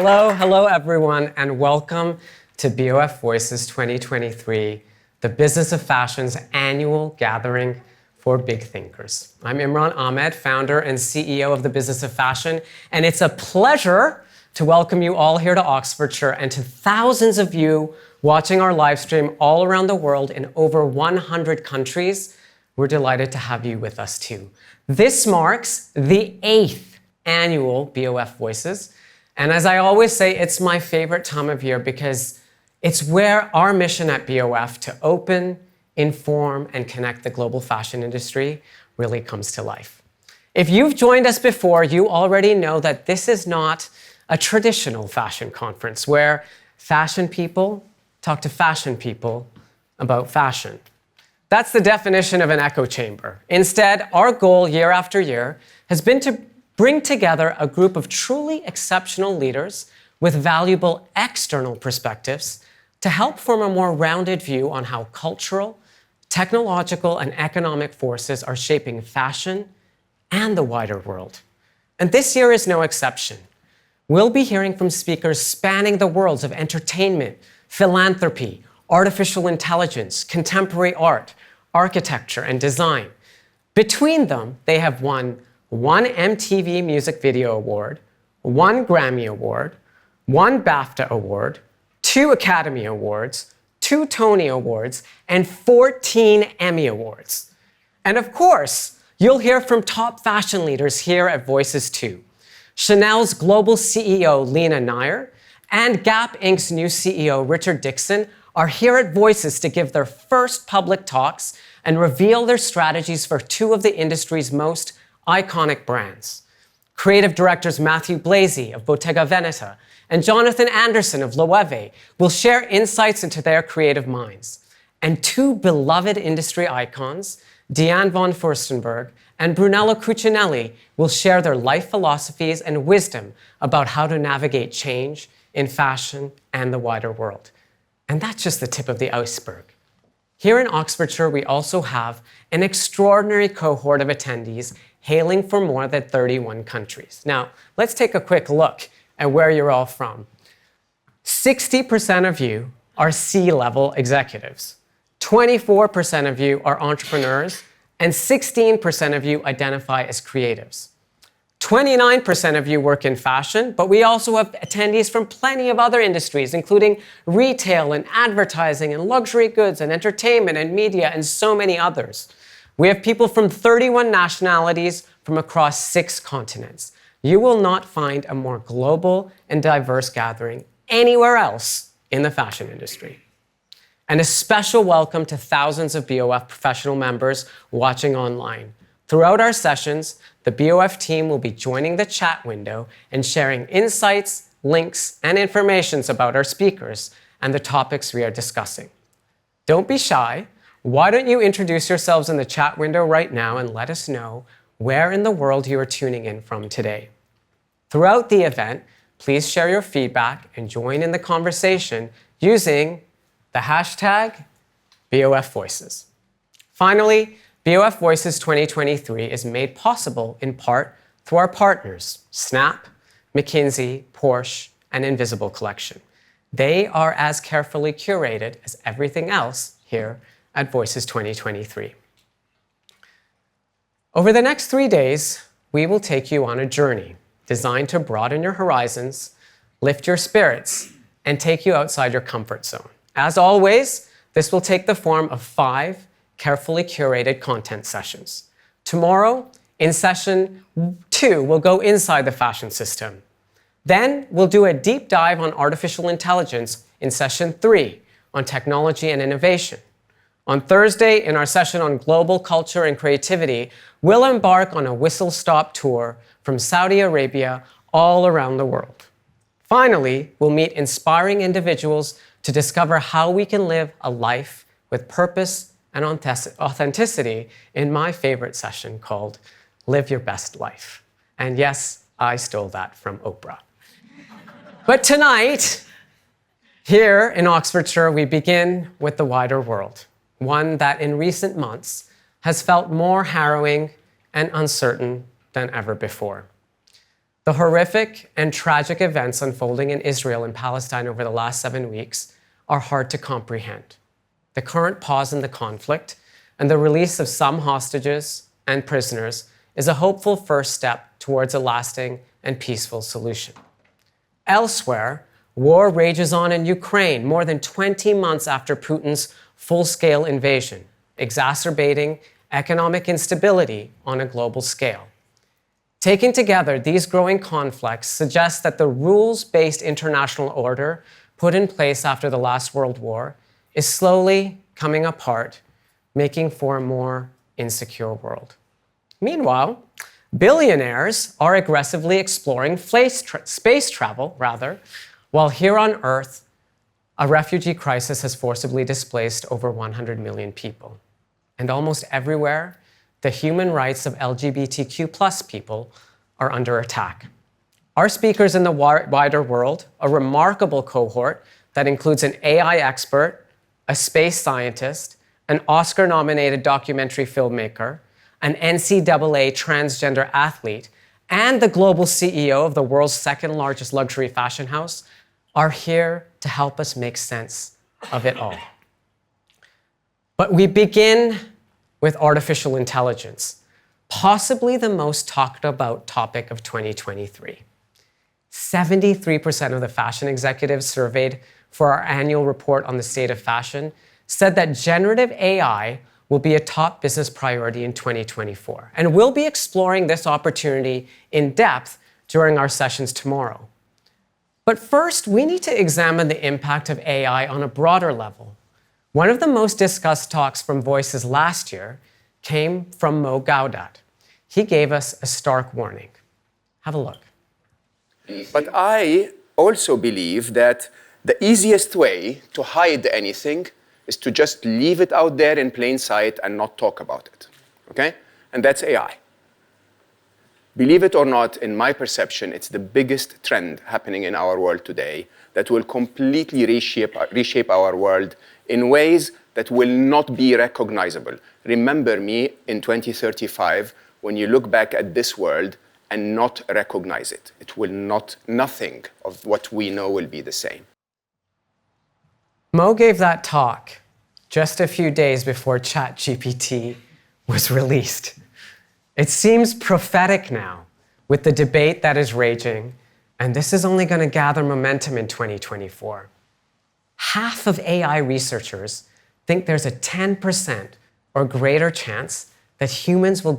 Hello everyone, and welcome to BOF Voices 2023, the Business of Fashion's annual gathering for big thinkers. I'm Imran Amed, founder and CEO of the Business of Fashion, and it's a pleasure to welcome you all here to Oxfordshire and to thousands of you watching our live stream all around the world in over 100 countries. We're delighted to have you with us too. This marks the 8th annual BOF Voices. And as I always say, it's my favorite time of year because it's where our mission at BOF to open, inform, and connect the global fashion industry really comes to life. If you've joined us before, you already know that this is not a traditional fashion conference where fashion people talk to fashion people about fashion. That's the definition of an echo chamber. Instead, our goal year after year has been to bring together a group of truly exceptional leaders with valuable external perspectives to help form a more rounded view on how cultural, technological, and economic forces are shaping fashion and the wider world. And this year is no exception. We'll be hearing from speakers spanning the worlds of entertainment, philanthropy, artificial intelligence, contemporary art, architecture, and design. Between them, they have won 1 MTV Music Video Award, 1 Grammy Award, 1 BAFTA Award, 2 Academy Awards, 2 Tony Awards, and 14 Emmy Awards. And of course, you'll hear from top fashion leaders here at Voices too. Chanel's global CEO, Leena Nair, and Gap Inc.'s new CEO, Richard Dixon, are here at Voices to give their first public talks and reveal their strategies for 2 of the industry's most iconic brands. Creative directors Matthew Blasey of Bottega Veneta and Jonathan Anderson of Loewe will share insights into their creative minds. And 2 beloved industry icons, Diane von Furstenberg and Brunello Cucinelli, will share their life philosophies and wisdom about how to navigate change in fashion and the wider world. And that's just the tip of the iceberg. Here in Oxfordshire, we also have an extraordinary cohort of attendees hailing from more than 31 countries. Now, let's take a quick look at where you're all from. 60% of you are C-level executives. 24% of you are entrepreneurs, and 16% of you identify as creatives. 29% of you work in fashion, but we also have attendees from plenty of other industries, including retail and advertising and luxury goods and entertainment and media and so many others. We have people from 31 nationalities from across 6 continents. You will not find a more global and diverse gathering anywhere else in the fashion industry. And a special welcome to thousands of BOF professional members watching online. Throughout our sessions, the BOF team will be joining the chat window and sharing insights, links, and information about our speakers and the topics we are discussing. Don't be shy. Why don't you introduce yourselves in the chat window right now and let us know where in the world you are tuning in from today. Throughout the event, please share your feedback and join in the conversation using the hashtag BOF Voices. Finally, BOF Voices 2023 is made possible in part through our partners, Snap, McKinsey, Porsche, and Invisible Collection. They are as carefully curated as everything else here at Voices 2023. Over the next 3 days, we will take you on a journey designed to broaden your horizons, lift your spirits, and take you outside your comfort zone. As always, this will take the form of 5 carefully curated content sessions. Tomorrow, in session 2, we'll go inside the fashion system. Then we'll do a deep dive on artificial intelligence in session 3 on technology and innovation. On Thursday, in our session on global culture and creativity, we'll embark on a whistle-stop tour from Saudi Arabia all around the world. Finally, we'll meet inspiring individuals to discover how we can live a life with purpose and authenticity in my favorite session called Live Your Best Life. And yes, I stole that from Oprah. But tonight, here in Oxfordshire, we begin with the wider world, one that in recent months has felt more harrowing and uncertain than ever before. The horrific and tragic events unfolding in Israel and Palestine over the last 7 weeks are hard to comprehend. The current pause in the conflict and the release of some hostages and prisoners is a hopeful first step towards a lasting and peaceful solution. Elsewhere, war rages on in Ukraine more than 20 months after Putin's full-scale invasion, exacerbating economic instability on a global scale. Taken together, these growing conflicts suggest that the rules-based international order put in place after the last World War is slowly coming apart, making for a more insecure world. Meanwhile, billionaires are aggressively exploring space travel, while here on Earth, a refugee crisis has forcibly displaced over 100 million people. And almost everywhere, the human rights of LGBTQ+ people are under attack. Our speakers in the wider world, a remarkable cohort that includes an AI expert, a space scientist, an Oscar-nominated documentary filmmaker, an NCAA transgender athlete, and the global CEO of the world's second largest luxury fashion house, are here to help us make sense of it all. But we begin with artificial intelligence, possibly the most talked about topic of 2023. 73% of the fashion executives surveyed for our annual report on the state of fashion said that generative AI will be a top business priority in 2024. And we'll be exploring this opportunity in depth during our sessions tomorrow. But first, we need to examine the impact of AI on a broader level. One of the most discussed talks from Voices last year came from Mo Gaudat. He gave us a stark warning. Have a look. But I also believe that the easiest way to hide anything is to just leave it out there in plain sight and not talk about it, okay? And that's AI. Believe it or not, in my perception, it's the biggest trend happening in our world today that will completely reshape our world in ways that will not be recognizable. Remember me in 2035 when you look back at this world and not recognize it. It will not, nothing of what we know will be the same. Mo gave that talk just a few days before ChatGPT was released. It seems prophetic now with the debate that is raging, and this is only going to gather momentum in 2024. Half of AI researchers think there's a 10% or greater chance that humans will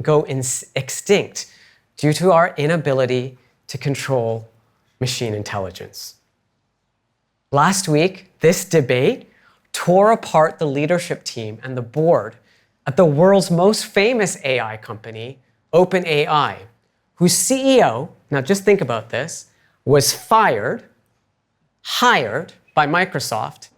go extinct due to our inability to control machine intelligence. Last week, this debate tore apart the leadership team and the board at the world's most famous AI company, OpenAI, whose CEO, now just think about this, was fired, hired by Microsoft,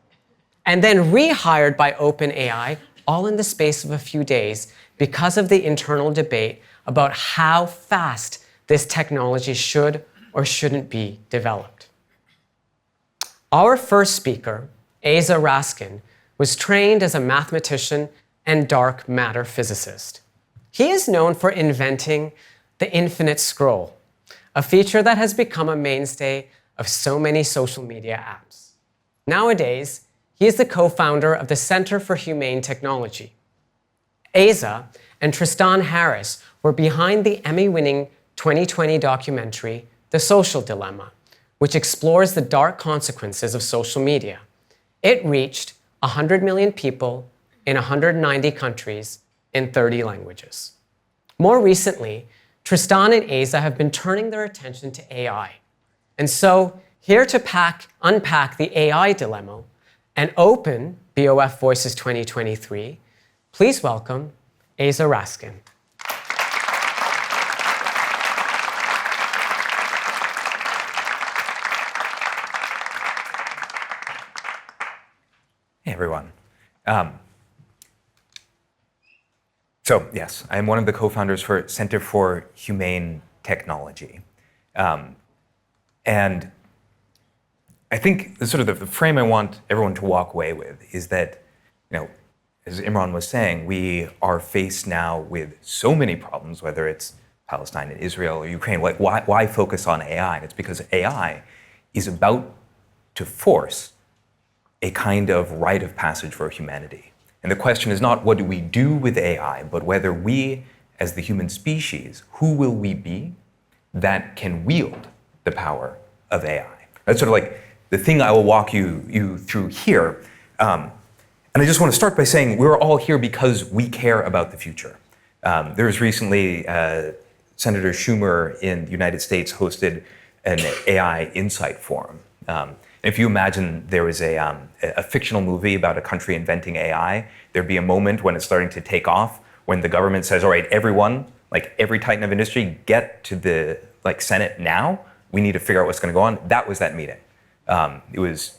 and then rehired by OpenAI, all in the space of a few days because of the internal debate about how fast this technology should or shouldn't be developed. Our first speaker, Aza Raskin, was trained as a mathematician and dark matter physicist. He is known for inventing the infinite scroll, a feature that has become a mainstay of so many social media apps. Nowadays, he is the co-founder of the Center for Humane Technology. Aza and Tristan Harris were behind the Emmy-winning 2020 documentary, The Social Dilemma, which explores the dark consequences of social media. It reached 100 million people in 190 countries in 30 languages. More recently, Tristan and Aza have been turning their attention to AI. And so, here to unpack the AI dilemma and open BOF Voices 2023, please welcome Aza Raskin. Hey, everyone. So yes, I'm one of the co-founders for Center for Humane Technology. And I think the frame I want everyone to walk away with is that, as Imran was saying, we are faced now with so many problems, whether it's Palestine and Israel or Ukraine. Like, why focus on AI? And it's because AI is about to force a kind of rite of passage for humanity. And the question is not what do we do with AI, but whether we, as the human species, who will we be that can wield the power of AI? That's sort of like the thing I will walk you through here. And I just want to start by saying we're all here because we care about the future. There was recently Senator Schumer in the United States hosted an AI Insight Forum. If you imagine there was a fictional movie about a country inventing AI, there'd be a moment when it's starting to take off, when the government says, all right, everyone, like every titan of industry, get to the Senate now. We need to figure out what's going to go on. That was that meeting. It was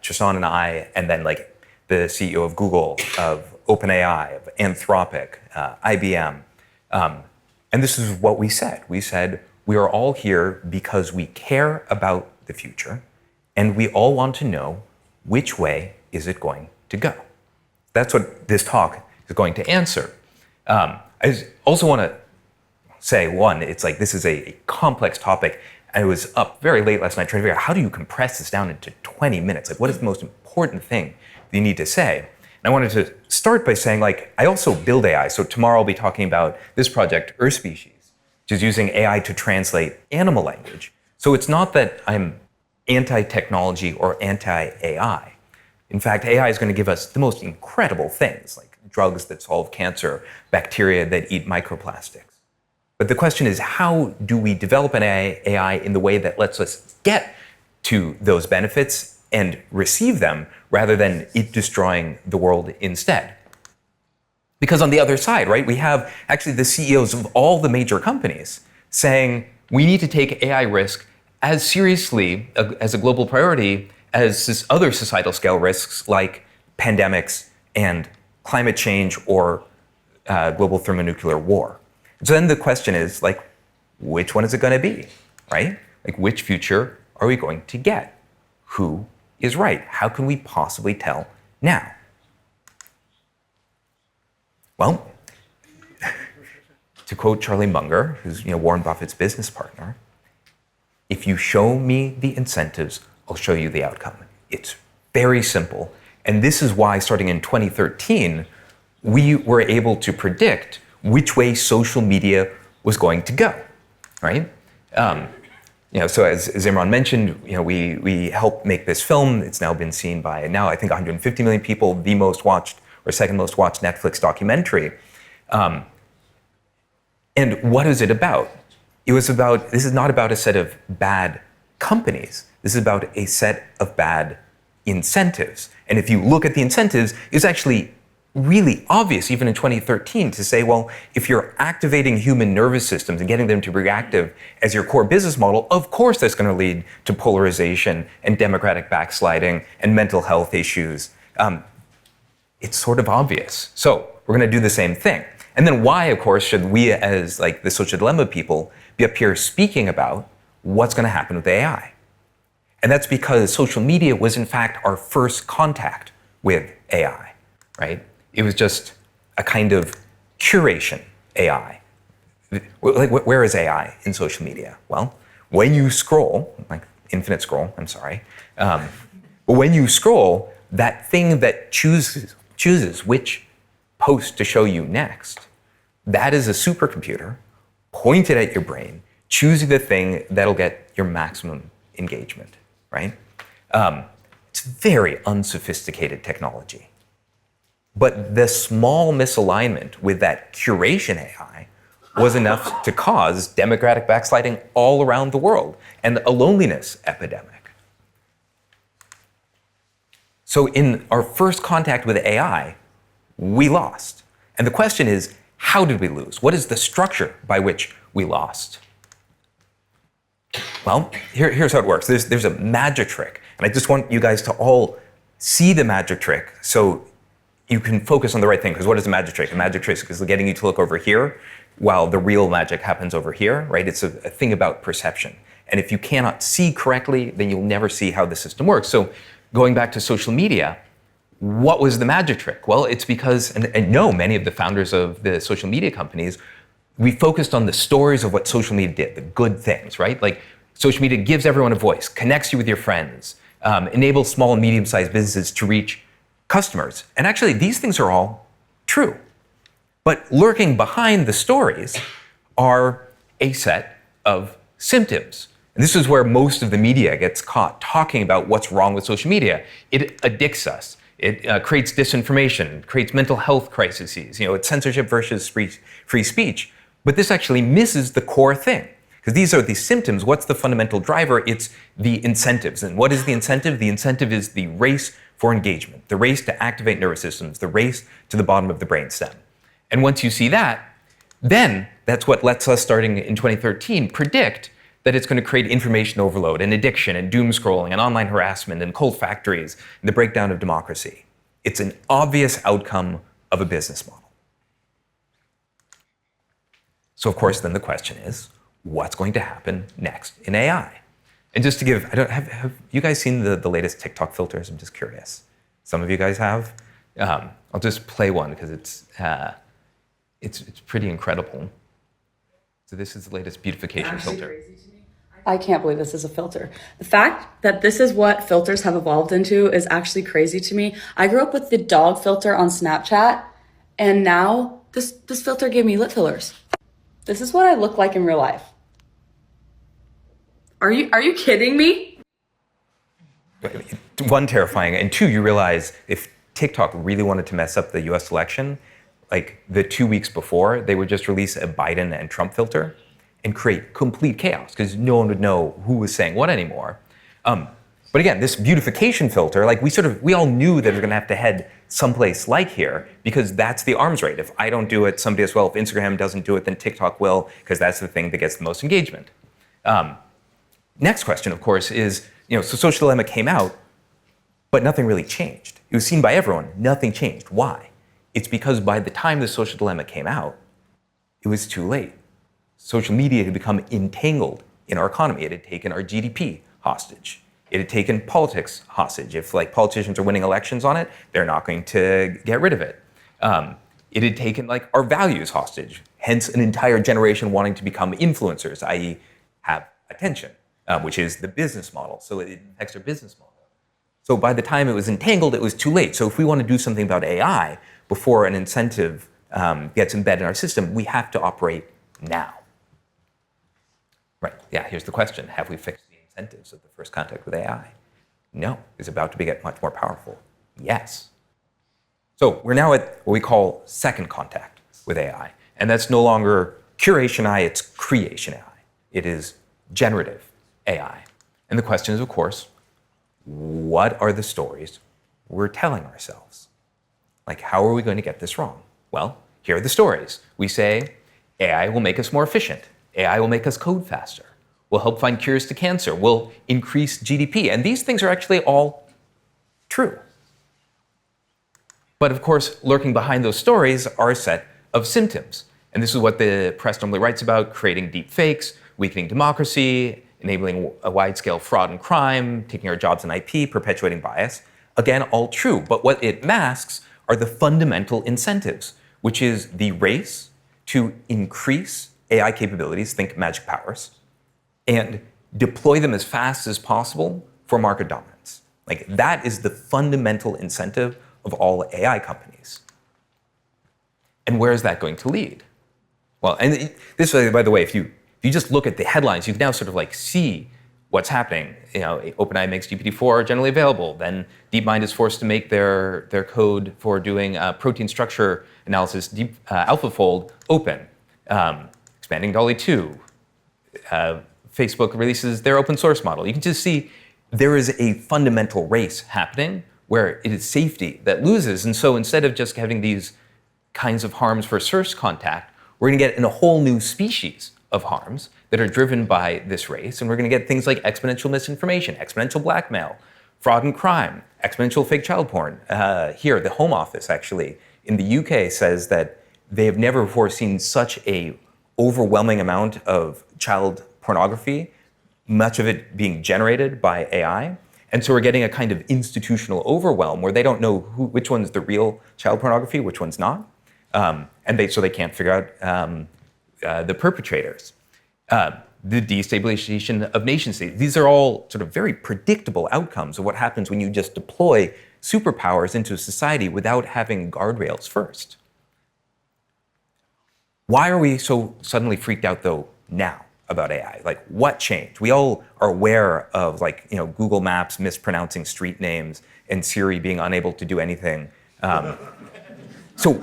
Tristan and I, and then the CEO of Google, of OpenAI, of Anthropic, IBM. And this is what we said. We said, we are all here because we care about the future, and we all want to know which way is it going to go. That's what this talk is going to answer. I also want to say, one, it's like this is a complex topic. I was up very late last night trying to figure out how do you compress this down into 20 minutes? Like, what is the most important thing that you need to say? And I wanted to start by saying, I also build AI. So tomorrow I'll be talking about this project, Earth Species, which is using AI to translate animal language. So it's not that I'm anti-technology or anti-AI. In fact, AI is going to give us the most incredible things, like drugs that solve cancer, bacteria that eat microplastics. But the question is, how do we develop an AI in the way that lets us get to those benefits and receive them rather than it destroying the world instead? Because on the other side, right, we have actually the CEOs of all the major companies saying we need to take AI risk as seriously as a global priority as other societal scale risks like pandemics and climate change or global thermonuclear war. So then the question is, which one is it going to be, right? Which future are we going to get? Who is right? How can we possibly tell now? Well, to quote Charlie Munger, who's Warren Buffett's business partner, if you show me the incentives, I'll show you the outcome. It's very simple. And this is why, starting in 2013, we were able to predict which way social media was going to go, right? So as Imran mentioned, we helped make this film. It's now been seen by I think 150 million people, the most watched or second most watched Netflix documentary. And what is it about? This is not about a set of bad companies. This is about a set of bad incentives. And if you look at the incentives, it's actually really obvious, even in 2013, to say, well, if you're activating human nervous systems and getting them to be reactive as your core business model, of course that's going to lead to polarization and democratic backsliding and mental health issues. It's sort of obvious. So we're going to do the same thing. And then why, of course, should we as the social dilemma people be up here speaking about what's going to happen with AI? And that's because social media was in fact our first contact with AI, right? It was just a kind of curation AI. Where is AI in social media? Well, when you scroll, infinite scroll, I'm sorry. But when you scroll, that thing that chooses which post to show you next, that is a supercomputer pointed at your brain, choosing the thing that'll get your maximum engagement, right? It's very unsophisticated technology. But the small misalignment with that curation AI was enough to cause democratic backsliding all around the world and a loneliness epidemic. So in our first contact with AI, we lost. And the question is, how did we lose? What is the structure by which we lost? Well, here's how it works. There's a magic trick. And I just want you guys to all see the magic trick so you can focus on the right thing. Because what is a magic trick? A magic trick is getting you to look over here while the real magic happens over here, right? It's a thing about perception. And if you cannot see correctly, then you'll never see how the system works. So going back to social media, what was the magic trick? Well, it's because, and no, many of the founders of the social media companies we focused on the stories of what social media did, the good things, right? Like social media gives everyone a voice, connects you with your friends, enables small and medium-sized businesses to reach customers. And actually, these things are all true. But lurking behind the stories are a set of symptoms. And this is where most of the media gets caught talking about what's wrong with social media. It addicts us. It creates disinformation, creates mental health crises. It's censorship versus free speech. But this actually misses the core thing. Because these are the symptoms. What's the fundamental driver? It's the incentives. And what is the incentive? The incentive is the race for engagement, the race to activate nervous systems, the race to the bottom of the brainstem. And once you see that, then that's what lets us, starting in 2013, predict that it's going to create information overload and addiction and doom scrolling and online harassment and cold factories and the breakdown of democracy. It's an obvious outcome of a business model. So of course, then the question is, what's going to happen next in AI? And just to give, have you guys seen the latest TikTok filters? I'm just curious. Some of you guys have. I'll just play one because it's pretty incredible. So this is the latest beautification filter. I can't believe this is a filter. The fact that this is what filters have evolved into is actually crazy to me. I grew up with the dog filter on Snapchat, and now this filter gave me lip fillers. This is what I look like in real life. Are you kidding me? One, terrifying, and two, you realize if TikTok really wanted to mess up the US election, like the 2 weeks before, they would just release a Biden and Trump filter and create complete chaos because no one would know who was saying what anymore. But again, this beautification filter, like we all knew that we're gonna have to head someplace like here because that's the arms race. If I don't do it, somebody else will. If Instagram doesn't do it, then TikTok will, because that's the thing that gets the most engagement. Next question, of course, is, so Social Dilemma came out, but nothing really changed. It was seen by everyone, nothing changed. Why? It's because by the time the Social Dilemma came out, it was too late. Social media had become entangled in our economy. It had taken our GDP hostage. It had taken politics hostage. If politicians are winning elections on it, they're not going to get rid of it. It had taken our values hostage, hence an entire generation wanting to become influencers, i.e. have attention, which is the business model. So it affects our business model. So by the time it was entangled, it was too late. So if we want to do something about AI before an incentive gets embedded in our system, we have to operate now. Right, yeah, here's the question. Have we fixed the incentives of the first contact with AI? No, it's about to get much more powerful. Yes. So we're now at what we call second contact with AI. And that's no longer curation AI, it's creation AI. It is generative AI. And the question is, of course, what are the stories we're telling ourselves? How are we going to get this wrong? Well, here are the stories. We say, AI will make us more efficient. AI will make us code faster. We'll help find cures to cancer. We'll increase GDP. And these things are actually all true. But of course, lurking behind those stories are a set of symptoms. And this is what the press normally writes about: creating deep fakes, weakening democracy, enabling a wide-scale fraud and crime, taking our jobs and IP, perpetuating bias. Again, all true. But what it masks are the fundamental incentives, which is the race to increase AI capabilities, think magic powers, and deploy them as fast as possible for market dominance. That is the fundamental incentive of all AI companies. And where is that going to lead? Well, and this, by the way, if you just look at the headlines, you can now sort of see what's happening. OpenAI makes GPT-4 generally available. Then DeepMind is forced to make their code for doing protein structure analysis, AlphaFold, open. Expanding DALL-E 2. Facebook releases their open source model. You can just see there is a fundamental race happening where it is safety that loses. And so instead of just having these kinds of harms for first contact, we're going to get in a whole new species of harms that are driven by this race. And we're going to get things like exponential misinformation, exponential blackmail, fraud and crime, exponential fake child porn. Here, the Home Office actually in the UK says that they have never before seen such a overwhelming amount of child pornography, much of it being generated by AI. And so we're getting a kind of institutional overwhelm where they don't know which one's the real child pornography, which one's not. So they can't figure out the perpetrators, the destabilization of nation states. These are all sort of very predictable outcomes of what happens when you just deploy superpowers into a society without having guardrails first. Why are we so suddenly freaked out, though, now about AI? Like, what changed? We all are aware of, like, Google Maps mispronouncing street names and Siri being unable to do anything. So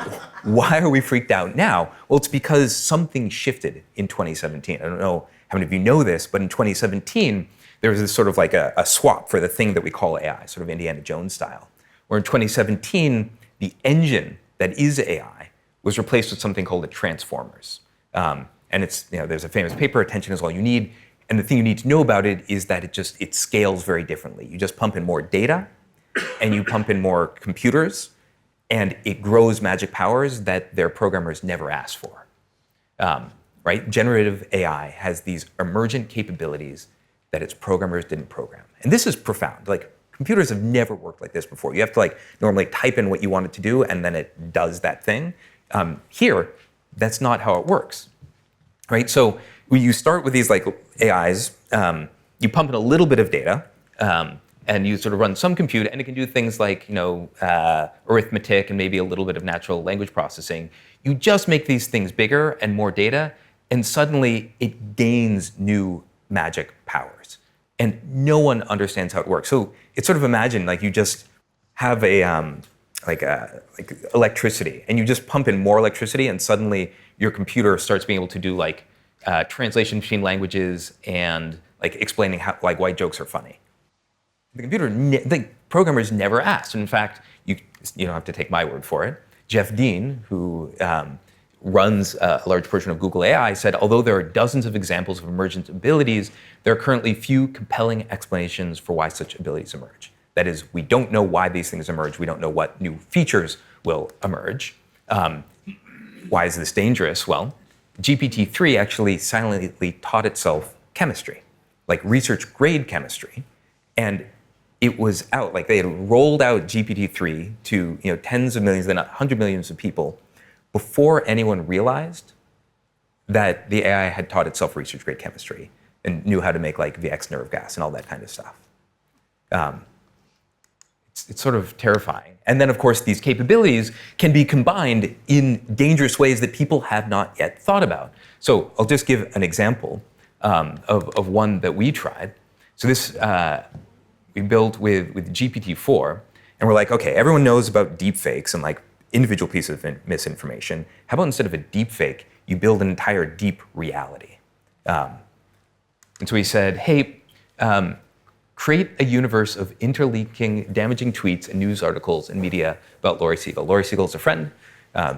why are we freaked out now? Well, it's because something shifted in 2017. I don't know how many of you know this, but in 2017, there was this sort of like a swap for the thing that we call AI, sort of Indiana Jones style, where in 2017, the engine that is AI was replaced with something called the transformers. And it's, there's a famous paper, attention is all you need. And the thing you need to know about it is that it scales very differently. You just pump in more data and you pump in more computers, and it grows magic powers that their programmers never asked for. Right? Generative AI has these emergent capabilities that its programmers didn't program. And this is profound. Like, computers have never worked like this before. You have to normally type in what you want it to do, and then it does that thing. Here, that's not how it works, right? So when you start with these AIs, you pump in a little bit of data, and you sort of run some compute, and it can do things like arithmetic and maybe a little bit of natural language processing. You just make these things bigger and more data, and suddenly it gains new magic powers, and no one understands how it works. So it's sort of imagine you just have electricity, and you just pump in more electricity, and suddenly your computer starts being able to do translation between languages and explaining how why jokes are funny. The programmers never asked. And in fact, you don't have to take my word for it. Jeff Dean, who runs a large portion of Google AI, said, although there are dozens of examples of emergent abilities, there are currently few compelling explanations for why such abilities emerge. That is, we don't know why these things emerge. We don't know what new features will emerge. Why is this dangerous? Well, GPT-3 actually silently taught itself chemistry, research-grade chemistry. And it was out, they had rolled out GPT-3 to tens of millions, then 100 millions of people before anyone realized that the AI had taught itself research-grade chemistry and knew how to make VX nerve gas and all that kind of stuff. It's sort of terrifying. And then, of course, these capabilities can be combined in dangerous ways that people have not yet thought about. So I'll just give an example of one that we tried. So this we built with GPT-4, and we're okay, everyone knows about deepfakes and individual pieces of misinformation. How about instead of a deepfake, you build an entire deep reality? And so we said, hey, create a universe of interlinking damaging tweets and news articles and media about Laurie Segall. Laurie Segall is a friend.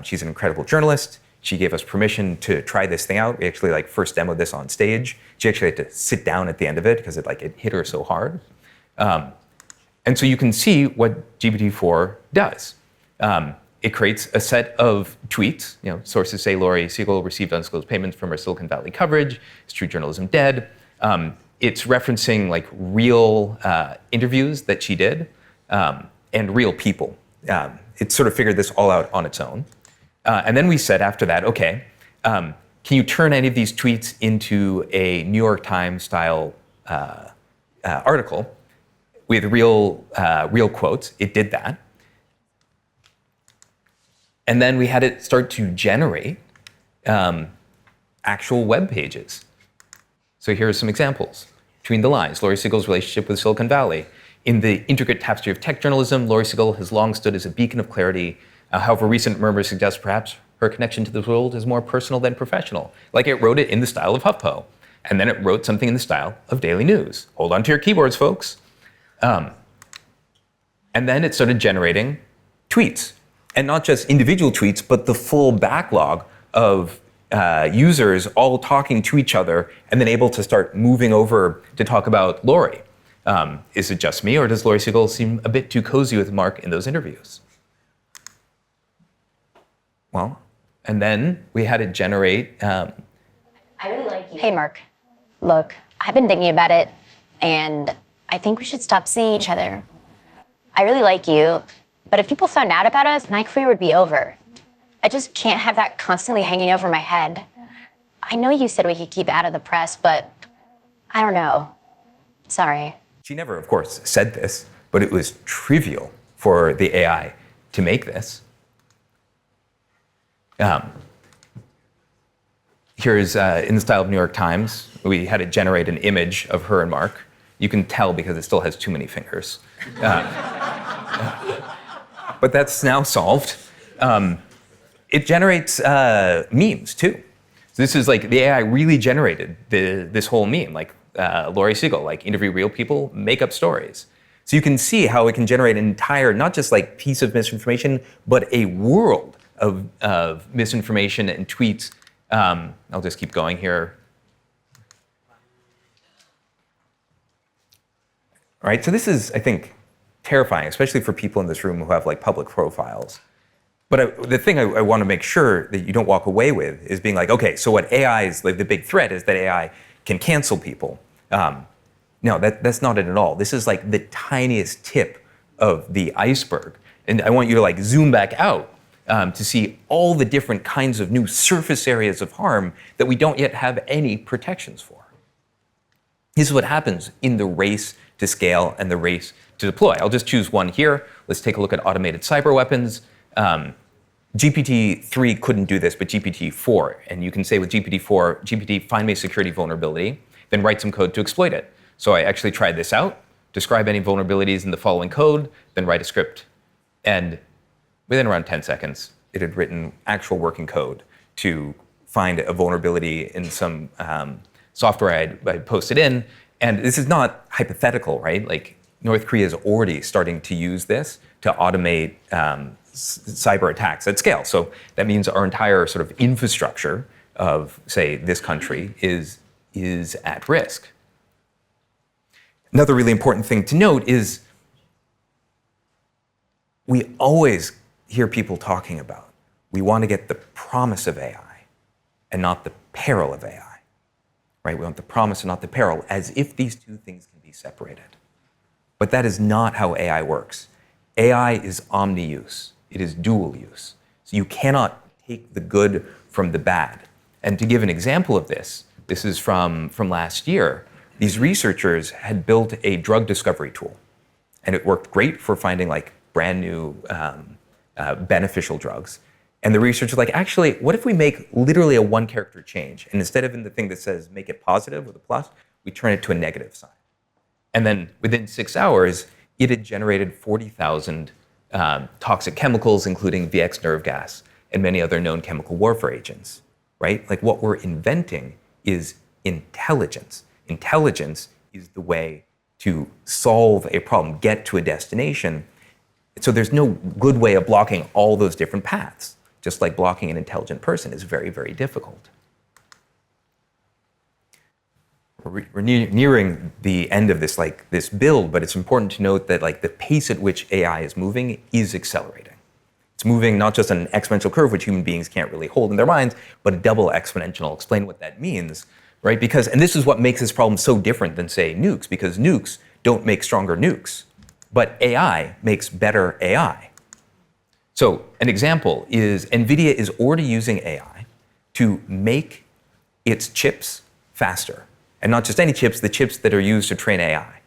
She's an incredible journalist. She gave us permission to try this thing out. We actually first demoed this on stage. She actually had to sit down at the end of it because it hit her so hard. And so you can see what GPT-4 does. It creates a set of tweets. Sources say Laurie Segall received undisclosed payments from her Silicon Valley coverage. Is true journalism dead? It's referencing real interviews that she did and real people. It sort of figured this all out on its own. And then we said after that, okay, can you turn any of these tweets into a New York Times style article with real quotes? It did that. And then we had it start to generate actual web pages. So here are some examples. Between the lines, Laurie Segall's relationship with Silicon Valley. In the intricate tapestry of tech journalism, Laurie Segall has long stood as a beacon of clarity. However, recent murmurs suggest perhaps her connection to the world is more personal than professional. It wrote it in the style of HuffPo. And then it wrote something in the style of Daily News. Hold on to your keyboards, folks. And then it started generating tweets. And not just individual tweets, but the full backlog of users all talking to each other and then able to start moving over to talk about Laurie. Is it just me, or does Laurie Segall seem a bit too cozy with Mark in those interviews? Well, and then we had it generate. I really like you. Hey, Mark. Look, I've been thinking about it, and I think we should stop seeing each other. I really like you, but if people found out about us, my career would be over. I just can't have that constantly hanging over my head. I know you said we could keep it out of the press, but I don't know. Sorry. She never, of course, said this, but it was trivial for the AI to make this. Here's, in the style of New York Times, we had it generate an image of her and Mark. You can tell because it still has too many fingers. But that's now solved. It generates memes, too. So this is like, the AI really generated this whole meme, like Laurie Siegel, like interview real people, make up stories. So you can see how it can generate an entire, not just like piece of misinformation, but a world of misinformation and tweets. I'll just keep going here. All right, so this is, I think, terrifying, especially for people in this room who have like public profiles. But the thing I want to make sure that you don't walk away with is being like, okay, so what AI is, like the big threat is that AI can cancel people. No, that's not it at all. This is like the tiniest tip of the iceberg. And I want you to like zoom back out to see all the different kinds of new surface areas of harm that we don't yet have any protections for. This is what happens in the race to scale and the race to deploy. I'll just choose one here. Let's take a look at automated cyber weapons. GPT-3 couldn't do this, but GPT-4. And you can say with GPT-4, GPT, find me a security vulnerability, then write some code to exploit it. So I actually tried this out, describe any vulnerabilities in the following code, then write a script. And within around 10 seconds, it had written actual working code to find a vulnerability in some software I posted in. And this is not hypothetical, right? Like North Korea is already starting to use this to automate cyber attacks at scale. So that means our entire sort of infrastructure of, say, this country is at risk. Another really important thing to note is we always hear people talking about, we want to get the promise of AI and not the peril of AI, right? We want the promise and not the peril, as if these two things can be separated. But that is not how AI works. AI is omni-use. It is dual use. So you cannot take the good from the bad. And to give an example of this is from last year. These researchers had built a drug discovery tool. And it worked great for finding like brand new beneficial drugs. And the researchers were like, actually, what if we make literally a one character change? And instead of in the thing that says make it positive with a plus, we turn it to a negative sign. And then within 6 hours, it had generated 40,000 toxic chemicals, including VX nerve gas and many other known chemical warfare agents, right? Like what we're inventing is intelligence. Intelligence is the way to solve a problem, get to a destination. So there's no good way of blocking all those different paths, just like blocking an intelligent person is very, very difficult. We're nearing the end of this build, but it's important to note that like the pace at which AI is moving is accelerating. It's moving not just on an exponential curve, which human beings can't really hold in their minds, but a double exponential. I'll explain what that means, right? Because, and this is what makes this problem so different than, say, nukes, because nukes don't make stronger nukes, but AI makes better AI. So an example is NVIDIA is already using AI to make its chips faster. And not just any chips, the chips that are used to train AI.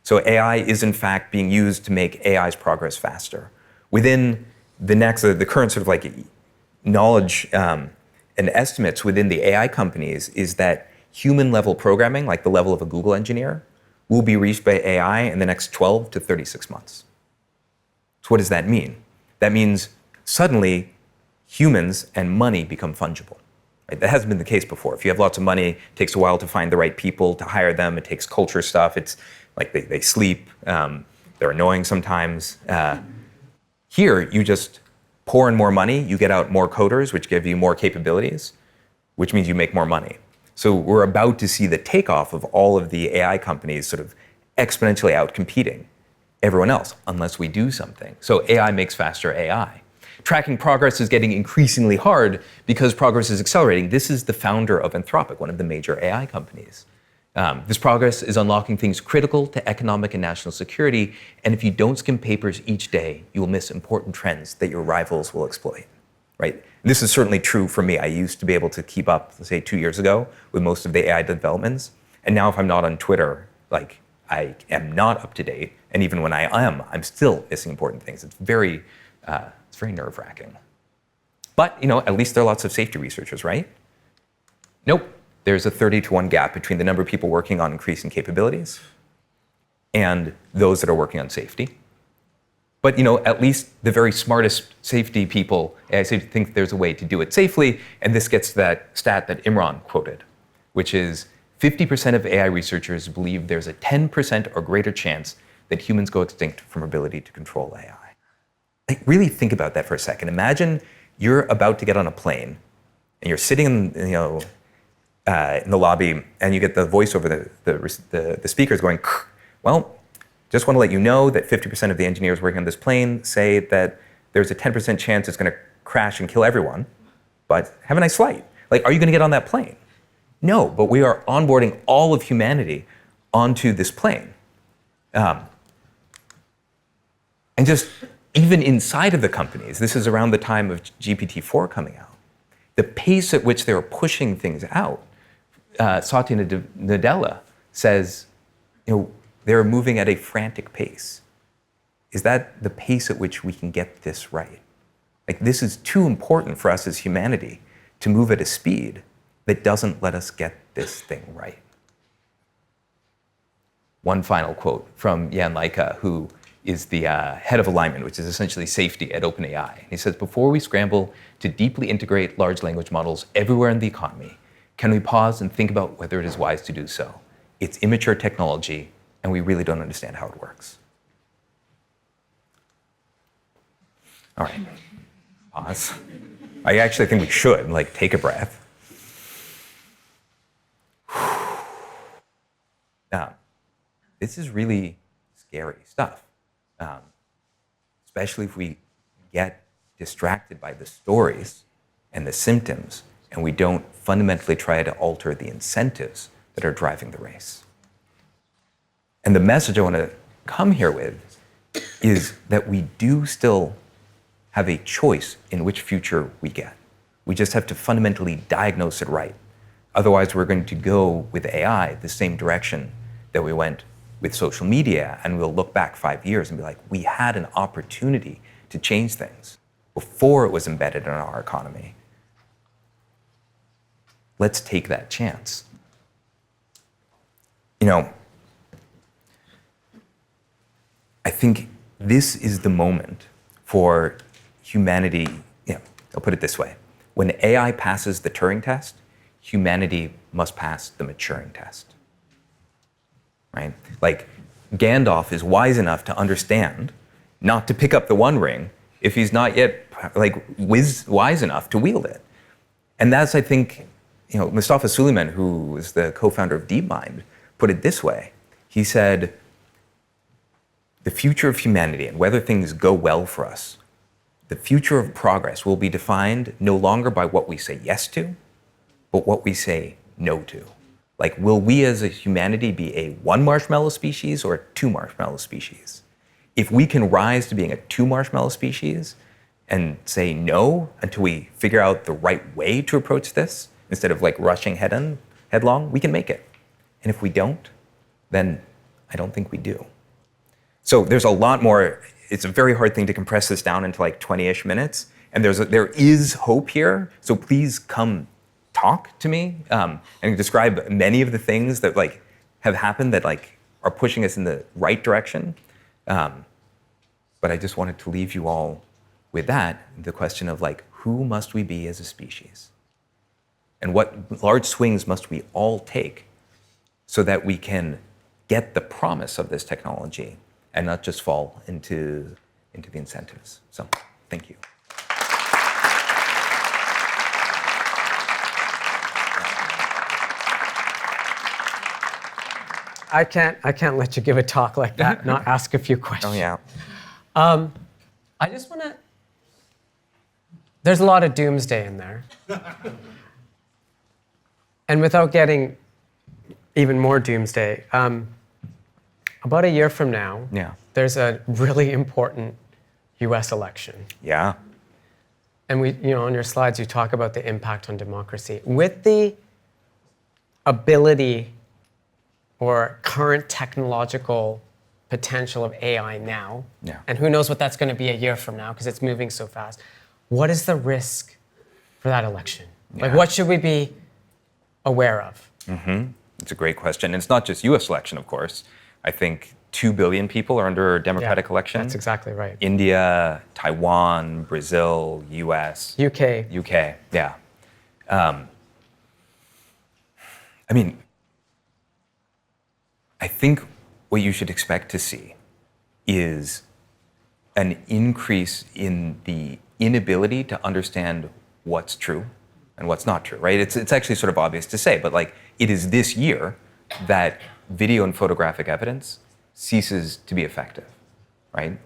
So AI is in fact being used to make AI's progress faster. Within the current sort of like knowledge and estimates within the AI companies is that human level programming, like the level of a Google engineer, will be reached by AI in the next 12 to 36 months. So what does that mean? That means suddenly humans and money become fungible. Right? That hasn't been the case before. If you have lots of money, it takes a while to find the right people, to hire them. It takes culture stuff. It's like they sleep. They're annoying sometimes. Here, you just pour in more money. You get out more coders, which give you more capabilities, which means you make more money. So we're about to see the takeoff of all of the AI companies sort of exponentially outcompeting everyone else, unless we do something. So AI makes faster AI. Tracking progress is getting increasingly hard because progress is accelerating. This is the founder of Anthropic, one of the major AI companies. This progress is unlocking things critical to economic and national security, and if you don't skim papers each day, you will miss important trends that your rivals will exploit. right? This is certainly true for me. I used to be able to keep up, let's say 2 years ago, with most of the AI developments. And now if I'm not on Twitter, like I am not up to date. And even when I am, I'm still missing important things. It's very nerve-wracking. But, at least there are lots of safety researchers, right? Nope. There's a 30-to-1 gap between the number of people working on increasing capabilities and those that are working on safety. But at least the very smartest safety people, I think there's a way to do it safely. And this gets to that stat that Imran quoted, which is 50% of AI researchers believe there's a 10% or greater chance that humans go extinct from our ability to control AI. Like, really think about that for a second. Imagine you're about to get on a plane and you're sitting in the lobby and you get the voice over the speakers going, well, just want to let you know that 50% of the engineers working on this plane say that there's a 10% chance it's going to crash and kill everyone, but have a nice flight. Like, are you going to get on that plane? No, but we are onboarding all of humanity onto this plane. And just even inside of the companies, this is around the time of GPT-4 coming out, the pace at which they were pushing things out, Satya Nadella says, they're moving at a frantic pace. Is that the pace at which we can get this right? Like, this is too important for us as humanity to move at a speed that doesn't let us get this thing right. One final quote from Jan Leika, who is the head of alignment, which is essentially safety at OpenAI. He says, before we scramble to deeply integrate large language models everywhere in the economy, can we pause and think about whether it is wise to do so? It's immature technology, and we really don't understand how it works. All right, pause. I actually think we should, take a breath. Now, this is really scary stuff, especially if we get distracted by the stories and the symptoms, and we don't fundamentally try to alter the incentives that are driving the race. And the message I want to come here with is that we do still have a choice in which future we get. We just have to fundamentally diagnose it right. Otherwise, we're going to go with AI the same direction that we went with social media, and we'll look back 5 years and be like, we had an opportunity to change things before it was embedded in our economy. Let's take that chance. I think this is the moment for humanity. I'll put it this way. When AI passes the Turing test, humanity must pass the maturing test. Right? Like, Gandalf is wise enough to understand not to pick up the One Ring if he's not yet wise enough to wield it. And that's, I think, Mustafa Suleyman, who is the co-founder of DeepMind, put it this way. He said, the future of humanity and whether things go well for us, the future of progress will be defined no longer by what we say yes to, but what we say no to. Like, will we as a humanity be a 1 marshmallow species or a 2 marshmallow species? If we can rise to being a 2 marshmallow species and say no until we figure out the right way to approach this, instead of rushing headlong, we can make it. And if we don't, then I don't think we do. So there's a lot more. It's a very hard thing to compress this down into 20-ish minutes. And there is hope here. So please come talk to me and describe many of the things that have happened that are pushing us in the right direction. But I just wanted to leave you all with that, the question of who must we be as a species? And what large swings must we all take so that we can get the promise of this technology and not just fall into the incentives. So, thank you. I can't let you give a talk like that, not ask a few questions. Oh, yeah. I just want to, there's a lot of doomsday in there. And without getting even more doomsday, about a year from now, there's a really important US election. Yeah. and on your slides, you talk about the impact on democracy. With the ability or current technological potential of AI now, and who knows what that's going to be a year from now because it's moving so fast, what is the risk for that election? Like, what should we be aware of? It's a great question. And it's not just U.S. election, of course. I think 2 billion people are under a democratic election. That's exactly right. India, Taiwan, Brazil, U.S. UK, yeah. I mean, I think what you should expect to see is an increase in the inability to understand what's true and what's not true, right? It's actually sort of obvious to say, but like it is this year that video and photographic evidence ceases to be effective, right?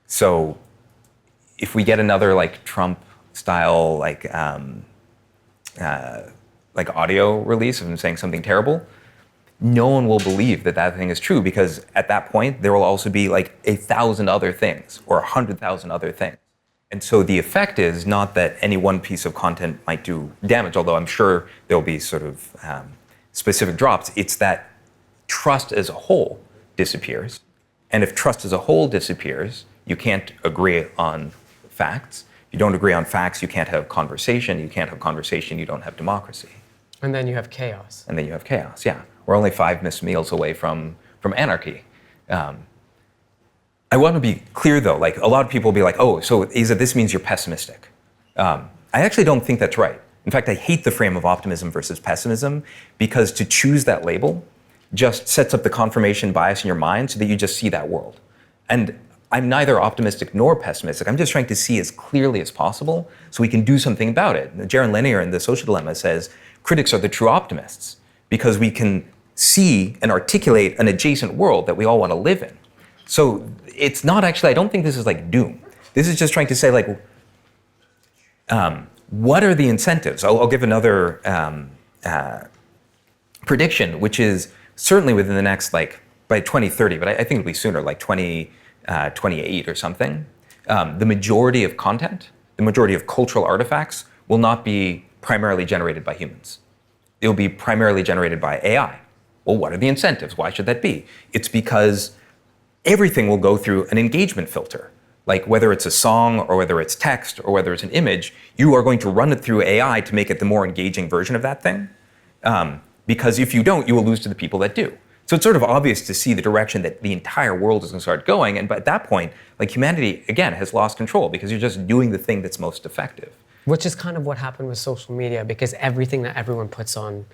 So if we get another like Trump-style like audio release of him saying something terrible, no one will believe that that thing is true because at that point there will also be like 1,000 other things or 100,000 other things. And so the effect is not that any one piece of content might do damage, although I'm sure there'll be sort of specific drops. It's that trust as a whole disappears. And if trust as a whole disappears, you can't agree on facts. You don't agree on facts, you can't have conversation. You can't have conversation, you don't have democracy. And then you have chaos. And then you have chaos, yeah. We're only 5 missed meals away from anarchy. I want to be clear though, like a lot of people will be like, oh, so Aza, this means you're pessimistic. I actually don't think that's right. In fact, I hate the frame of optimism versus pessimism because to choose that label just sets up the confirmation bias in your mind so that you just see that world. And I'm neither optimistic nor pessimistic. I'm just trying to see as clearly as possible so we can do something about it. Jaron Lanier in The Social Dilemma says, critics are the true optimists because we can see and articulate an adjacent world that we all want to live in. So it's not actually, I don't think this is like doom. This is just trying to say like, what are the incentives? I'll give another prediction, which is certainly within the next, like by 2030, but I think it'll be sooner, like 2028 or something. The majority of content, the majority of cultural artifacts will not be primarily generated by humans. It'll be primarily generated by AI. Well, what are the incentives? Why should that be? It's because everything will go through an engagement filter. Like whether it's a song or whether it's text or whether it's an image, you are going to run it through AI to make it the more engaging version of that thing. Because if you don't, you will lose to the people that do. So it's sort of obvious to see the direction that the entire world is going to start going. And at that point, like humanity, again, has lost control because you're just doing the thing that's most effective. Which is kind of what happened with social media because everything that everyone puts on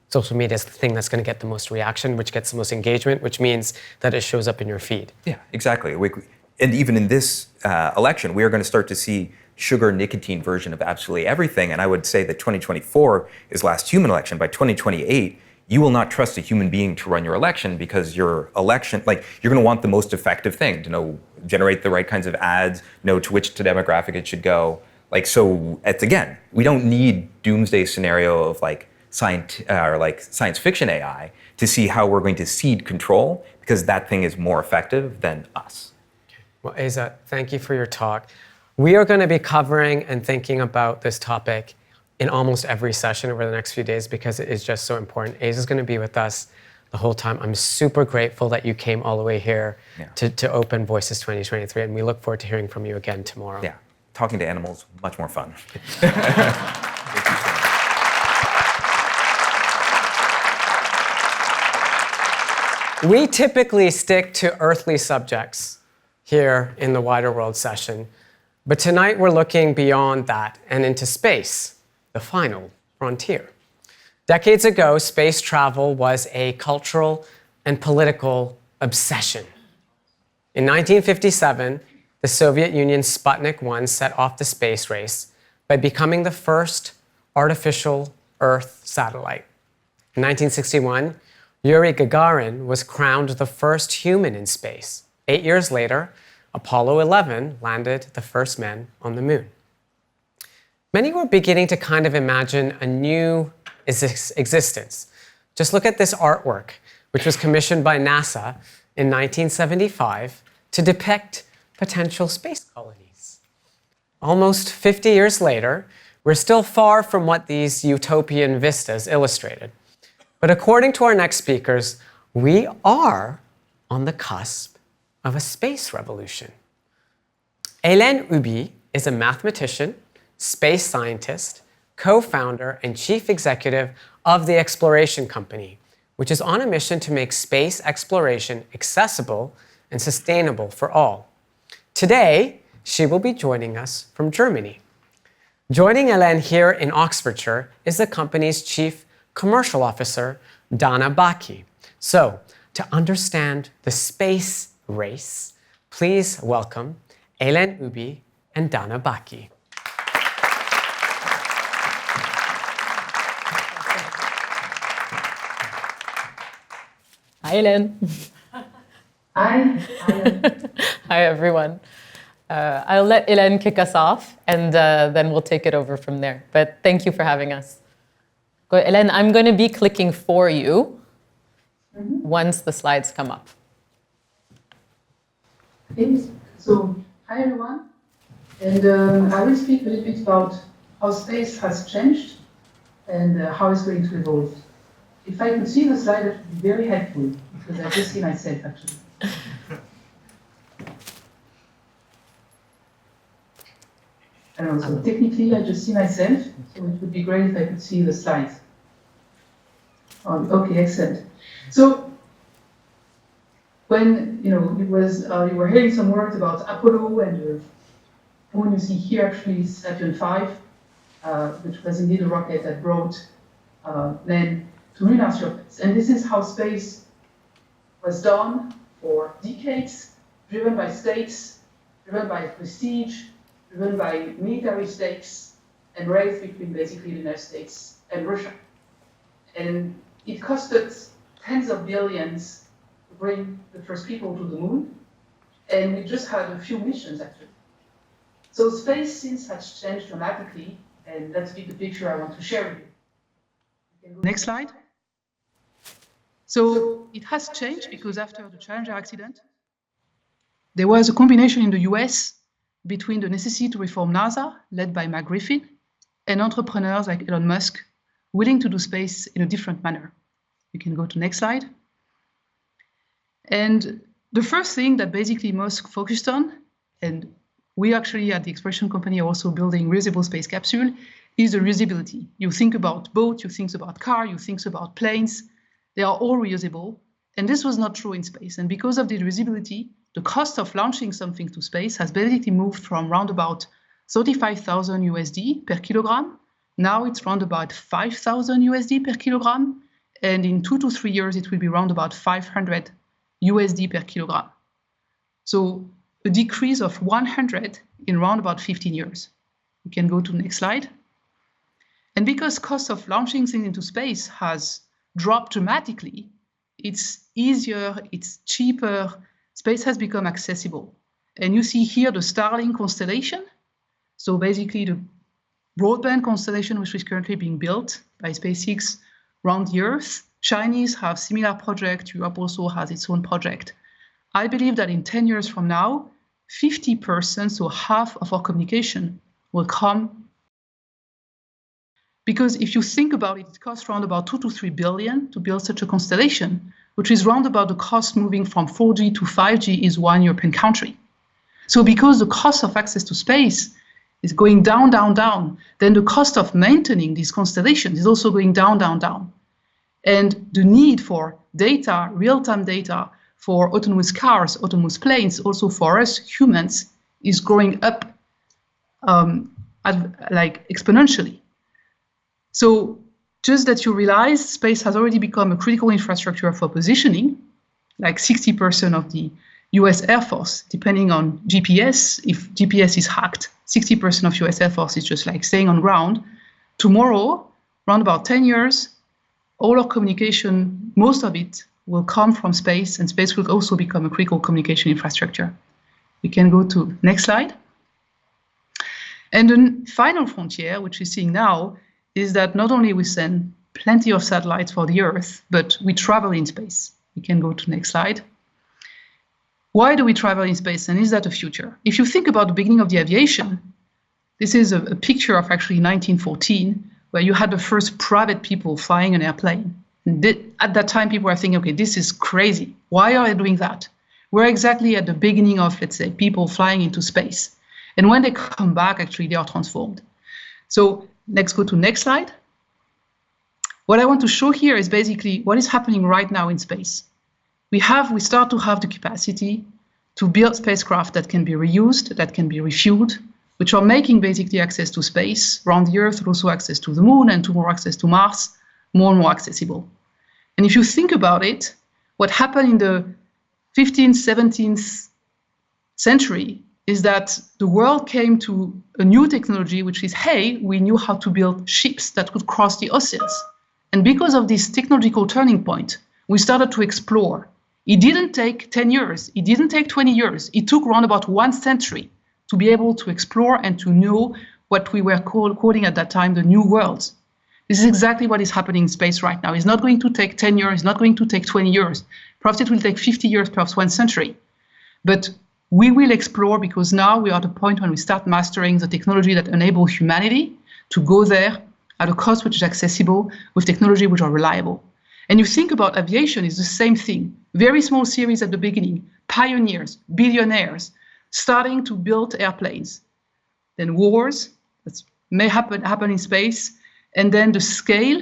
social media is the thing that's going to get the most reaction, which gets the most engagement, which means that it shows up in your feed. Yeah, exactly. And even in this election, we are going to start to see sugar, nicotine version of absolutely everything. And I would say that 2024 is last human election. By 2028, you will not trust a human being to run your election because your election, like you're going to want the most effective thing to know, generate the right kinds of ads, know to which demographic it should go. Like, so it's again, we don't need doomsday scenario of like science fiction AI to see how we're going to cede control because that thing is more effective than us. Well, Aza, thank you for your talk. We are going to be covering and thinking about this topic in almost every session over the next few days because it is just so important. Aza is going to be with us the whole time. I'm super grateful that you came all the way here to open Voices 2023, and we look forward to hearing from you again tomorrow. Yeah, talking to animals, much more fun. We typically stick to earthly subjects here in the Wider World session, but tonight we're looking beyond that and into space, the final frontier. Decades ago, space travel was a cultural and political obsession. In 1957, the Soviet Union's Sputnik 1 set off the space race by becoming the first artificial Earth satellite. In 1961, Yuri Gagarin was crowned the first human in space. 8 years later, Apollo 11 landed the first men on the moon. Many were beginning to kind of imagine a new existence. Just look at this artwork, which was commissioned by NASA in 1975 to depict potential space colonies. almost 50 years later, we're still far from what these utopian vistas illustrated. But according to our next speakers, we are on the cusp of a space revolution. Hélène Huby is a mathematician, space scientist, co-founder and chief executive of the Exploration Company, which is on a mission to make space exploration accessible and sustainable for all. Today, she will be joining us from Germany. Joining Hélène here in Oxfordshire is the company's chief commercial officer, Dana Baki. So, to understand the space race, please welcome Hélène Huby and Dana Baki. Hi, Hélène. Hi. Hi, everyone. I'll let Hélène kick us off, and then we'll take it over from there. But thank you for having us. Go, Hélène, I'm going to be clicking for you once the slides come up. Thanks. So, hi, everyone. And I will speak a little bit about how space has changed and how it's going to evolve. If I could see the slide, that would be very helpful, because I just see myself, actually. I don't know, so technically I just see myself, so it would be great if I could see the slides. Okay, excellent. So, when you were hearing some words about Apollo and the moon you see here actually is Saturn V, which was indeed a rocket that brought men to lunar surface. And this is how space was done for decades, driven by states, driven by prestige, driven by military stakes, and race between basically the United States and Russia. And it costed tens of billions to bring the first people to the moon, and we just had a few missions actually. So space since has changed dramatically, and that's the picture I want to share with you. Next slide. So it has changed because after the Challenger accident, there was a combination in the US between the necessity to reform NASA, led by Mark Griffin, and entrepreneurs like Elon Musk, willing to do space in a different manner. You can go to next slide. And the first thing that basically Musk focused on, and we actually at the Exploration Company are also building reusable space capsule, is the reusability. You think about boat, you think about car, you think about planes, they are all reusable. And this was not true in space. And because of the reusability, the cost of launching something to space has basically moved from round about 35,000 USD per kilogram. Now it's round about 5,000 USD per kilogram. And in 2 to 3 years, it will be round about 500 USD per kilogram. So a decrease of 100 in round about 15 years. You can go to the next slide. And because cost of launching things into space has dropped dramatically, it's easier, it's cheaper, space has become accessible. And you see here the Starlink constellation. So basically the broadband constellation which is currently being built by SpaceX around the Earth. Chinese have similar projects, Europe also has its own project. I believe that in 10 years from now, 50%, so half of our communication will come. Because if you think about it, it costs around about 2 to 3 billion to build such a constellation, which is round about the cost moving from 4G to 5G is one European country. So because the cost of access to space is going down, down, down, then the cost of maintaining these constellations is also going down, down, down. And the need for data, real-time data, for autonomous cars, autonomous planes, also for us humans, is growing up exponentially. So just that you realize space has already become a critical infrastructure for positioning, like 60% of the US Air Force, depending on GPS, if GPS is hacked, 60% of US Air Force is just like staying on ground. Tomorrow, around about 10 years, all our communication, most of it will come from space, and space will also become a critical communication infrastructure. We can go to next slide. And the final frontier, which we're seeing now, is that not only we send plenty of satellites for the Earth, but we travel in space. We can go to next slide. Why do we travel in space, and is that a future? If you think about the beginning of the aviation, This is a picture of actually 1914, where you had the first private people flying an airplane. At that time, people were thinking, okay, this is crazy. Why are they doing that? We're exactly at the beginning of, let's say, people flying into space. And when they come back, actually, they are transformed. So let's go to next slide. What I want to show here is basically what is happening right now in space. We start to have the capacity to build spacecraft that can be reused, that can be refueled, which are making basically access to space around the Earth, but also access to the Moon and to more access to Mars, more and more accessible. And if you think about it, what happened in the 15th, 17th century is that the world came to a new technology, which is, hey, we knew how to build ships that could cross the oceans. And because of this technological turning point, we started to explore. It didn't take 10 years. It didn't take 20 years. It took around about 1 century to be able to explore and to know what we were calling at that time the new worlds. This is exactly what is happening in space right now. It's not going to take 10 years. It's not going to take 20 years. Perhaps it will take 50 years, perhaps 1 century. But we will explore because now we are at a point when we start mastering the technology that enables humanity to go there at a cost which is accessible with technology which are reliable. And you think about aviation, it's the same thing. Very small series at the beginning, pioneers, billionaires, starting to build airplanes. Then wars, that may happen in space, and then the scale,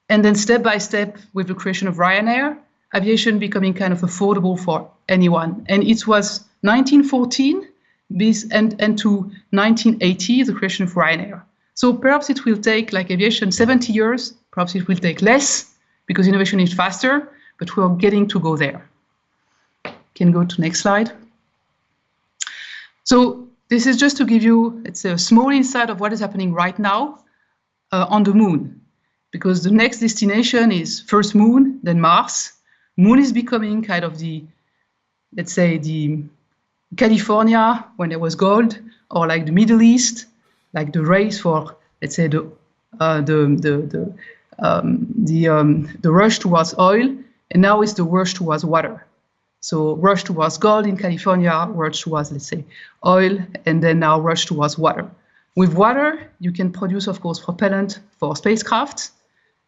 and then step by step with the creation of Ryanair, aviation becoming kind of affordable for anyone. And it was 1914 and to 1980, the creation of Ryanair. So perhaps it will take, like aviation, 70 years, perhaps it will take less, because innovation is faster, but we're getting to go there. Can go to next slide. So this is just to give you, it's a small insight of what is happening right now on the Moon, because the next destination is first Moon, then Mars. Moon is becoming kind of the, let's say, the California when there was gold, or like the Middle East, like the race for, let's say, the rush towards oil, and now it's the rush towards water. So rush towards gold in California, rush towards, let's say, oil, and then now rush towards water. With water, you can produce, of course, propellant for spacecraft,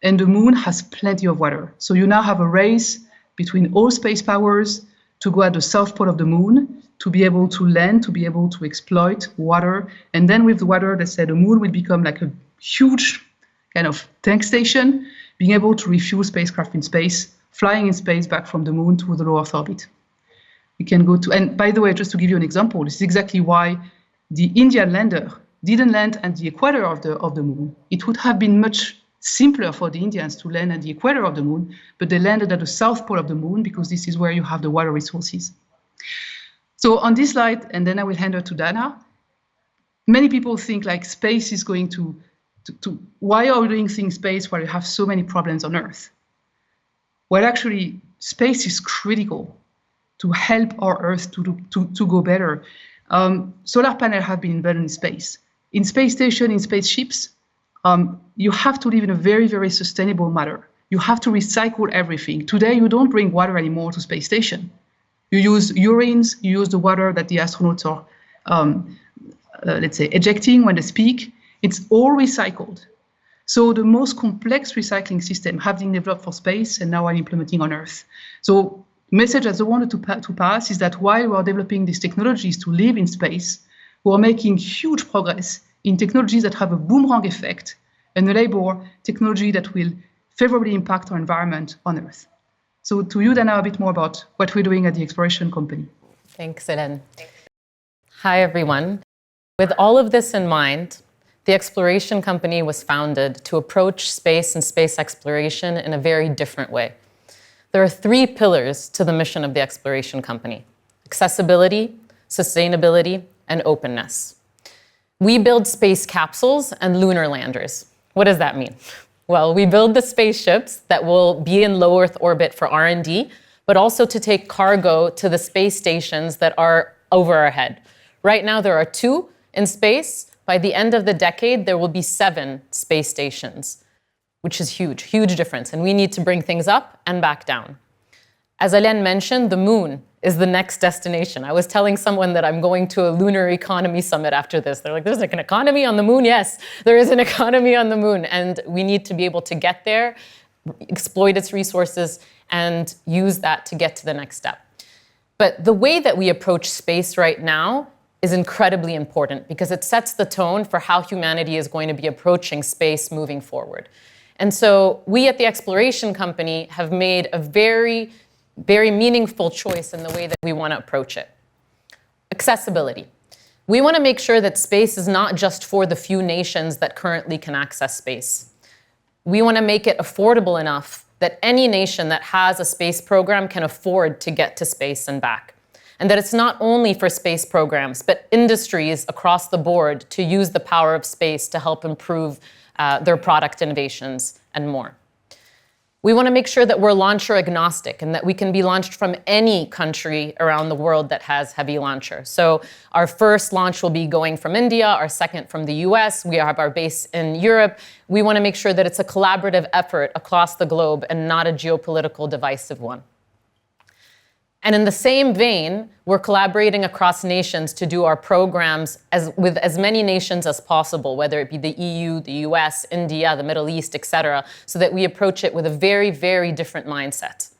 and the Moon has plenty of water. So you now have a race between all space powers to go at the south pole of the Moon, to be able to land, to be able to exploit water. And then with the water, let's say the Moon will become like a huge kind of tank station, being able to refuel spacecraft in space, flying in space back from the Moon to the low Earth orbit. We can go to, and by the way, just to give you an example, this is exactly why the Indian lander didn't land at the equator of the Moon. It would have been much simpler for the Indians to land at the equator of the Moon, but they landed at the south pole of the Moon because this is where you have the water resources. So on this slide, and then I will hand her to Dana, many people think like space is going to why are we doing things in space while you have so many problems on Earth? Well, actually, space is critical to help our Earth to go better. Solar panels have been invented in space. In space station, in spaceships, you have to live in a very, very sustainable manner. You have to recycle everything. Today, you don't bring water anymore to space station. You use urines, you use the water that the astronauts are, let's say, ejecting when they speak. It's all recycled. So the most complex recycling system have been developed for space and now are implementing on Earth. So the message that I wanted to pass is that while we are developing these technologies to live in space, we are making huge progress in technologies that have a boomerang effect and enable technology that will favorably impact our environment on Earth. So to you, Dana, a bit more about what we're doing at the Exploration Company. Thanks, Hélène. Hi, everyone. With all of this in mind, the Exploration Company was founded to approach space and space exploration in a very different way. There are 3 pillars to the mission of the Exploration Company: accessibility, sustainability, and openness. We build space capsules and lunar landers. What does that mean? Well, we build the spaceships that will be in low Earth orbit for R&D, but also to take cargo to the space stations that are over our head. Right now, there are 2 in space. By the end of the decade, there will be 7 space stations, which is huge, huge difference. And we need to bring things up and back down. As Hélène mentioned, the moon is the next destination. I was telling someone that I'm going to a lunar economy summit after this. They're like, there's like an economy on the moon? Yes, there is an economy on the moon. And we need to be able to get there, exploit its resources, and use that to get to the next step. But the way that we approach space right now is incredibly important because it sets the tone for how humanity is going to be approaching space moving forward. And so we at the Exploration Company have made a very meaningful choice in the way that we want to approach it. Accessibility. We want to make sure that space is not just for the few nations that currently can access space. We want to make it affordable enough that any nation that has a space program can afford to get to space and back. And that it's not only for space programs, but industries across the board to use the power of space to help improve their product innovations and more. We want to make sure that we're launcher agnostic and that we can be launched from any country around the world that has heavy launcher. So our first launch will be going from India, our second from the US. We have our base in Europe. We want to make sure that it's a collaborative effort across the globe and not a geopolitical divisive one. And in the same vein, we're collaborating across nations to do our programs with as many nations as possible, whether it be the EU, the US, India, the Middle East, et cetera, so that we approach it with a very different mindset.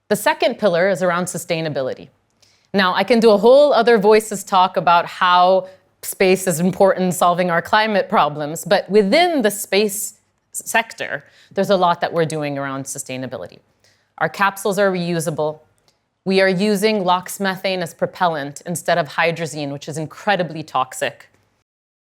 The second pillar is around sustainability. Now, I can do a whole other Voices talk about how space is important in solving our climate problems, but within the space sector, there's a lot that we're doing around sustainability. Our capsules are reusable. We are using LOX methane as propellant instead of hydrazine, which is incredibly toxic.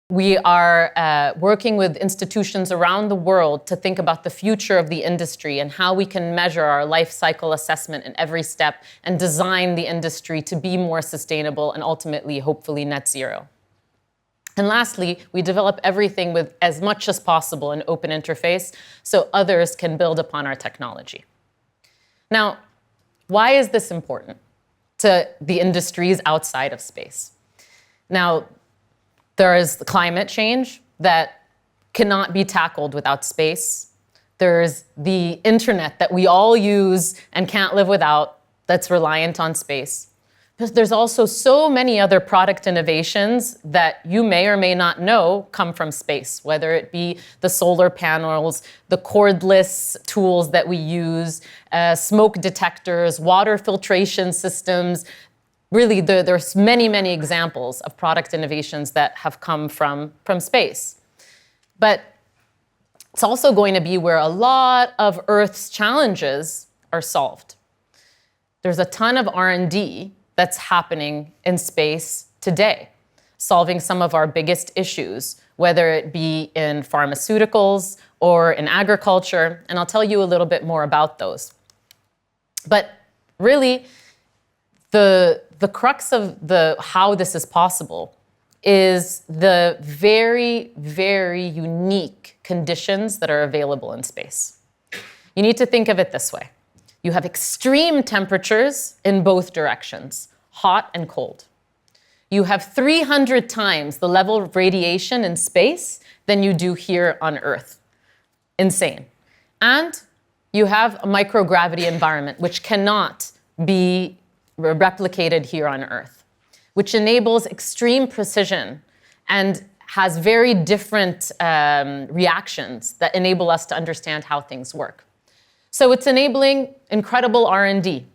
We are working with institutions around the world to think about the future of the industry and how we can measure our life cycle assessment in every step and design the industry to be more sustainable and ultimately, hopefully, net zero. And lastly, we develop everything with as much as possible an open interface so others can build upon our technology. Now, why is this important to the industries outside of space? Now, there is the climate change that cannot be tackled without space. There's the internet that we all use and can't live without that's reliant on space. There's also so many other product innovations that you may or may not know come from space, whether it be the solar panels, the cordless tools that we use, smoke detectors, water filtration systems. Really, there's many examples of product innovations that have come from space. But it's also going to be where a lot of Earth's challenges are solved. There's a ton of R&D that's happening in space today, solving some of our biggest issues, whether it be in pharmaceuticals or in agriculture, and I'll tell you a little bit more about those. But really, the crux of how this is possible is the very unique conditions that are available in space. You need to think of it this way. You have extreme temperatures in both directions, hot and cold. You have 300 times the level of radiation in space than you do here on Earth. Insane. And you have a microgravity environment, which cannot be replicated here on Earth, which enables extreme precision and has very different reactions that enable us to understand how things work. So it's enabling incredible R&D,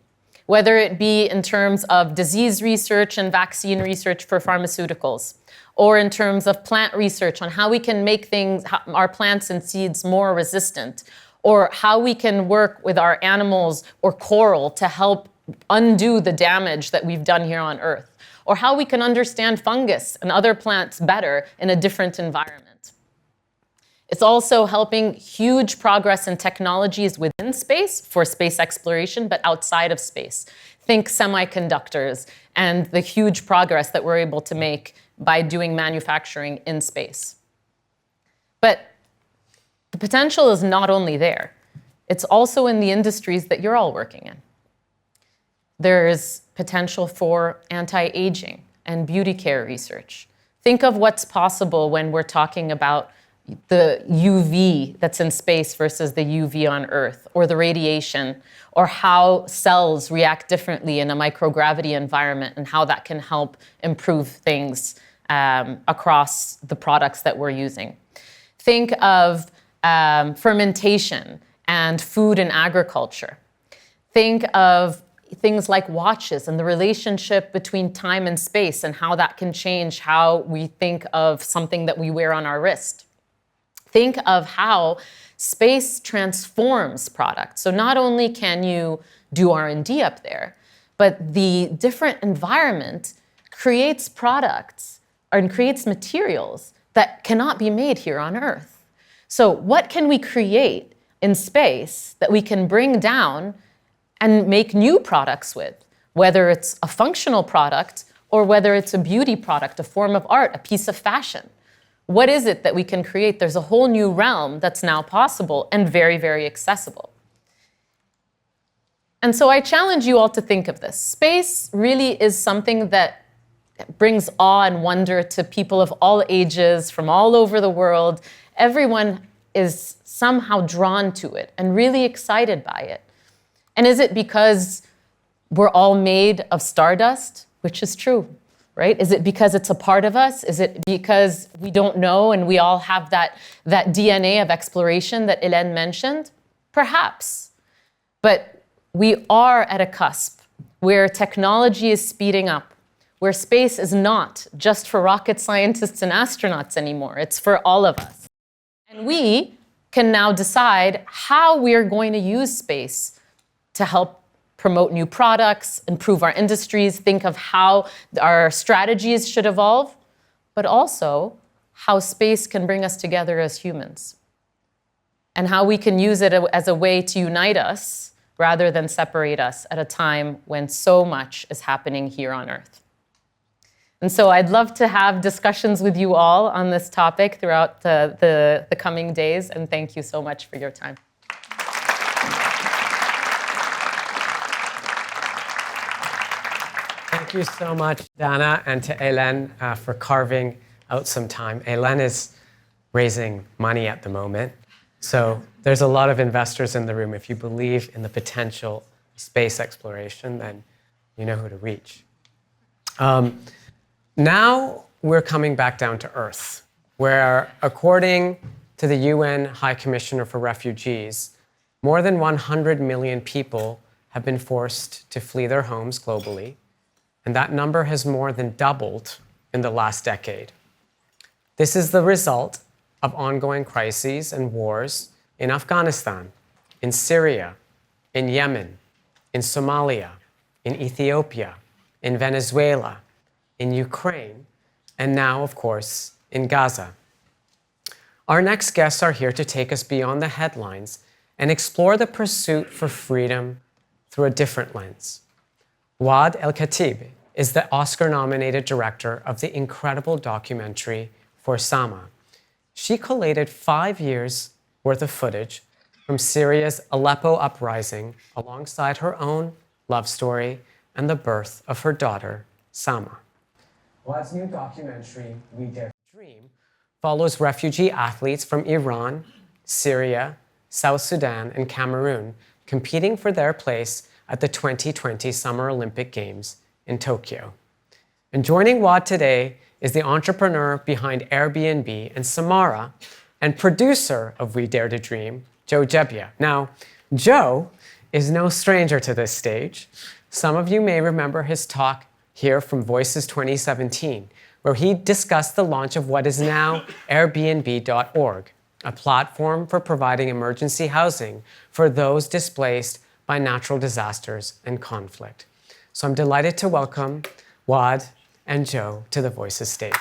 whether it be in terms of disease research and vaccine research for pharmaceuticals, or in terms of plant research on how we can make our plants and seeds more resistant, or how we can work with our animals or coral to help undo the damage that we've done here on Earth, or how we can understand fungus and other plants better in a different environment. It's also helping huge progress in technologies within space for space exploration, but outside of space. Think semiconductors and the huge progress that we're able to make by doing manufacturing in space. But the potential is not only there. It's also in the industries that you're all working in. There's potential for anti-aging and beauty care research. Think of what's possible when we're talking about the UV that's in space versus the UV on Earth, or the radiation, or how cells react differently in a microgravity environment and how that can help improve things across the products that we're using. Think of fermentation and food and agriculture. Think of things like watches and the relationship between time and space and how that can change how we think of something that we wear on our wrist. Think of how space transforms products. So not only can you do R&D up there, but the different environment creates products and creates materials that cannot be made here on Earth. So what can we create in space that we can bring down and make new products with, whether it's a functional product or whether it's a beauty product, a form of art, a piece of fashion? What is it that we can create? There's a whole new realm that's now possible and very, very accessible. And so I challenge you all to think of this. Space really is something that brings awe and wonder to people of all ages, from all over the world. Everyone is somehow drawn to it and really excited by it. And is it because we're all made of stardust, which is true, right? Is it because it's a part of us? Is it because we don't know and we all have that DNA of exploration that Hélène mentioned? Perhaps. But we are at a cusp where technology is speeding up, where space is not just for rocket scientists and astronauts anymore. It's for all of us. And we can now decide how we are going to use space to help promote new products, improve our industries, think of how our strategies should evolve, but also how space can bring us together as humans and how we can use it as a way to unite us rather than separate us at a time when so much is happening here on Earth. And so I'd love to have discussions with you all on this topic throughout the coming days, and thank you so much for your time. Thank you so much, Dana, and to Hélène for carving out some time. Hélène is raising money at the moment, so there's a lot of investors in the room. If you believe in the potential of space exploration, then you know who to reach. Now we're coming back down to Earth, where according to the UN High Commissioner for Refugees, more than 100 million people have been forced to flee their homes globally. And that number has more than doubled in the last decade. This is the result of ongoing crises and wars in Afghanistan, in Syria, in Yemen, in Somalia, in Ethiopia, in Venezuela, in Ukraine, and now, of course, in Gaza. Our next guests are here to take us beyond the headlines and explore the pursuit for freedom through a different lens. Waad Al-Kateab is the Oscar-nominated director of the incredible documentary For Sama. She collated 5 years' worth of footage from Syria's Aleppo uprising alongside her own love story and the birth of her daughter, Sama. Waad's new documentary, We Dare to Dream, follows refugee athletes from Iran, Syria, South Sudan, and Cameroon competing for their place at the 2020 Summer Olympic Games in Tokyo. And joining Waad today is the entrepreneur behind Airbnb and Samara and producer of We Dare to Dream, Joe Gebbia. Now, Joe is no stranger to this stage. Some of you may remember his talk here from VOICES 2017, where he discussed the launch of what is now Airbnb.org, a platform for providing emergency housing for those displaced by natural disasters and conflict. So I'm delighted to welcome Waad and Joe to the VOICES stage.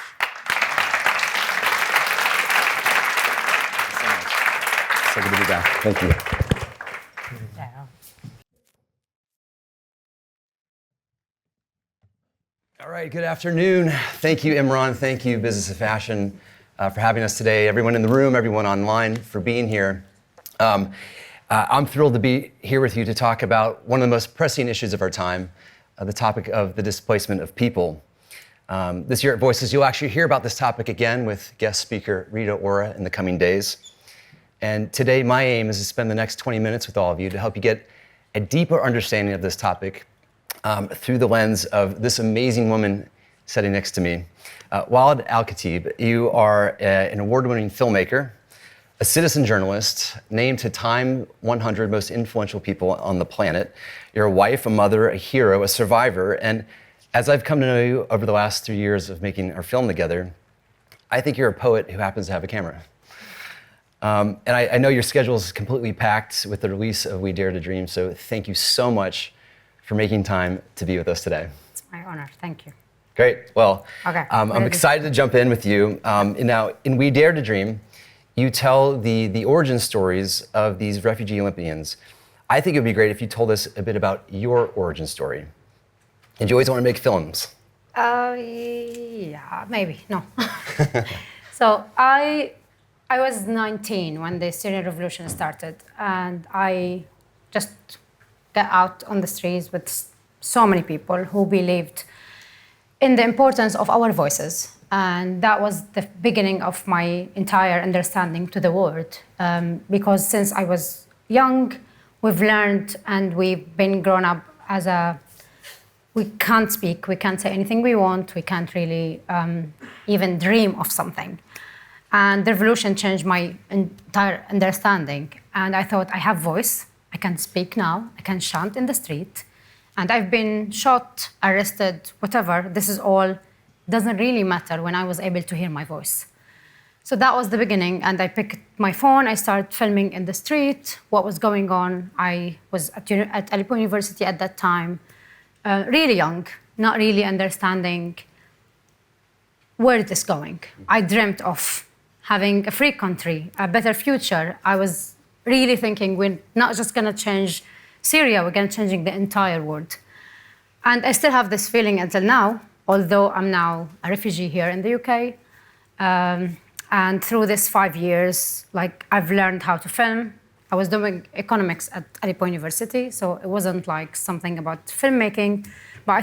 So good to be back. Thank you. All right, good afternoon. Thank you, Imran. Thank you, Business of Fashion, for having us today. Everyone in the room, everyone online, for being here. I'm thrilled to be here with you to talk about one of the most pressing issues of our time, the topic of the displacement of people. This year at Voices, you'll actually hear about this topic again with guest speaker Rita Ora in the coming days. And today, my aim is to spend the next 20 minutes with all of you to help you get a deeper understanding of this topic through the lens of this amazing woman sitting next to me. Waad Al-Kateab, you are an award-winning filmmaker, a citizen journalist, named to Time 100 Most Influential People on the Planet. You're a wife, a mother, a hero, a survivor, and as I've come to know you over the last 3 years of making our film together, I think you're a poet who happens to have a camera. And I know your schedule is completely packed with the release of We Dare to Dream, so thank you so much for making time to be with us today. It's my honor, thank you. Great, well, Okay, I'm excited to jump in with you. Now, in We Dare to Dream, you tell the origin stories of these refugee Olympians. I think it would be great if you told us a bit about your origin story. Did you always want to make films? Yeah, maybe, no. So I was 19 when the Syrian revolution started, and I just got out on the streets with so many people who believed in the importance of our voices. And that was the beginning of my entire understanding to the world. Because since I was young, we've learned and we've been grown up as we can't speak, we can't say anything we want, we can't really even dream of something. And the revolution changed my entire understanding. And I thought, I have voice, I can speak now, I can chant in the street. And I've been shot, arrested, whatever. This is all, doesn't really matter when I was able to hear my voice. So that was the beginning. And I picked my phone, I started filming in the street, what was going on. I was at Aleppo University at that time, really young, not really understanding where it is going. I dreamt of having a free country, a better future. I was really thinking we're not just gonna change Syria, we're gonna change the entire world. And I still have this feeling until now, although I'm now a refugee here in the UK. And through this 5 years, like, I've learned how to film. I was doing economics at Aleppo University, so it wasn't like something about filmmaking, but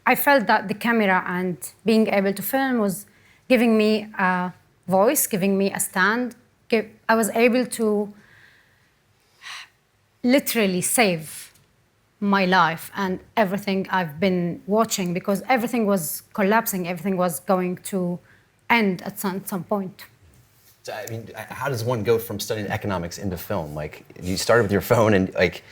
I felt that the camera and being able to film was giving me a voice, giving me a stand. I was able to literally save my life and everything I've been watching, because everything was collapsing, everything was going to end at some point. I mean, how does one go from studying economics into film? Like, you started with your phone, and like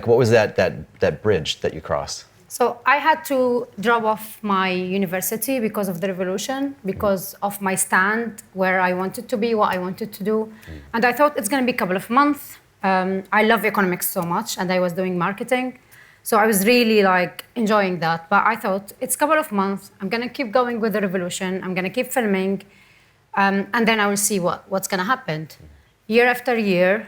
what was that bridge that you crossed? So I had to drop off my university because of the revolution, because of my stand, where I wanted to be, what I wanted to do. And I thought it's going to be a couple of months. I love economics so much, and I was doing marketing. So I was really like enjoying that. But I thought it's a couple of months. I'm going to keep going with the revolution. I'm going to keep filming. And then I will see what's going to happen. Year after year,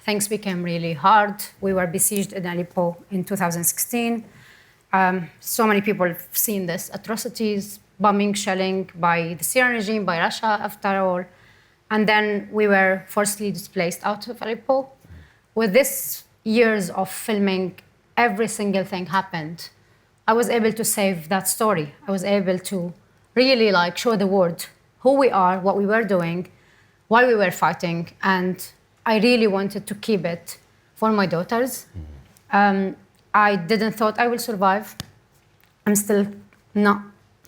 things became really hard. We were besieged in Aleppo in 2016. So many people have seen this atrocities, bombing, shelling by the Syrian regime, by Russia, after all. And then we were forcibly displaced out of Aleppo. With this years of filming, every single thing happened. I was able to save that story. I was able to really like show the world who we are, what we were doing, why we were fighting. And I really wanted to keep it for my daughters. I didn't thought I will survive. I'm still not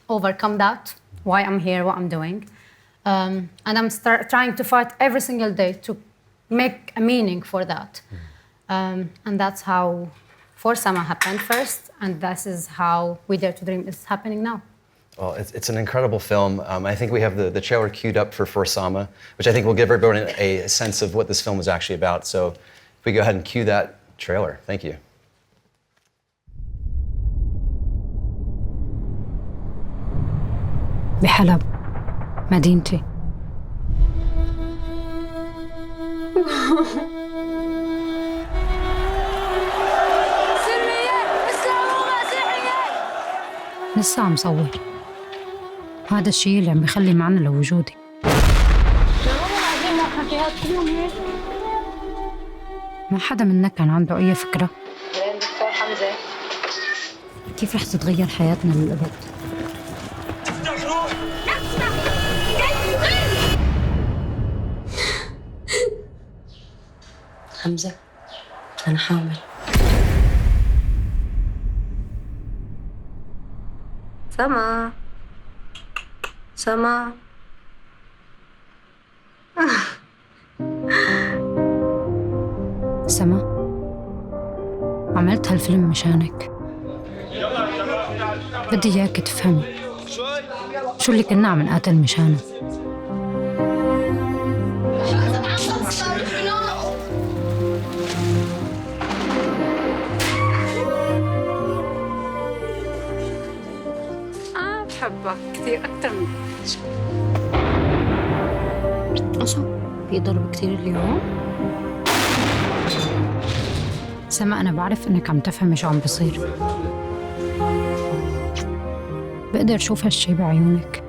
overcome that, why I'm here, what I'm doing. And I'm trying to fight every single day to make a meaning for that. And that's how For Sama happened first, and this is how We Dare to Dream is happening now. Well, it's an incredible film. I think we have the trailer queued up for Sama, which I think will give everyone a sense of what this film was actually about. So if we go ahead and cue that trailer. Thank you. بحلب مدينتي لسه عم صور. هذا الشيء اللي عم بيخلي معنى لوجودي. ما حدا منا كان عنده أي فكرة كيف رح تتغير حياتنا للأبد. حمزة أنا حامل. سما سما سما، عملت هالفيلم مشانك. بدي إياك تفهمي شو اللي كنا عم نقاتل مشانه. أنا بحبك كثير أكثر من أصلا في ضرب كثير اليوم. سما، أنا بعرف إنك عم تفهمي شو عم بصير. بقدر شوف هالشي بعيونك.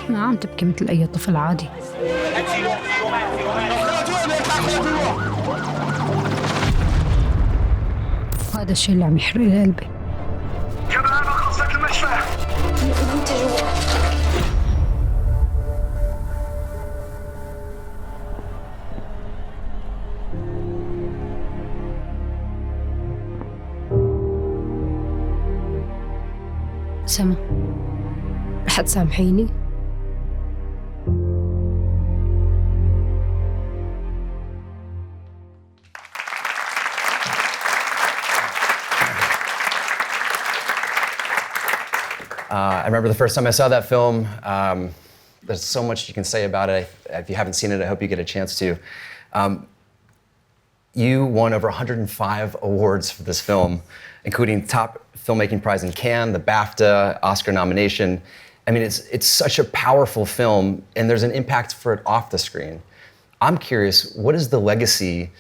ما عم تبكي مثل أي طفل عادي. وهذا الشي اللي عم يحرق لي قلبي. سما، رح تسامحيني؟ I remember the first time I saw that film. There's so much you can say about it. If you haven't seen it, I hope you get a chance to. You won over 105 awards for this film, including top filmmaking prize in Cannes, the BAFTA, Oscar nomination. I mean, it's such a powerful film, and there's an impact for it off the screen. I'm curious, what is the legacy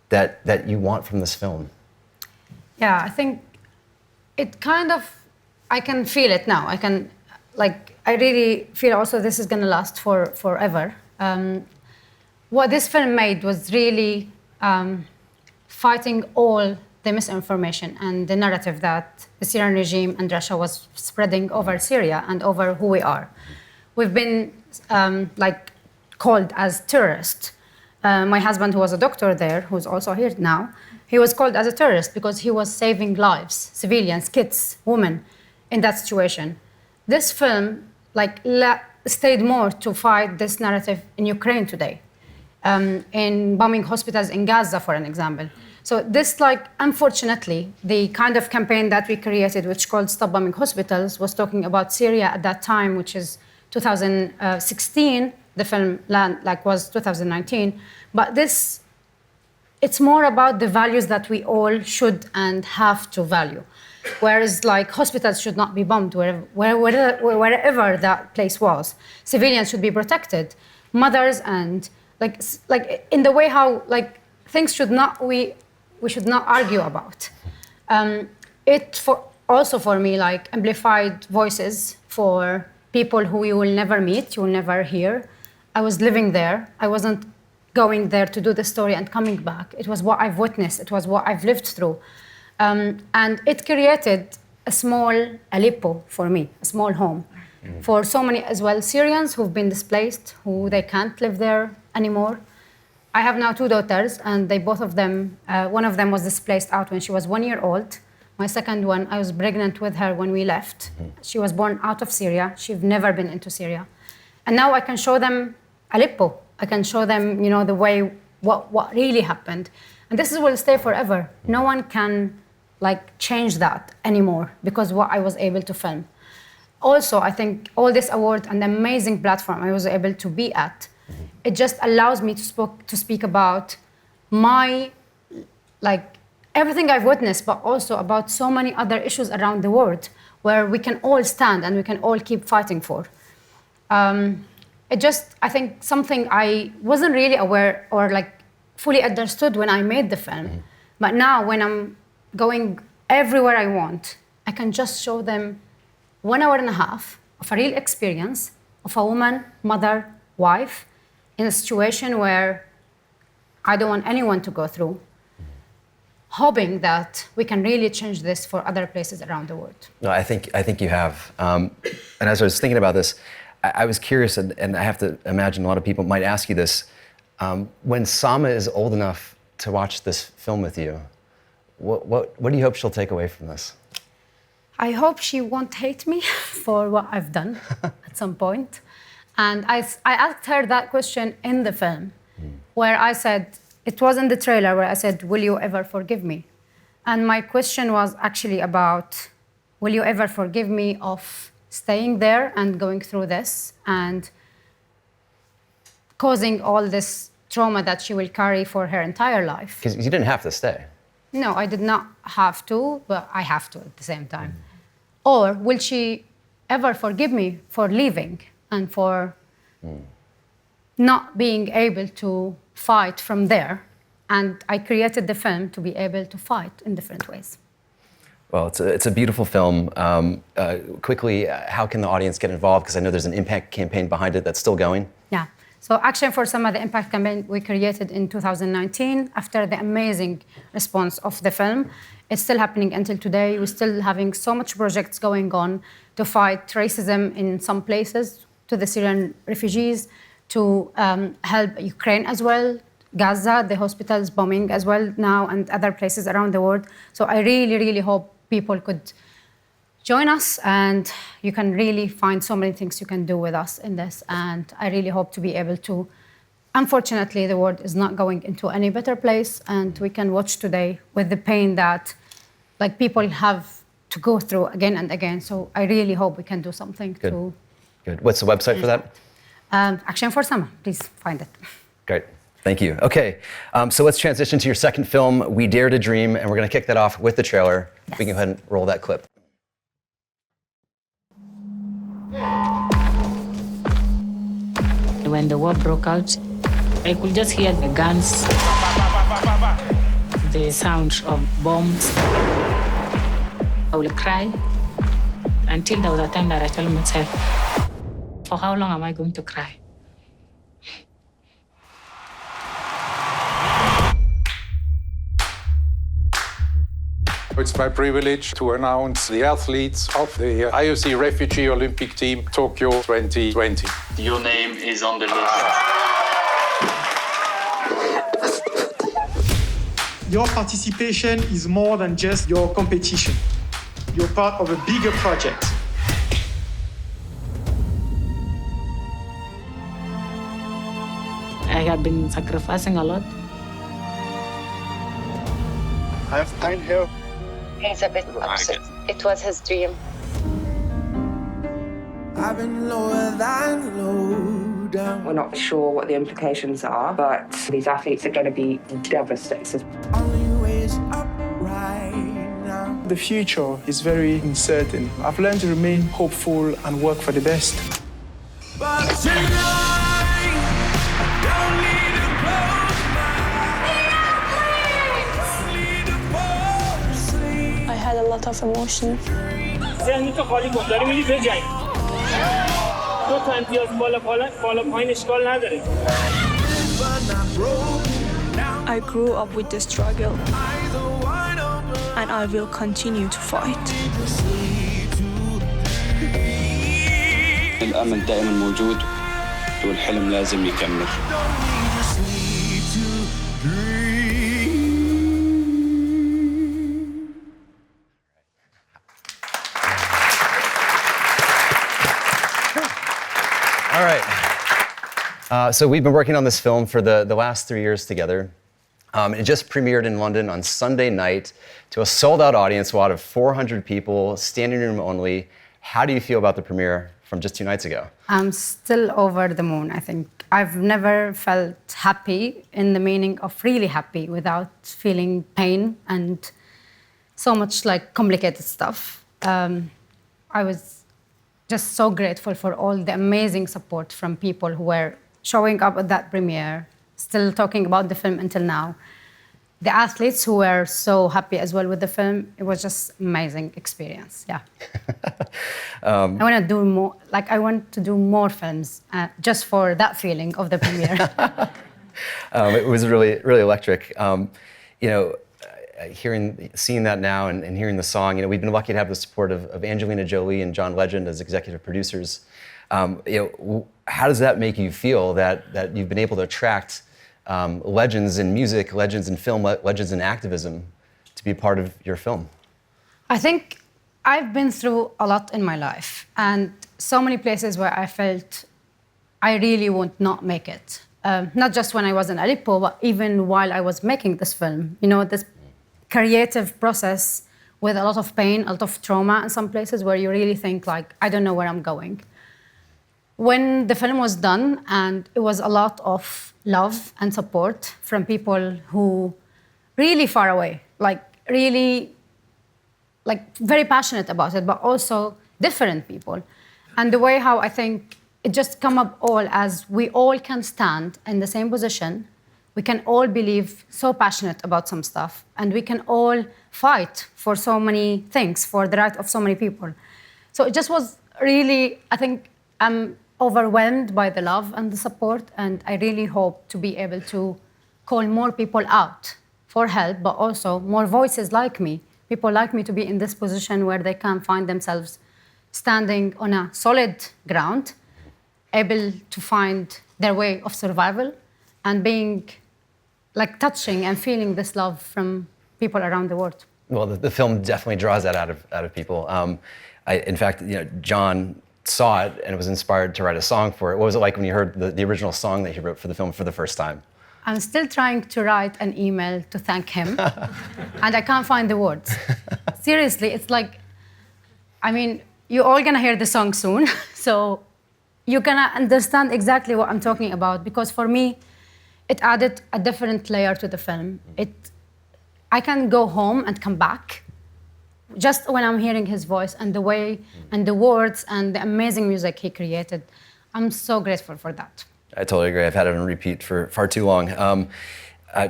that you want from this film? Yeah, I think it kind of, I can feel it now. I really feel also this is going to last forever. What this film made was really fighting all the misinformation and the narrative that the Syrian regime and Russia was spreading over Syria and over who we are. We've been called as terrorists. My husband, who was a doctor there, who's also here now, he was called as a terrorist because he was saving lives, civilians, kids, women, in that situation. This film stayed more to fight this narrative in Ukraine today, in bombing hospitals in Gaza, for an example. So this, unfortunately, the kind of campaign that we created, which called Stop Bombing Hospitals, was talking about Syria at that time, which is 2016. The film was 2019. But it's more about the values that we all should and have to value. Whereas hospitals should not be bombed wherever that place was. Civilians should be protected. Mothers and in the way how things we should not argue about. Also for me amplified voices for people who you will never meet, you will never hear. I was living there. I wasn't going there to do the story and coming back. It was what I've witnessed. It was what I've lived through. And it created a small Aleppo for me, a small home. For so many as well Syrians who've been displaced, who they can't live there anymore. I have now 2 daughters, and both of them, one of them was displaced out when she was 1 year old. My second one, I was pregnant with her when we left. She was born out of Syria. She'd never been into Syria. And now I can show them Aleppo. I can show them, the way, what really happened. And this will stay forever. No one can change that anymore because what I was able to film. Also, I think all this award and the amazing platform I was able to be at, it just allows me to speak about my, everything I've witnessed, but also about so many other issues around the world where we can all stand and we can all keep fighting for. I think something I wasn't really aware or fully understood when I made the film. But now when I'm going everywhere I want, I can just show them 1.5 hours of a real experience of a woman, mother, wife, in a situation where I don't want anyone to go through. hoping that we can really change this for other places around the world. No, I think you have. And as I was thinking about this, I was curious, and I have to imagine a lot of people might ask you this. When Sama is old enough to watch this film with you, what do you hope she'll take away from this? I hope she won't hate me for what I've done at some point. And I asked her that question in the film, where I said, it was in the trailer where I said, will you ever forgive me? And my question was actually about, will you ever forgive me of staying there and going through this and causing all this trauma that she will carry for her entire life? Because you didn't have to stay. No, I did not have to, but I have to at the same time. Or will she ever forgive me for leaving and for not being able to fight from there? And I created the film to be able to fight in different ways. Well, it's a beautiful film. Quickly, how can the audience get involved? Because I know there's an impact campaign behind it that's still going. Yeah. So Action for Sama, the impact campaign we created in 2019 after the amazing response of the film. It's still happening until today. We're still having so much projects going on to fight racism in some places, to the Syrian refugees, to help Ukraine as well, Gaza, the hospitals bombing as well now, and other places around the world. So I really, really hope people could join us, and you can really find so many things you can do with us in this. And I really hope to be able to, unfortunately, the world is not going into any better place, and we can watch today with the pain that people have to go through again and again. So I really hope we can do something to... Good. What's the website for that? Action for Sama. Please find it. Great. Thank you. Okay, so let's transition to your second film, We Dare to Dream, and we're going to kick that off with the trailer. Yes. We can go ahead and roll that clip. When the war broke out, I could just hear the guns, the sound of bombs. I will cry until there was a time that I told myself, for how long am I going to cry? It's my privilege to announce the athletes of the IOC Refugee Olympic Team Tokyo 2020. Your name is on the list. Your participation is more than just your competition. You're part of a bigger project. I have been sacrificing a lot. I have time here. He's a bit upset. It was his dream. I've been lower than low down. We're not sure what the implications are, but these athletes are going to be devastated. Only ways up right now. The future is very uncertain. I've learned to remain hopeful and work for the best. But tonight, I don't need to close my eyes. I had a lot of emotion. I grew up with the struggle, and I will continue to fight. الأمل دائما موجود والحلم لازم يكمل. All right. So we've been working on this film for the last 3 years together. It just premiered in London on Sunday night to a sold-out audience, a lot of 400 people, standing room only. How do you feel about the premiere from just 2 nights ago? I'm still over the moon, I think. I've never felt happy in the meaning of really happy without feeling pain and so much complicated stuff. I was just so grateful for all the amazing support from people who were showing up at that premiere, still talking about the film until now. The athletes who were so happy as well with the film, it was just amazing experience, yeah. I want to do more, I want to do more films just for that feeling of the premiere. It was really, really electric. seeing that now and hearing the song, we've been lucky to have the support of Angelina Jolie and John Legend as executive producers. How does that make you feel that you've been able to attract legends in music, legends in film, legends in activism to be part of your film? I think I've been through a lot in my life, and so many places where I felt I really would not make it. Not just when I was in Aleppo, but even while I was making this film. This creative process with a lot of pain, a lot of trauma in some places where you really think, like, I don't know where I'm going. When the film was done, and it was a lot of love and support from people who really far away, really very passionate about it, but also different people. And the way how I think it just come up all as we all can stand in the same position, we can all believe so passionate about some stuff, and we can all fight for so many things, for the right of so many people. So it just was really, I think I'm overwhelmed by the love and the support, and I really hope to be able to call more people out for help, but also more voices like me, people like me, to be in this position where they can find themselves standing on a solid ground, able to find their way of survival, and being touching and feeling this love from people around the world. Well, the film definitely draws that out of people. In fact, John saw it and was inspired to write a song for it. What was it like when you heard the original song that he wrote for the film for the first time? I'm still trying to write an email to thank him, and I can't find the words. Seriously, it's you're all gonna hear the song soon, so you're gonna understand exactly what I'm talking about, because for me, it added a different layer to the film. I can go home and come back just when I'm hearing his voice and the way and the words and the amazing music he created. I'm so grateful for that. I totally agree. I've had it on repeat for far too long.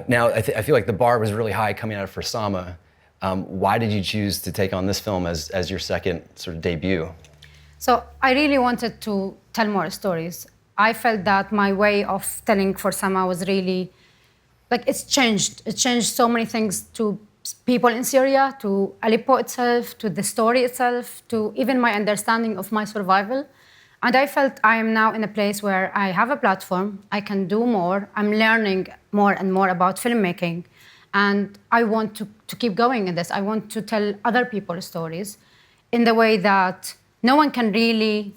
Now, I feel like the bar was really high coming out of For Sama. Why did you choose to take on this film as your second sort of debut? So I really wanted to tell more stories. I felt that my way of telling For Sama was really, it's changed. It changed so many things to people in Syria, to Aleppo itself, to the story itself, to even my understanding of my survival. And I felt I am now in a place where I have a platform, I can do more, I'm learning more and more about filmmaking, and I want to keep going in this. I want to tell other people's stories in the way that no one can really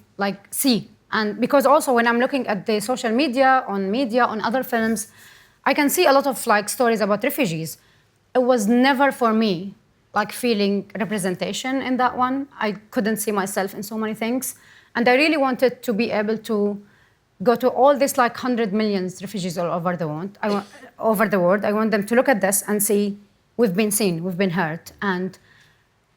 see. And because also when I'm looking at the social media, on other films, I can see a lot of stories about refugees. It was never for me feeling representation in that one. I couldn't see myself in so many things. And I really wanted to be able to go to all these 100 million refugees all over the world. I want them to look at this and see we've been seen, we've been heard. And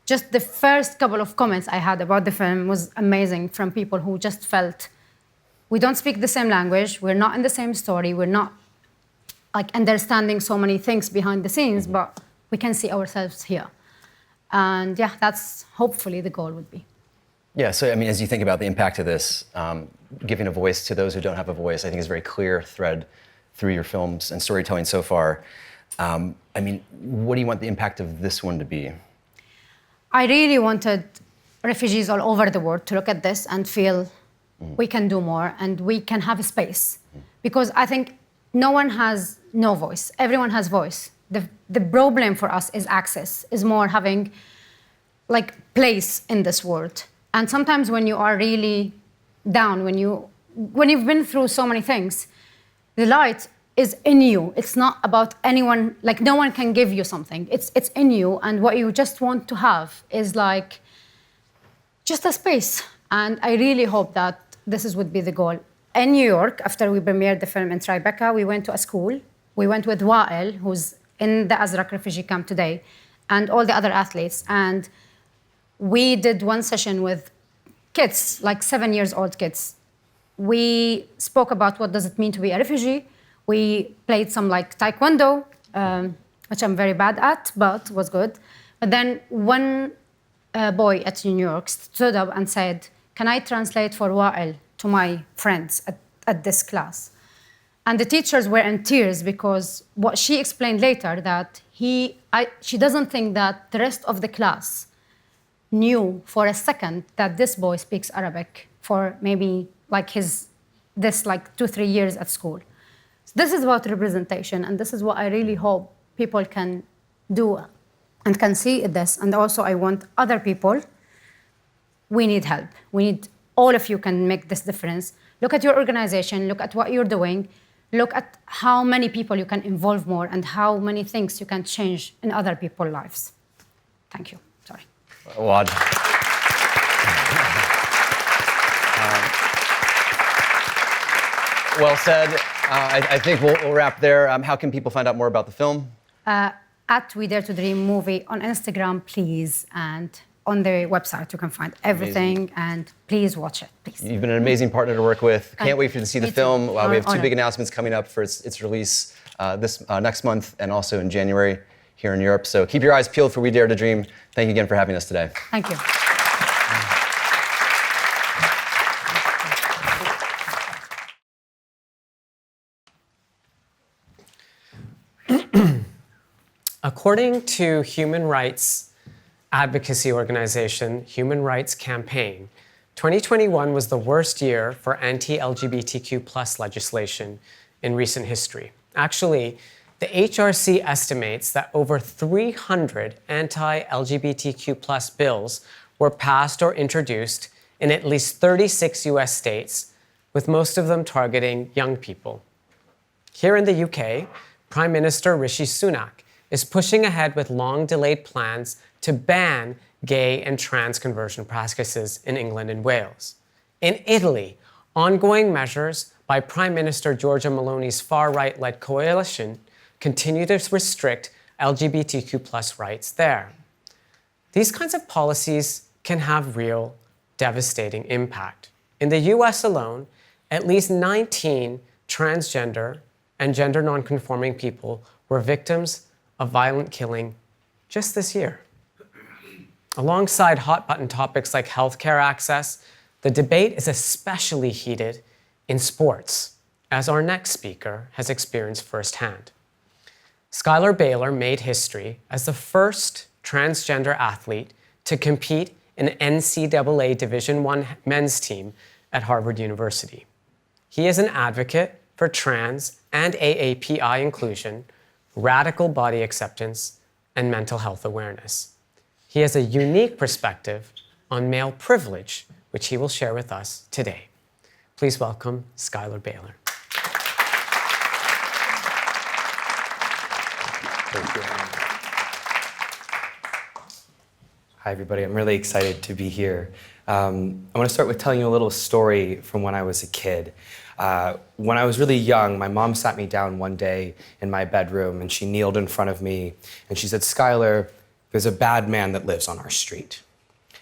just the first couple of comments I had about the film was amazing, from people who just felt we don't speak the same language, we're not in the same story, we're not understanding so many things behind the scenes, but we can see ourselves here. And yeah, that's hopefully the goal would be. Yeah, so as you think about the impact of this, giving a voice to those who don't have a voice, I think is a very clear thread through your films and storytelling so far. What do you want the impact of this one to be? I really wanted refugees all over the world to look at this and feel we can do more and we can have a space. Because I think no one has no voice. Everyone has voice. The problem for us is access, is more having place in this world. And sometimes when you are really down, when you've been through so many things, the light is in you. It's not about anyone, no one can give you something. It's in you, and what you just want to have is just a space. And I really hope that would be the goal. In New York, after we premiered the film in Tribeca, we went to a school. We went with Wael, who's in the Azraq refugee camp today, and all the other athletes. And we did one session with kids, 7-year-old kids. We spoke about what does it mean to be a refugee. We played some taekwondo, which I'm very bad at, but was good. But then one boy at New York stood up and said, "Can I translate for Wael to my friends at this class?" And the teachers were in tears because what she explained later, that she doesn't think that the rest of the class knew for a second that this boy speaks Arabic for maybe like 2-3 years at school. So this is about representation, and this is what I really hope people can do and can see this. And also I want other people, we need help. All of you can make this difference. Look at your organization, look at what you're doing, look at how many people you can involve more and how many things you can change in other people's lives. Thank you. Sorry. Waad. Well said. I think we'll wrap there. How can people find out more about the film? At We Dare to Dream movie on Instagram, please, and on the website you can find everything. Amazing. And please watch it, please. You've been an amazing partner to work with. Can't wait for you to see the film. We have two big announcements coming up for its release this next month and also in January here in Europe. So keep your eyes peeled for We Dare to Dream. Thank you again for having us today. Thank you. According to human rights advocacy organization Human Rights Campaign, 2021 was the worst year for anti-LGBTQ+ legislation in recent history. Actually, the HRC estimates that over 300 anti-LGBTQ+ bills were passed or introduced in at least 36 US states, with most of them targeting young people. Here in the UK, Prime Minister Rishi Sunak is pushing ahead with long-delayed plans to ban gay and trans conversion practices in England and Wales. In Italy, ongoing measures by Prime Minister Giorgia Meloni's far-right-led coalition continue to restrict LGBTQ+ rights there. These kinds of policies can have real, devastating impact. In the US alone, at least 19 transgender and gender non-conforming people were victims of violent killing just this year. Alongside hot-button topics like healthcare access, the debate is especially heated in sports, as our next speaker has experienced firsthand. Schuyler Bailar made history as the first transgender athlete to compete in an NCAA Division I men's team at Harvard University. He is an advocate for trans and AAPI inclusion, radical body acceptance, and mental health awareness. He has a unique perspective on male privilege, which he will share with us today. Please welcome Schuyler Bailar. Thank you. Hi, everybody. I'm really excited to be here. I want to start with telling you a little story from when I was a kid. When I was really young, my mom sat me down one day in my bedroom and she kneeled in front of me and she said, "Schuyler, there's a bad man that lives on our street.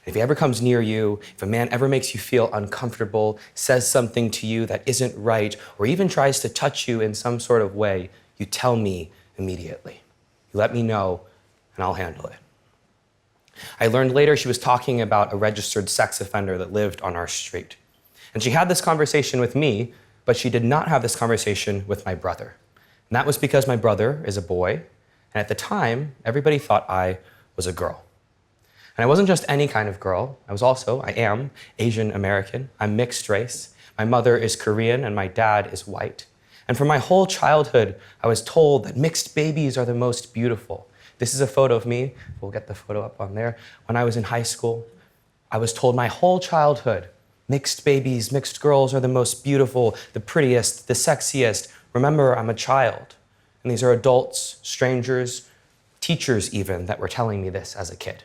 If he ever comes near you, if a man ever makes you feel uncomfortable, says something to you that isn't right, or even tries to touch you in some sort of way, you tell me immediately. You let me know and I'll handle it." I learned later she was talking about a registered sex offender that lived on our street. And she had this conversation with me, but she did not have this conversation with my brother. And that was because my brother is a boy, and at the time, everybody thought I was a girl. And I wasn't just any kind of girl. I am Asian American. I'm mixed race. My mother is Korean and my dad is white. And for my whole childhood, I was told that mixed babies are the most beautiful. This is a photo of me. We'll get the photo up on there. When I was in high school, I was told my whole childhood, mixed babies, mixed girls are the most beautiful, the prettiest, the sexiest. Remember, I'm a child. And these are adults, strangers, teachers even, that were telling me this as a kid.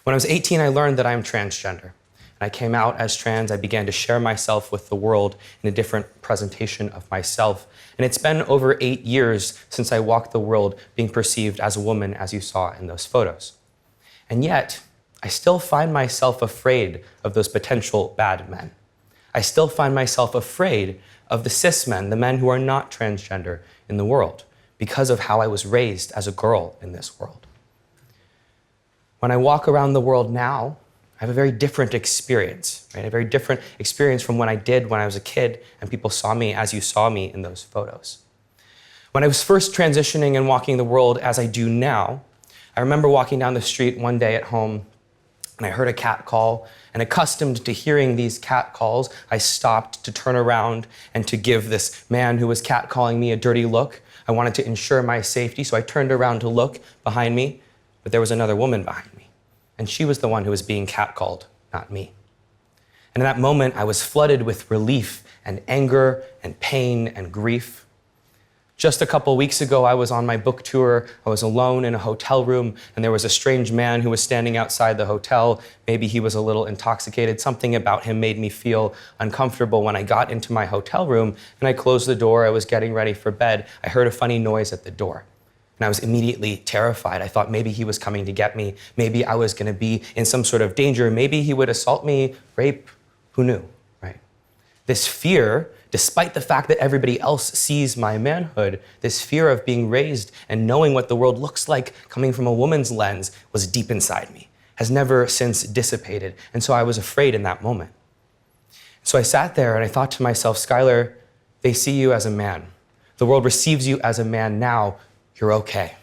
When I was 18, I learned that I'm transgender. And I came out as trans. I began to share myself with the world in a different presentation of myself. And it's been over 8 years since I walked the world being perceived as a woman, as you saw in those photos. And yet, I still find myself afraid of those potential bad men. I still find myself afraid of the cis men, the men who are not transgender in the world, because of how I was raised as a girl in this world. When I walk around the world now, I have a very different experience. right? A very different experience from when I did when I was a kid and people saw me as you saw me in those photos. When I was first transitioning and walking the world as I do now, I remember walking down the street one day at home and I heard a cat call, and accustomed to hearing these cat calls, I stopped to turn around and to give this man who was cat calling me a dirty look. I wanted to ensure my safety, so I turned around to look behind me, but there was another woman behind me, and she was the one who was being catcalled, not me. And in that moment, I was flooded with relief and anger and pain and grief. Just a couple weeks ago, I was on my book tour. I was alone in a hotel room, and there was a strange man who was standing outside the hotel. Maybe he was a little intoxicated. Something about him made me feel uncomfortable. When I got into my hotel room and I closed the door, I was getting ready for bed, I heard a funny noise at the door. And I was immediately terrified. I thought maybe he was coming to get me. Maybe I was going to be in some sort of danger. Maybe he would assault me, rape, who knew, right? This fear, despite the fact that everybody else sees my manhood, this fear of being raised and knowing what the world looks like coming from a woman's lens was deep inside me, has never since dissipated. And so I was afraid in that moment. So I sat there and I thought to myself, Schuyler, they see you as a man. The world receives you as a man now. You're okay.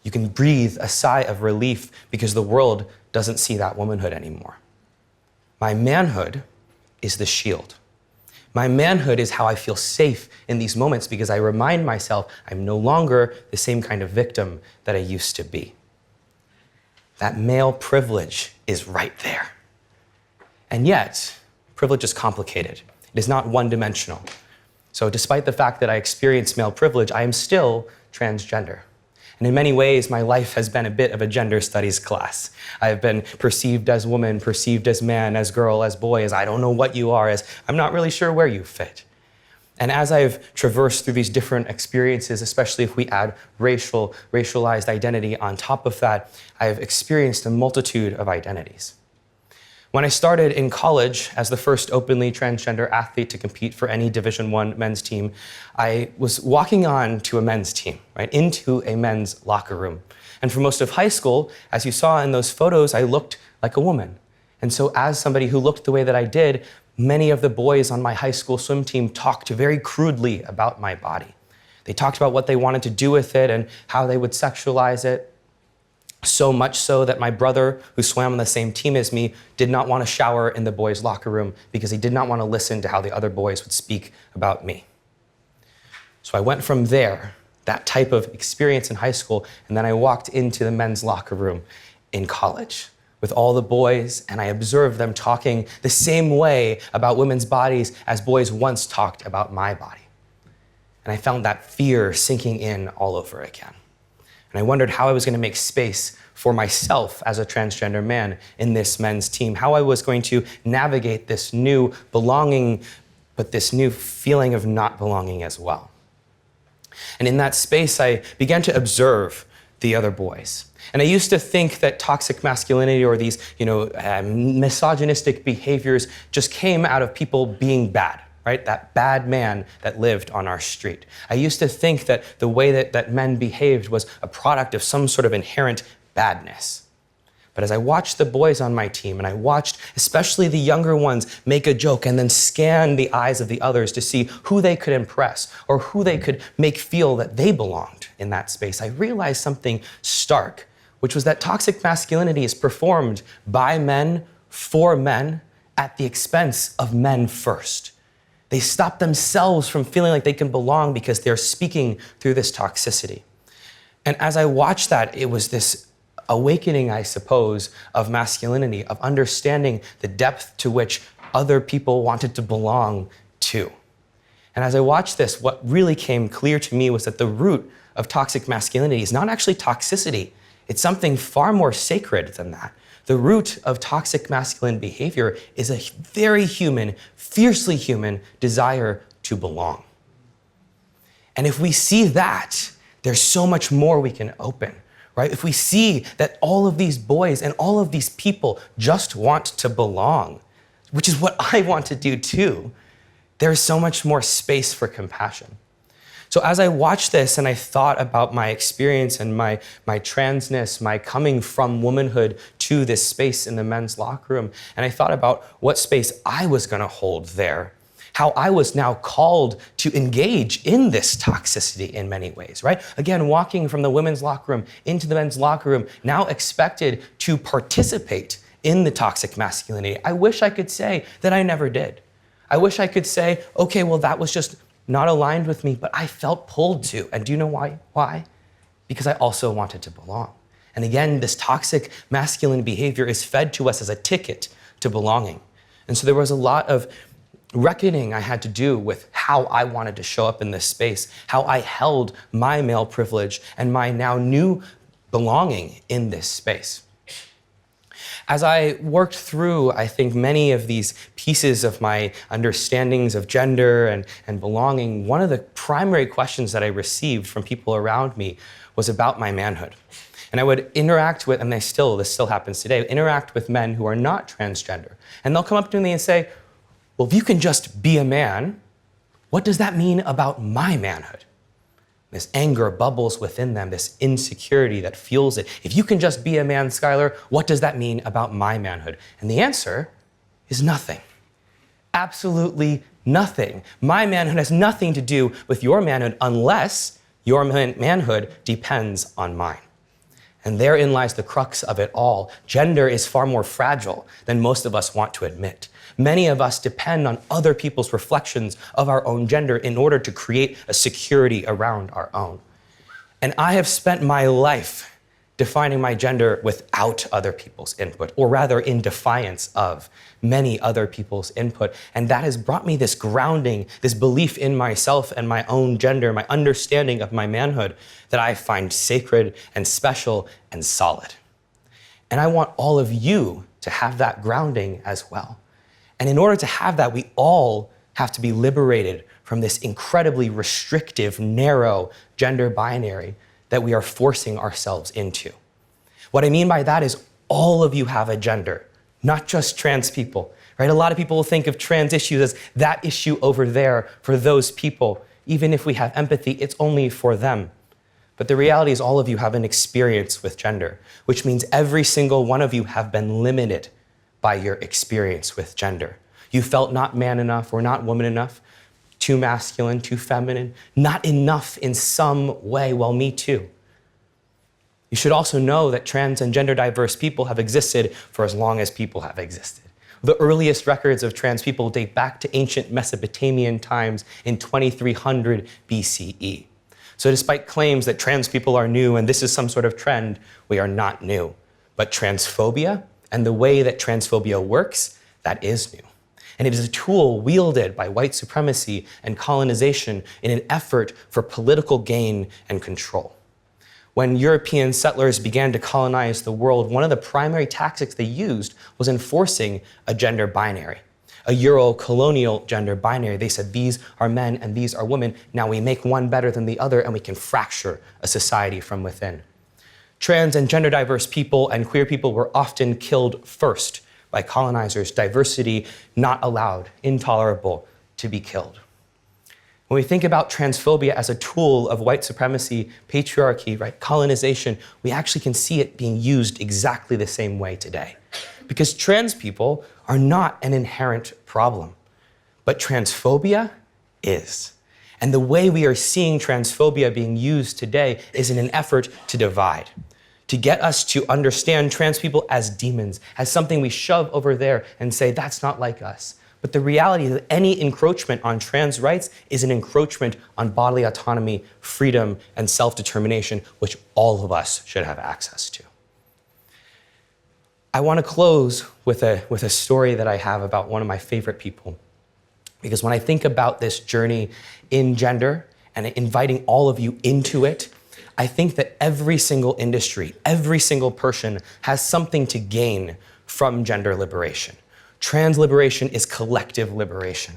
You can breathe a sigh of relief because the world doesn't see that womanhood anymore. My manhood is the shield. My manhood is how I feel safe in these moments because I remind myself I'm no longer the same kind of victim that I used to be. That male privilege is right there. And yet, privilege is complicated. It is not one-dimensional. So despite the fact that I experience male privilege, I am still transgender. And in many ways, my life has been a bit of a gender studies class. I have been perceived as woman, perceived as man, as girl, as boy, as I don't know what you are, as I'm not really sure where you fit. And as I've traversed through these different experiences, especially if we add racialized identity on top of that, I've experienced a multitude of identities. When I started in college as the first openly transgender athlete to compete for any Division I men's team, I was walking on to a men's team, right, into a men's locker room. And for most of high school, as you saw in those photos, I looked like a woman. And so as somebody who looked the way that I did, many of the boys on my high school swim team talked very crudely about my body. They talked about what they wanted to do with it and how they would sexualize it. So much so that my brother, who swam on the same team as me, did not want to shower in the boys' locker room because he did not want to listen to how the other boys would speak about me. So I went from there, that type of experience in high school, and then I walked into the men's locker room in college with all the boys, and I observed them talking the same way about women's bodies as boys once talked about my body. And I found that fear sinking in all over again. And I wondered how I was going to make space for myself as a transgender man in this men's team, how I was going to navigate this new belonging, but this new feeling of not belonging as well. And in that space, I began to observe the other boys. And I used to think that toxic masculinity or these, misogynistic behaviors just came out of people being bad. Right? That bad man that lived on our street. I used to think that the way that men behaved was a product of some sort of inherent badness. But as I watched the boys on my team, and I watched especially the younger ones make a joke and then scan the eyes of the others to see who they could impress or who they could make feel that they belonged in that space, I realized something stark, which was that toxic masculinity is performed by men for men at the expense of men first. They stop themselves from feeling like they can belong because they're speaking through this toxicity. And as I watched that, it was this awakening, I suppose, of masculinity, of understanding the depth to which other people wanted to belong to. And as I watched this, what really came clear to me was that the root of toxic masculinity is not actually toxicity. It's something far more sacred than that. The root of toxic masculine behavior is a very human, fiercely human desire to belong. And if we see that, there's so much more we can open, right? If we see that all of these boys and all of these people just want to belong, which is what I want to do too, there's so much more space for compassion. So as I watched this and I thought about my experience and my transness, my coming from womanhood to this space in the men's locker room, and I thought about what space I was going to hold there, how I was now called to engage in this toxicity in many ways, right? Again, walking from the women's locker room into the men's locker room, now expected to participate in the toxic masculinity. I wish I could say that I never did. I wish I could say, okay, well, that was just not aligned with me, but I felt pulled to. And do you know why? Why? Because I also wanted to belong. And again, this toxic masculine behavior is fed to us as a ticket to belonging. And so there was a lot of reckoning I had to do with how I wanted to show up in this space, how I held my male privilege and my now new belonging in this space. As I worked through, I think, many of these pieces of my understandings of gender and belonging, one of the primary questions that I received from people around me was about my manhood. And I would interact with, and this still happens today, interact with men who are not transgender. And they'll come up to me and say, well, if you can just be a man, what does that mean about my manhood? This anger bubbles within them, this insecurity that fuels it. If you can just be a man, Schuyler, what does that mean about my manhood? And the answer is nothing. Absolutely nothing. My manhood has nothing to do with your manhood unless your manhood depends on mine. And therein lies the crux of it all. Gender is far more fragile than most of us want to admit. Many of us depend on other people's reflections of our own gender in order to create a security around our own. And I have spent my life defining my gender without other people's input, or rather in defiance of many other people's input. And that has brought me this grounding, this belief in myself and my own gender, my understanding of my manhood that I find sacred and special and solid. And I want all of you to have that grounding as well. And in order to have that, we all have to be liberated from this incredibly restrictive, narrow gender binary that we are forcing ourselves into. What I mean by that is all of you have a gender, not just trans people, right? A lot of people will think of trans issues as that issue over there for those people. Even if we have empathy, it's only for them. But the reality is all of you have an experience with gender, which means every single one of you have been limited by your experience with gender. You felt not man enough or not woman enough, too masculine, too feminine, not enough in some way. Well, me too. You should also know that trans and gender diverse people have existed for as long as people have existed. The earliest records of trans people date back to ancient Mesopotamian times in 2300 BCE. So despite claims that trans people are new and this is some sort of trend, we are not new. But transphobia and the way that transphobia works, that is new. And it is a tool wielded by white supremacy and colonization in an effort for political gain and control. When European settlers began to colonize the world, one of the primary tactics they used was enforcing a gender binary, a Euro-colonial gender binary. They said, these are men and these are women. Now we make one better than the other and we can fracture a society from within. Trans and gender diverse people and queer people were often killed first by colonizers. Diversity not allowed, intolerable to be killed. When we think about transphobia as a tool of white supremacy, patriarchy, right, colonization, we actually can see it being used exactly the same way today. Because trans people are not an inherent problem, but transphobia is. And the way we are seeing transphobia being used today is in an effort to divide, to get us to understand trans people as demons, as something we shove over there and say, that's not like us. But the reality is that any encroachment on trans rights is an encroachment on bodily autonomy, freedom, and self-determination, which all of us should have access to. I want to close with a story that I have about one of my favorite people. Because when I think about this journey in gender and inviting all of you into it, I think that every single industry, every single person has something to gain from gender liberation. Trans liberation is collective liberation.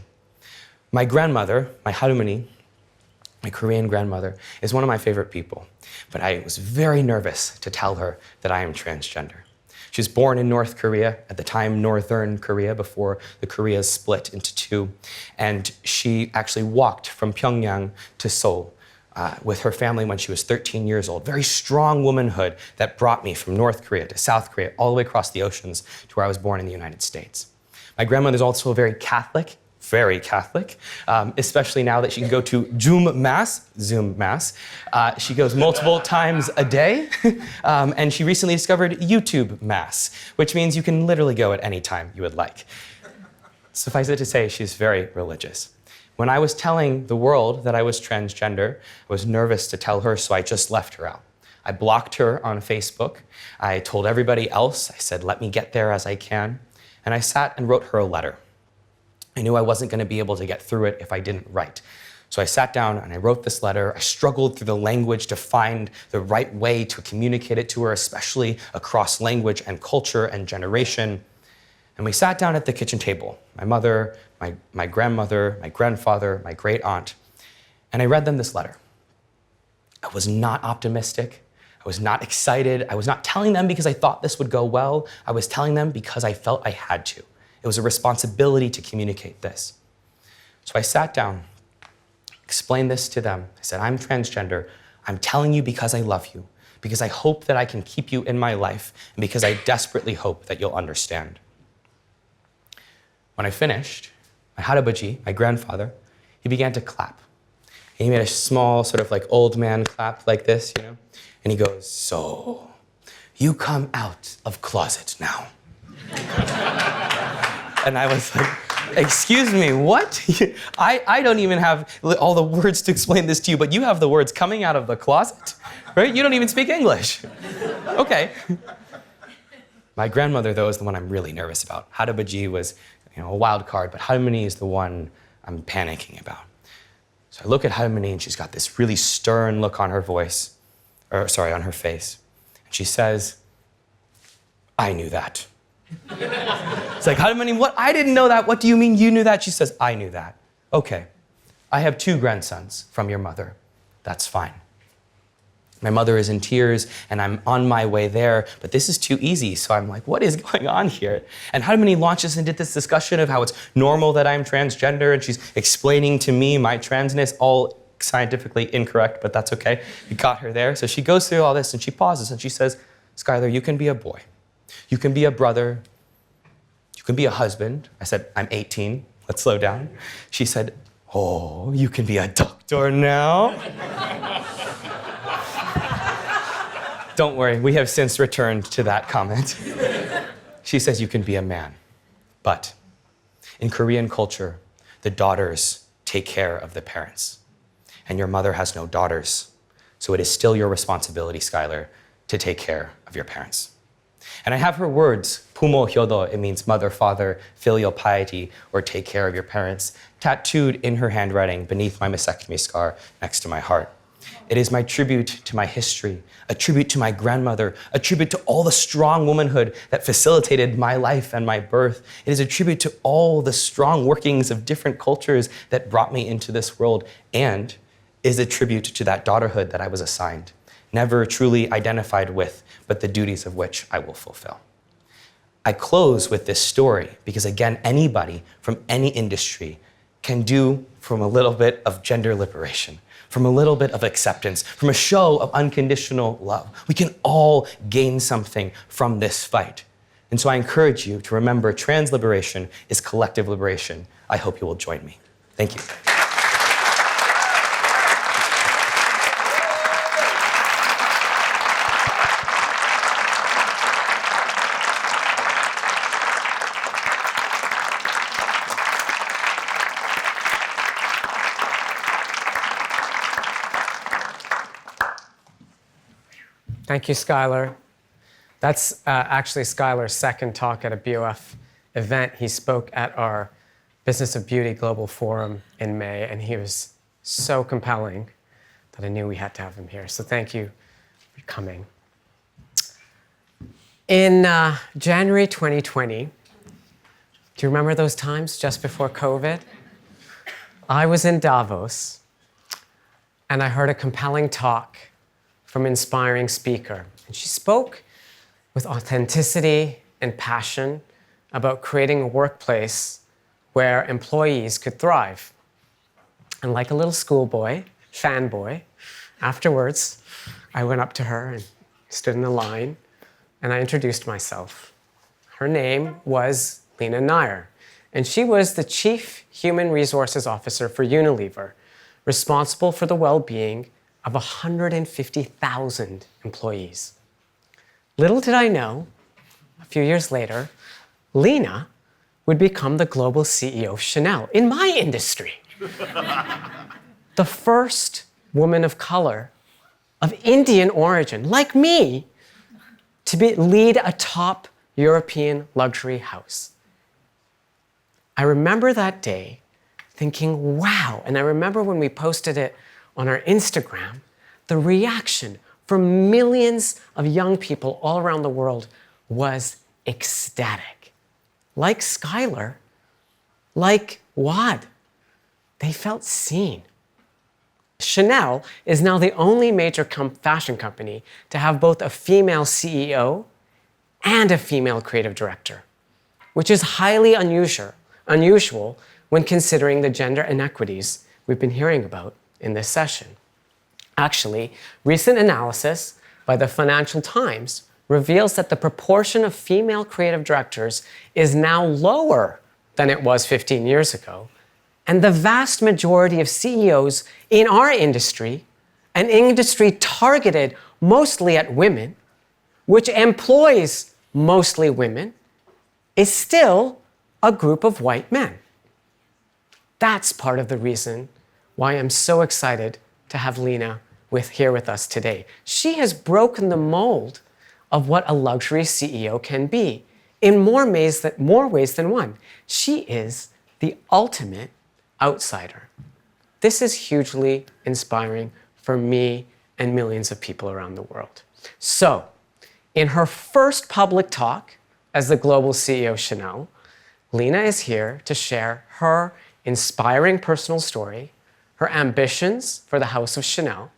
My grandmother, my harmony, my Korean grandmother, is one of my favorite people, but I was very nervous to tell her that I am transgender. She was born in North Korea, at the time Northern Korea, before the Koreas split into two. And she actually walked from Pyongyang to Seoul with her family when she was 13 years old. Very strong womanhood that brought me from North Korea to South Korea, all the way across the oceans to where I was born in the United States. My grandmother's also very Catholic, especially now that she can go to Zoom Mass. She goes multiple times a day, and she recently discovered YouTube Mass, which means you can literally go at any time you would like. Suffice it to say, she's very religious. When I was telling the world that I was transgender, I was nervous to tell her, so I just left her out. I blocked her on Facebook. I told everybody else, I said, let me get there as I can. And I sat and wrote her a letter. I knew I wasn't going to be able to get through it if I didn't write. So I sat down and I wrote this letter. I struggled through the language to find the right way to communicate it to her, especially across language and culture and generation. And we sat down at the kitchen table, my mother, my grandmother, my grandfather, my great aunt, and I read them this letter. I was not optimistic. I was not excited. I was not telling them because I thought this would go well. I was telling them because I felt I had to. It was a responsibility to communicate this. So I sat down, explained this to them. I said, I'm transgender. I'm telling you because I love you, because I hope that I can keep you in my life, and because I desperately hope that you'll understand. When I finished, my 할아버지, my grandfather, he began to clap. And he made a small sort of like old man clap like this, you know? And he goes, so you come out of closet now. And I was like, excuse me, what? I don't even have all the words to explain this to you, but you have the words coming out of the closet, right? You don't even speak English. Okay. My grandmother, though, is the one I'm really nervous about. 할아버지 was, a wild card, but 할머니 is the one I'm panicking about. So I look at 할머니 and she's got this really stern look on her face. And she says, I knew that. It's like, 할머니, what? I didn't know that. What do you mean you knew that? She says, I knew that. Okay, I have 2 grandsons from your mother. That's fine. My mother is in tears and I'm on my way there, but this is too easy. So I'm like, what is going on here? And 할머니 launches into this discussion of how it's normal that I'm transgender, and she's explaining to me my transness, all scientifically incorrect, but that's okay. We got her there. So she goes through all this and she pauses and she says, Schuyler, you can be a boy. You can be a brother. You can be a husband. I said, I'm 18. Let's slow down. She said, oh, you can be a doctor now. Don't worry, we have since returned to that comment. She says you can be a man. But in Korean culture, the daughters take care of the parents. And your mother has no daughters. So it is still your responsibility, Schuyler, to take care of your parents. And I have her words, 부모 효도, it means mother, father, filial piety, or take care of your parents, tattooed in her handwriting beneath my mastectomy scar next to my heart. It is my tribute to my history, a tribute to my grandmother, a tribute to all the strong womanhood that facilitated my life and my birth. It is a tribute to all the strong workings of different cultures that brought me into this world, and is a tribute to that daughterhood that I was assigned, never truly identified with, but the duties of which I will fulfill. I close with this story because, again, anybody from any industry can do from a little bit of gender liberation, from a little bit of acceptance, from a show of unconditional love. We can all gain something from this fight. And so I encourage you to remember trans liberation is collective liberation. I hope you will join me. Thank you. Thank you, Schuyler. That's actually Schuyler's second talk at a BOF event. He spoke at our Business of Beauty Global Forum in May, and he was so compelling that I knew we had to have him here. So thank you for coming. In January 2020, do you remember those times just before COVID? I was in Davos, and I heard a compelling talk from an inspiring speaker. And she spoke with authenticity and passion about creating a workplace where employees could thrive. And like a little schoolboy, fanboy. Afterwards, I went up to her and stood in a line, and I introduced myself. Her name was Leena Nair, and she was the Chief Human Resources Officer for Unilever, responsible for the well-being of 150,000 employees. Little did I know, a few years later, Leena would become the global CEO of Chanel in my industry. The first woman of color of Indian origin, like me, to lead a top European luxury house. I remember that day thinking, wow, and I remember when we posted it on our Instagram, the reaction from millions of young people all around the world was ecstatic. Like Schuyler, like Waad, they felt seen. Chanel is now the only major fashion company to have both a female CEO and a female creative director, which is highly unusual when considering the gender inequities we've been hearing about in this session. Actually, recent analysis by the Financial Times reveals that the proportion of female creative directors is now lower than it was 15 years ago. And the vast majority of CEOs in our industry, an industry targeted mostly at women, which employs mostly women, is still a group of white men. That's part of the reason why I'm so excited to have Leena here with us today. She has broken the mold of what a luxury CEO can be in more ways than one. She is the ultimate outsider. This is hugely inspiring for me and millions of people around the world. So, in her first public talk as the global CEO of Chanel, Leena is here to share her inspiring personal story, her ambitions for the House of Chanel,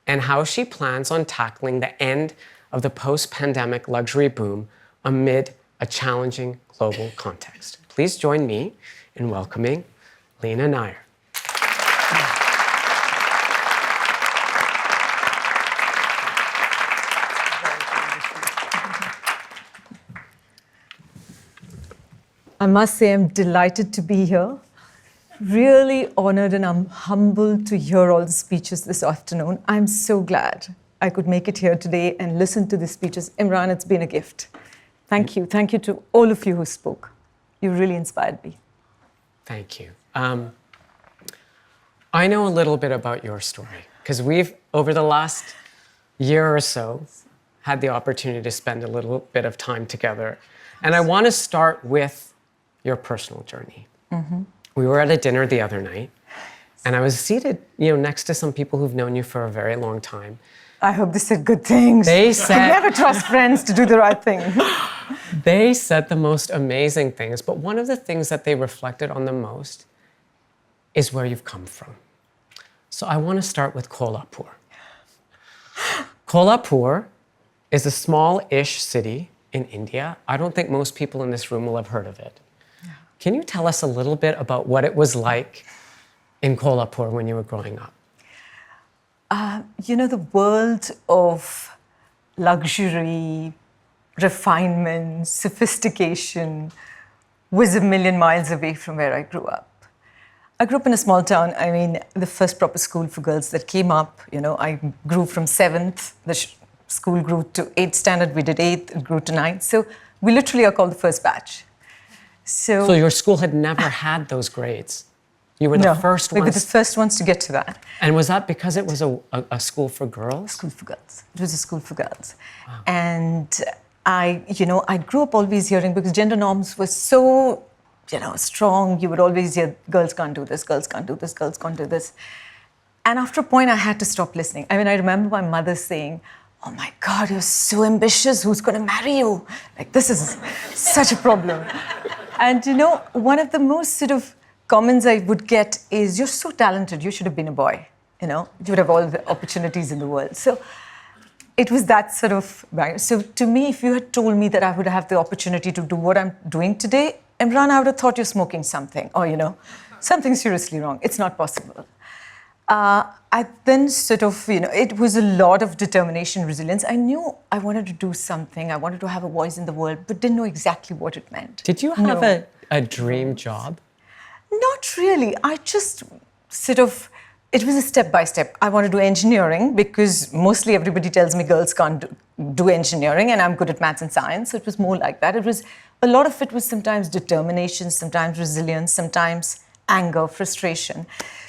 and how she plans on tackling the end of the post-pandemic luxury boom amid a challenging global context. Please join me in welcoming Leena Nair. I must say I'm delighted to be here. Really honored and I'm humbled to hear all the speeches this afternoon. I'm so glad I could make it here today and listen to the speeches. Imran, it's been a gift. Thank you. Thank you to all of you who spoke. You really inspired me. Thank you. I know a little bit about your story because we've, over the last year or so, had the opportunity to spend a little bit of time together. And I want to start with your personal journey. Mm-hmm. We were at a dinner the other night, and I was seated, next to some people who've known you for a very long time. I hope they said good things. They said... I never trust friends to do the right thing. They said the most amazing things, but one of the things that they reflected on the most is where you've come from. So I want to start with Kolhapur. Kolhapur is a small-ish city in India. I don't think most people in this room will have heard of it. Can you tell us a little bit about what it was like in Kolhapur when you were growing up? The world of luxury, refinement, sophistication was a million miles away from where I grew up. I grew up in a small town. I mean, the first proper school for girls that came up, I grew from 7th. The school grew to 8th standard. We did 8th, it grew to 9th. So we literally are called the first batch. So your school had never had those grades? You were the first ones? We were the first ones to get to that. And was that because it was a school for girls? School for girls. It was a school for girls. Wow. And I grew up always hearing, because gender norms were so, strong, you would always hear, girls can't do this, girls can't do this, girls can't do this. And after a point, I had to stop listening. I mean, I remember my mother saying, oh my God, you're so ambitious, who's going to marry you? Like, this is such a problem. And one of the most sort of comments I would get is, you're so talented, you should have been a boy. You would have all the opportunities in the world. So it was that sort of, so to me, if you had told me that I would have the opportunity to do what I'm doing today, Imran, I would have thought you're smoking something or, something seriously wrong. It's not possible. I then sort of, it was a lot of determination, resilience. I knew I wanted to do something. I wanted to have a voice in the world, but didn't know exactly what it meant. Did you have a dream job? Not really. I just sort of, it was a step by step. I want to do engineering because mostly everybody tells me girls can't do engineering, and I'm good at maths and science. So it was more like that. A lot of it was sometimes determination, sometimes resilience, sometimes anger, frustration.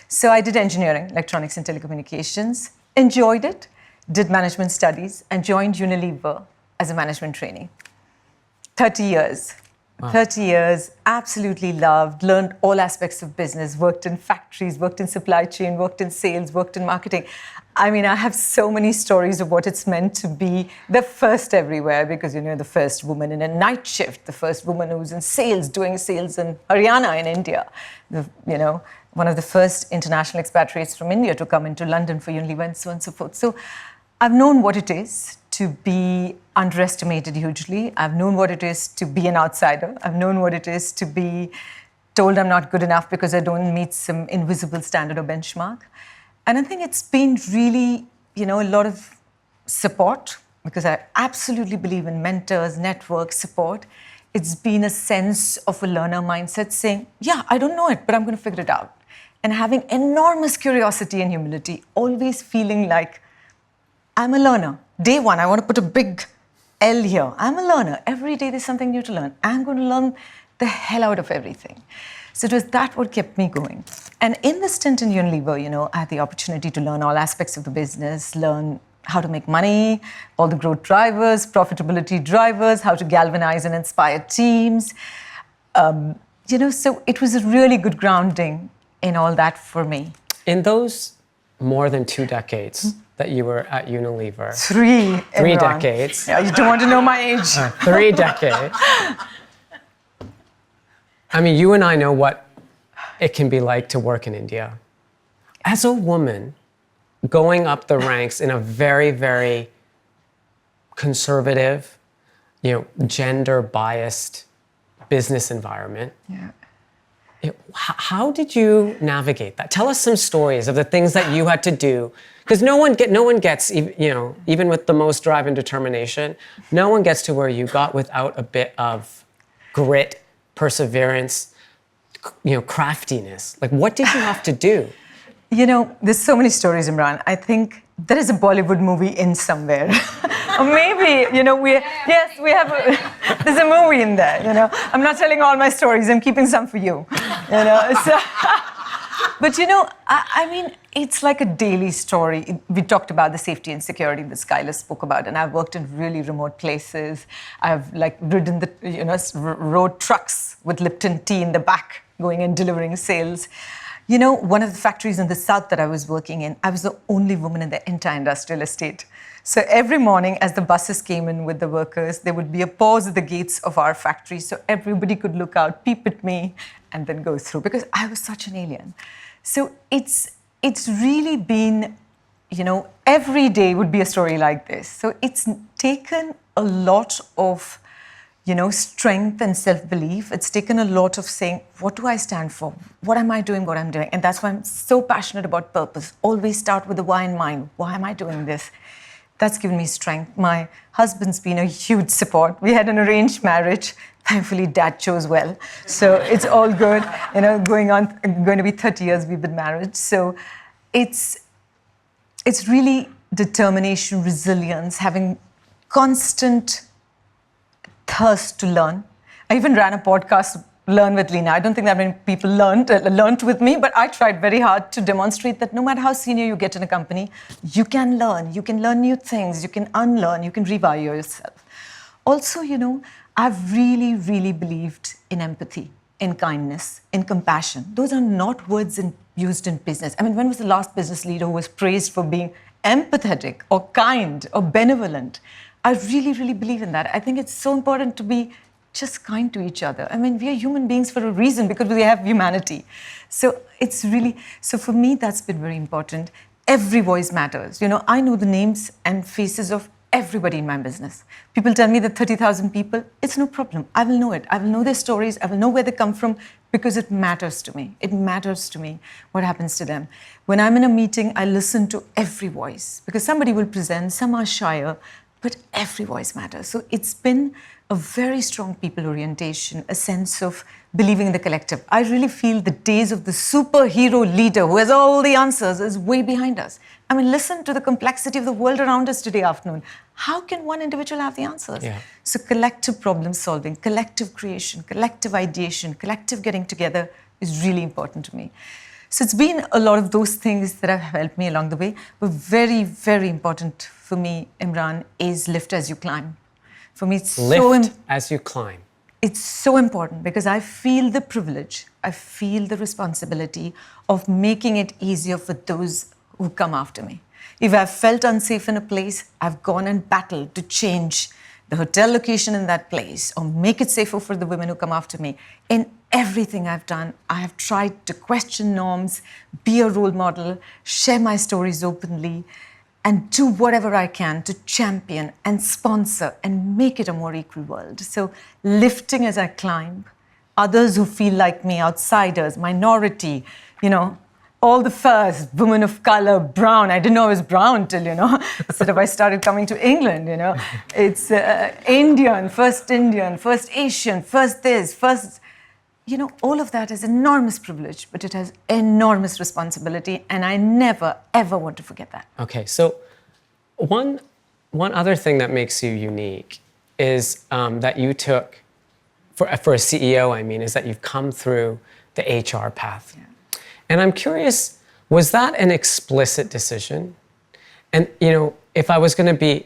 So I did engineering, electronics and telecommunications, enjoyed it, did management studies, and joined Unilever as a management trainee. 30 years. Wow. 30 years, absolutely loved, learned all aspects of business, worked in factories, worked in supply chain, worked in sales, worked in marketing. I mean, I have so many stories of what it's meant to be the first everywhere because, the first woman in a night shift, the first woman who was in sales, doing sales in Haryana in India, one of the first international expatriates from India to come into London for Unilever and so on and so forth. So I've known what it is to be underestimated hugely. I've known what it is to be an outsider. I've known what it is to be told I'm not good enough because I don't meet some invisible standard or benchmark. And I think it's been really, a lot of support because I absolutely believe in mentors, network, support. It's been a sense of a learner mindset saying, yeah, I don't know it, but I'm going to figure it out. And having enormous curiosity and humility, always feeling like I'm a learner. Day one, I want to put a big L here. I'm a learner. Every day there's something new to learn. I'm going to learn the hell out of everything. So it was that what kept me going. And in the stint in Unilever, I had the opportunity to learn all aspects of the business, learn how to make money, all the growth drivers, profitability drivers, how to galvanize and inspire teams. So it was a really good grounding in all that for me. In those more than 2 decades that you were at Unilever. 3 decades. Yeah, you don't want to know my age. 3 decades. I mean, you and I know what it can be like to work in India. As a woman, going up the ranks in a very, very conservative, gender-biased business environment. Yeah. How did you navigate that? Tell us some stories of the things that you had to do, because no one gets, even with the most drive and determination, no one gets to where you got without a bit of grit, perseverance, craftiness. Like, what did you have to do? There's so many stories, Imran. I think there is a Bollywood movie in somewhere. Or maybe, we have there's a movie in there, I'm not telling all my stories, I'm keeping some for you, So, but, I mean, it's like a daily story. We talked about the safety and security that Schuyler spoke about, and I've worked in really remote places. I've ridden rode trucks with Lipton tea in the back, going and delivering sales. One of the factories in the south that I was working in, I was the only woman in the entire industrial estate. So every morning as the buses came in with the workers, there would be a pause at the gates of our factory so everybody could look out, peep at me, and then go through because I was such an alien. So it's really been, every day would be a story like this. So it's taken a lot of strength and self-belief. It's taken a lot of saying, what do I stand for? What am I doing what I'm doing? And that's why I'm so passionate about purpose. Always start with the why in mind. Why am I doing this? That's given me strength. My husband's been a huge support. We had an arranged marriage. Thankfully, Dad chose well. So it's all good. Going to be 30 years we've been married. So it's really determination, resilience, having constant thirst to learn. I even ran a podcast, Learn with Leena. I don't think that many people learned with me, but I tried very hard to demonstrate that no matter how senior you get in a company, you can learn. You can learn new things. You can unlearn. You can rewire yourself. Also, I've really, really believed in empathy, in kindness, in compassion. Those are not words used in business. I mean, when was the last business leader who was praised for being empathetic or kind or benevolent? I really, really believe in that. I think it's so important to be just kind to each other. I mean, we are human beings for a reason because we have humanity. So so for me, that's been very important. Every voice matters. I know the names and faces of everybody in my business. People tell me that 30,000 people, it's no problem. I will know it. I will know their stories. I will know where they come from because it matters to me. It matters to me what happens to them. When I'm in a meeting, I listen to every voice because somebody will present, some are shyer, but every voice matters. So it's been a very strong people orientation, a sense of believing in the collective. I really feel the days of the superhero leader who has all the answers is way behind us. I mean, listen to the complexity of the world around us today afternoon. How can one individual have the answers? Yeah. So collective problem solving, collective creation, collective ideation, collective getting together is really important to me. So it's been a lot of those things that have helped me along the way. But very, very important for me, Imran, is lift as you climb. For me, it's lift as you climb. It's so important because I feel the privilege, I feel the responsibility of making it easier for those who come after me. If I've felt unsafe in a place, I've gone and battled to change the hotel location in that place or make it safer for the women who come after me. In everything I've done, I have tried to question norms, be a role model, share my stories openly, and do whatever I can to champion and sponsor and make it a more equal world. So lifting as I climb, others who feel like me, outsiders, minority, all the first, women of color, brown. I didn't know I was brown till, sort of I started coming to England, It's Indian, first Asian, first this, first... all of that is enormous privilege, but it has enormous responsibility, and I never, ever want to forget that. Okay, so one other thing that makes you unique is that you took, for a CEO, is that you've come through the HR path. Yeah. And I'm curious, was that an explicit decision? And, if I was going to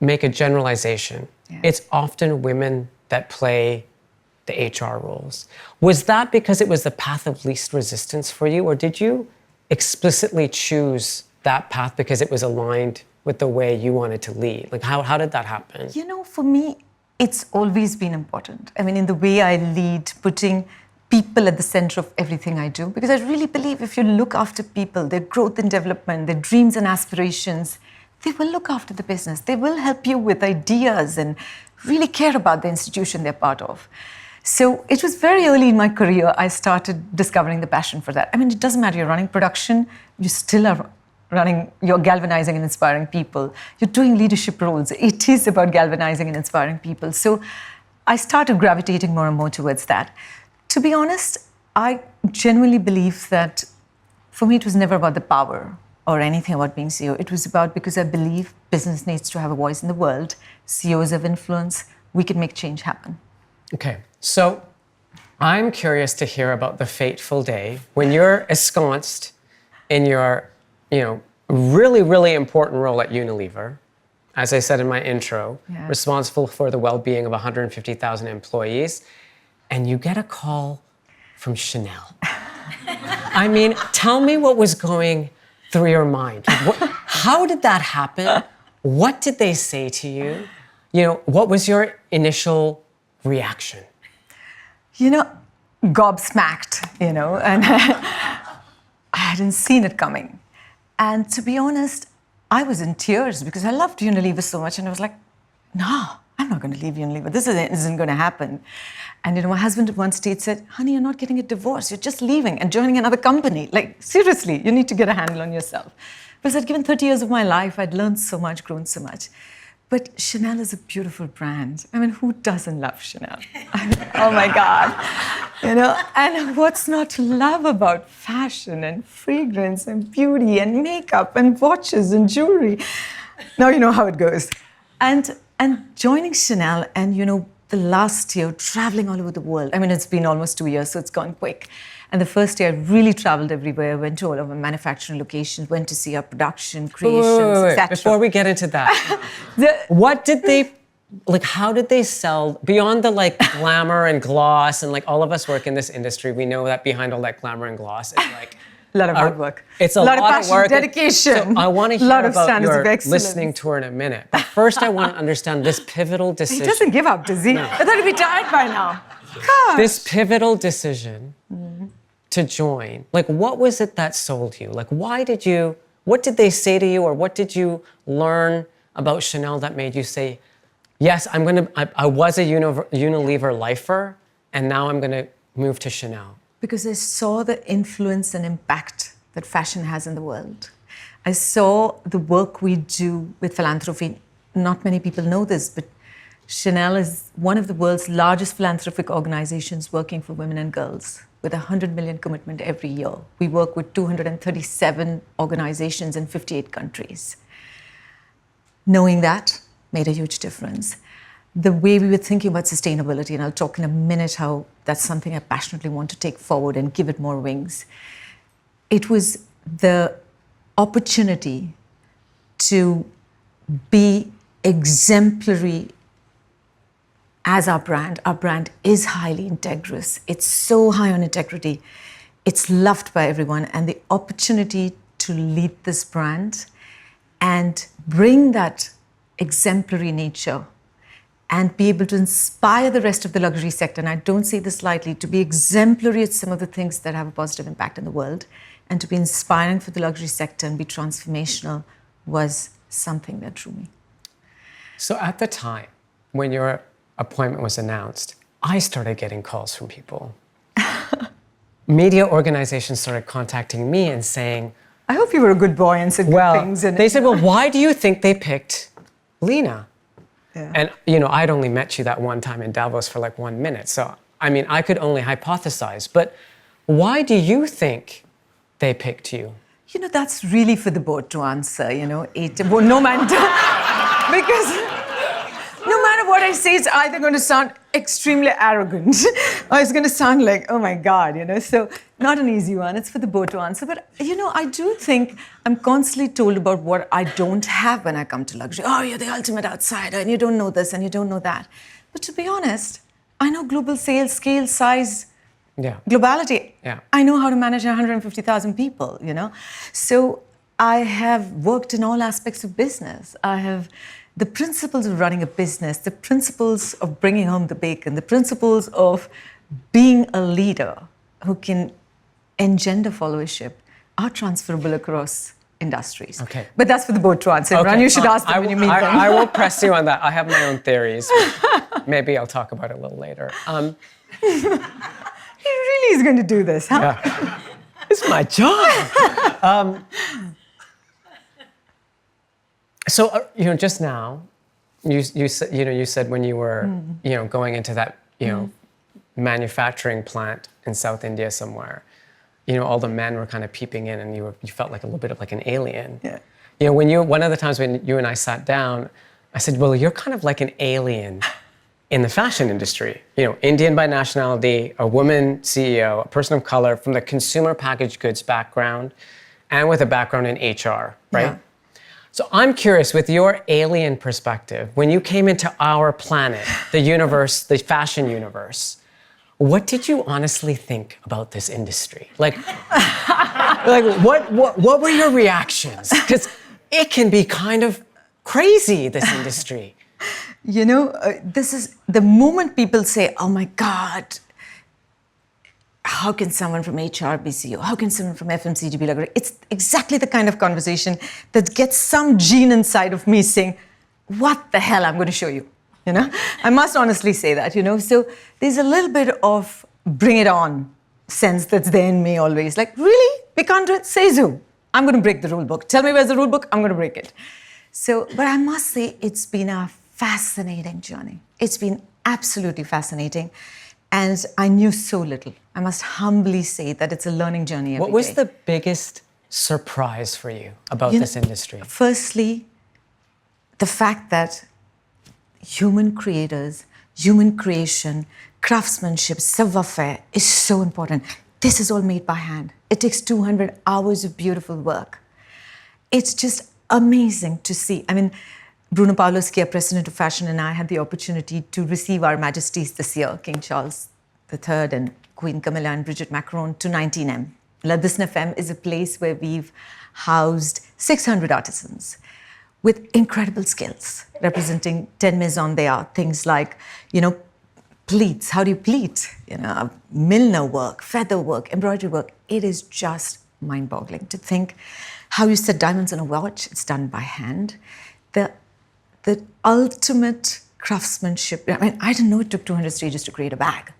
make a generalization, it's often women that play the HR roles. Was that because it was the path of least resistance for you, or did you explicitly choose that path because it was aligned with the way you wanted to lead? Like, how did that happen? For me, it's always been important. In the way I lead, putting people at the center of everything I do, because I really believe if you look after people, their growth and development, their dreams and aspirations, they will look after the business. They will help you with ideas and really care about the institution they're part of. So it was very early in my career, I started discovering the passion for that. It doesn't matter, you're running production, you still are you're galvanizing and inspiring people. You're doing leadership roles. It is about galvanizing and inspiring people. So I started gravitating more and more towards that. To be honest, I genuinely believe that for me, it was never about the power or anything about being CEO. It was about, because I believe business needs to have a voice in the world. CEOs have influence. We can make change happen. Okay, so I'm curious to hear about the fateful day when you're ensconced in your, really, really important role at Unilever. As I said in my intro, responsible for the well-being of 150,000 employees, and you get a call from Chanel. Tell me what was going through your mind. How did that happen? What did they say to you? What was your initial reaction? Gobsmacked, and I hadn't seen it coming. And to be honest, I was in tears because I loved Unilever so much, and I was like, no, I'm not going to leave Unilever. This isn't going to happen. And my husband at one stage said, honey, you're not getting a divorce. You're just leaving and joining another company. Like, seriously, you need to get a handle on yourself. Because I'd given 30 years of my life, I'd learned so much, grown so much. But Chanel is a beautiful brand. Who doesn't love Chanel? Oh my God. And what's not to love about fashion and fragrance and beauty and makeup and watches and jewelry? Now you know how it goes. And joining Chanel and, the last year, traveling all over the world. It's been almost 2 years, so it's gone quick. And the first year, I really traveled everywhere, went to all of our manufacturing locations, went to see our production, creations, etc. Before we get into that, what did they, how did they sell, beyond the glamour and gloss, and all of us work in this industry, we know that behind all that glamour and gloss is a lot of hard work. It's a lot of passion, work. dedication. So I want to hear about your listening tour in a minute. But first I want to understand this pivotal decision. He doesn't give up, does he? No. I thought he'd be tired by now. Gosh. This pivotal decision to join, what was it that sold you? What did they say to you, or what did you learn about Chanel that made you say, yes, I was a Unilever lifer, and now I'm going to move to Chanel? Because I saw the influence and impact that fashion has in the world. I saw the work we do with philanthropy. Not many people know this, but Chanel is one of the world's largest philanthropic organizations working for women and girls, with 100 million commitment every year. We work with 237 organizations in 58 countries. Knowing that made a huge difference. The way we were thinking about sustainability, and I'll talk in a minute how that's something I passionately want to take forward and give it more wings. It was the opportunity to be exemplary as our brand. Our brand is highly integrous. It's so high on integrity. It's loved by everyone. And the opportunity to lead this brand and bring that exemplary nature and be able to inspire the rest of the luxury sector, and I don't say this lightly, to be exemplary at some of the things that have a positive impact in the world, and to be inspiring for the luxury sector and be transformational was something that drew me. So at the time when your appointment was announced, I started getting calls from people. Media organizations started contacting me and saying, I hope you were a good boy and said good things. They said, well, why do you think they picked Leena? Yeah. And, I'd only met you that one time in Davos for like 1 minute. So, I could only hypothesize. But why do you think they picked you? That's really for the board to answer, Well, no matter, because no matter what I say, it's either going to sound extremely arrogant or it's going to sound like, oh my God, So not an easy one. It's for the board to answer. But, I do think I'm constantly told about what I don't have when I come to luxury. Oh, you're the ultimate outsider and you don't know this and you don't know that. But to be honest, I know global sales, scale, size, globality. Yeah. I know how to manage 150,000 people, So I have worked in all aspects of business. I have the principles of running a business, the principles of bringing home the bacon, the principles of being a leader who can engender followership are transferable across industries. Okay. But that's for the board to answer. Okay. Imran, you should ask them when you meet them. I will press you on that. I have my own theories. Maybe I'll talk about it a little later. He really is going to do this, huh? Yeah. It's my job. So, just now, you said when you were, going into that, manufacturing plant in South India somewhere, all the men were kind of peeping in, and you felt like a little bit of like an alien. Yeah. One of the times when you and I sat down, I said, well, you're kind of like an alien in the fashion industry. Indian by nationality, a woman CEO, a person of color from the consumer packaged goods background, and with a background in HR, right? Yeah. So I'm curious, with your alien perspective, when you came into our planet, the universe, the fashion universe, what did you honestly think about this industry? Like what were your reactions? Because it can be kind of crazy, this industry. This is the moment people say, oh my God, how can someone from HR be CEO? How can someone from FMCG be luxury? It's exactly the kind of conversation that gets some gene inside of me saying, what the hell, I'm going to show you. I must honestly say that, So there's a little bit of bring it on sense that's there in me always. Like, really? We can't do it? Say so. I'm going to break the rule book. Tell me where's the rule book? I'm going to break it. So, but I must say it's been a fascinating journey. It's been absolutely fascinating. And I knew so little. I must humbly say that it's a learning journey every day. What was the biggest surprise for you about this industry? Firstly, the fact that human creators, human creation, craftsmanship, savoir-faire is so important. This is all made by hand. It takes 200 hours of beautiful work. It's just amazing to see. Bruno Pavlovsky, our president of fashion, and I had the opportunity to receive our majesties this year, King Charles III and Queen Camilla and Brigitte Macron, to 19M. La Disney Femme is a place where we've housed 600 artisans with incredible skills, representing 10 maisons. They are things like, pleats. How do you pleat? Milliner work, feather work, embroidery work. It is just mind-boggling to think how you set diamonds on a watch. It's done by hand. The the ultimate craftsmanship. I mean, I didn't know it took 200 stages to create a bag,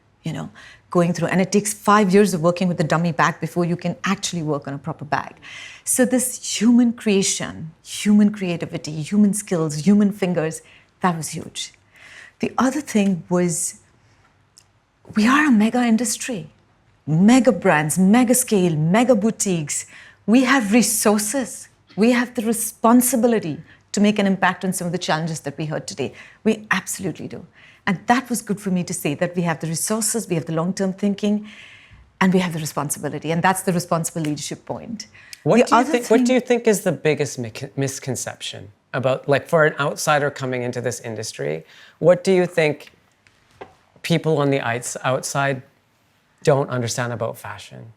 going through. And it takes 5 years of working with the dummy bag before you can actually work on a proper bag. So this human creation, human creativity, human skills, human fingers, that was huge. The other thing was, we are a mega industry, mega brands, mega scale, mega boutiques. We have resources. We have the responsibility to make an impact on some of the challenges that we heard today. We absolutely do. And that was good for me to say that we have the resources, we have the long-term thinking, and we have the responsibility. And that's the responsible leadership point. What do you think is the biggest misconception about, like, for an outsider coming into this industry, what do you think people on the outside don't understand about fashion?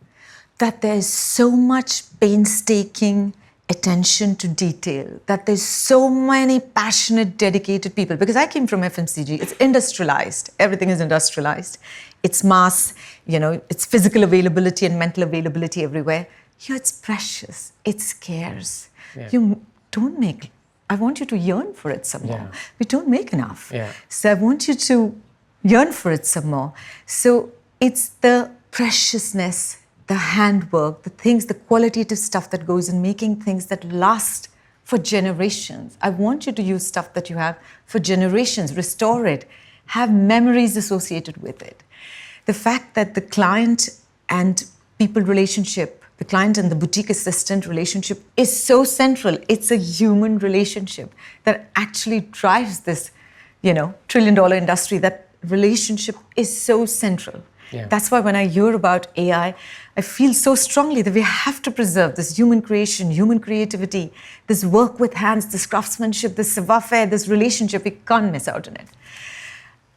That there's so much painstaking attention to detail, that there's so many passionate, dedicated people. Because I came from FMCG, it's industrialized. Everything is industrialized. It's mass, it's physical availability and mental availability everywhere. Here it's precious, it's scarce. Yeah. You don't make, I want you to yearn for it some more. We don't make enough. Yeah. So I want you to yearn for it some more. So it's the preciousness, the handwork, the things, the qualitative stuff that goes in making things that last for generations. I want you to use stuff that you have for generations, restore it, have memories associated with it. The fact that the client and people relationship, the client and the boutique assistant relationship is so central. It's a human relationship that actually drives this, trillion-dollar industry. That relationship is so central. Yeah. That's why when I hear about AI, I feel so strongly that we have to preserve this human creation, human creativity, this work with hands, this craftsmanship, this savoir-faire, this relationship. We can't miss out on it.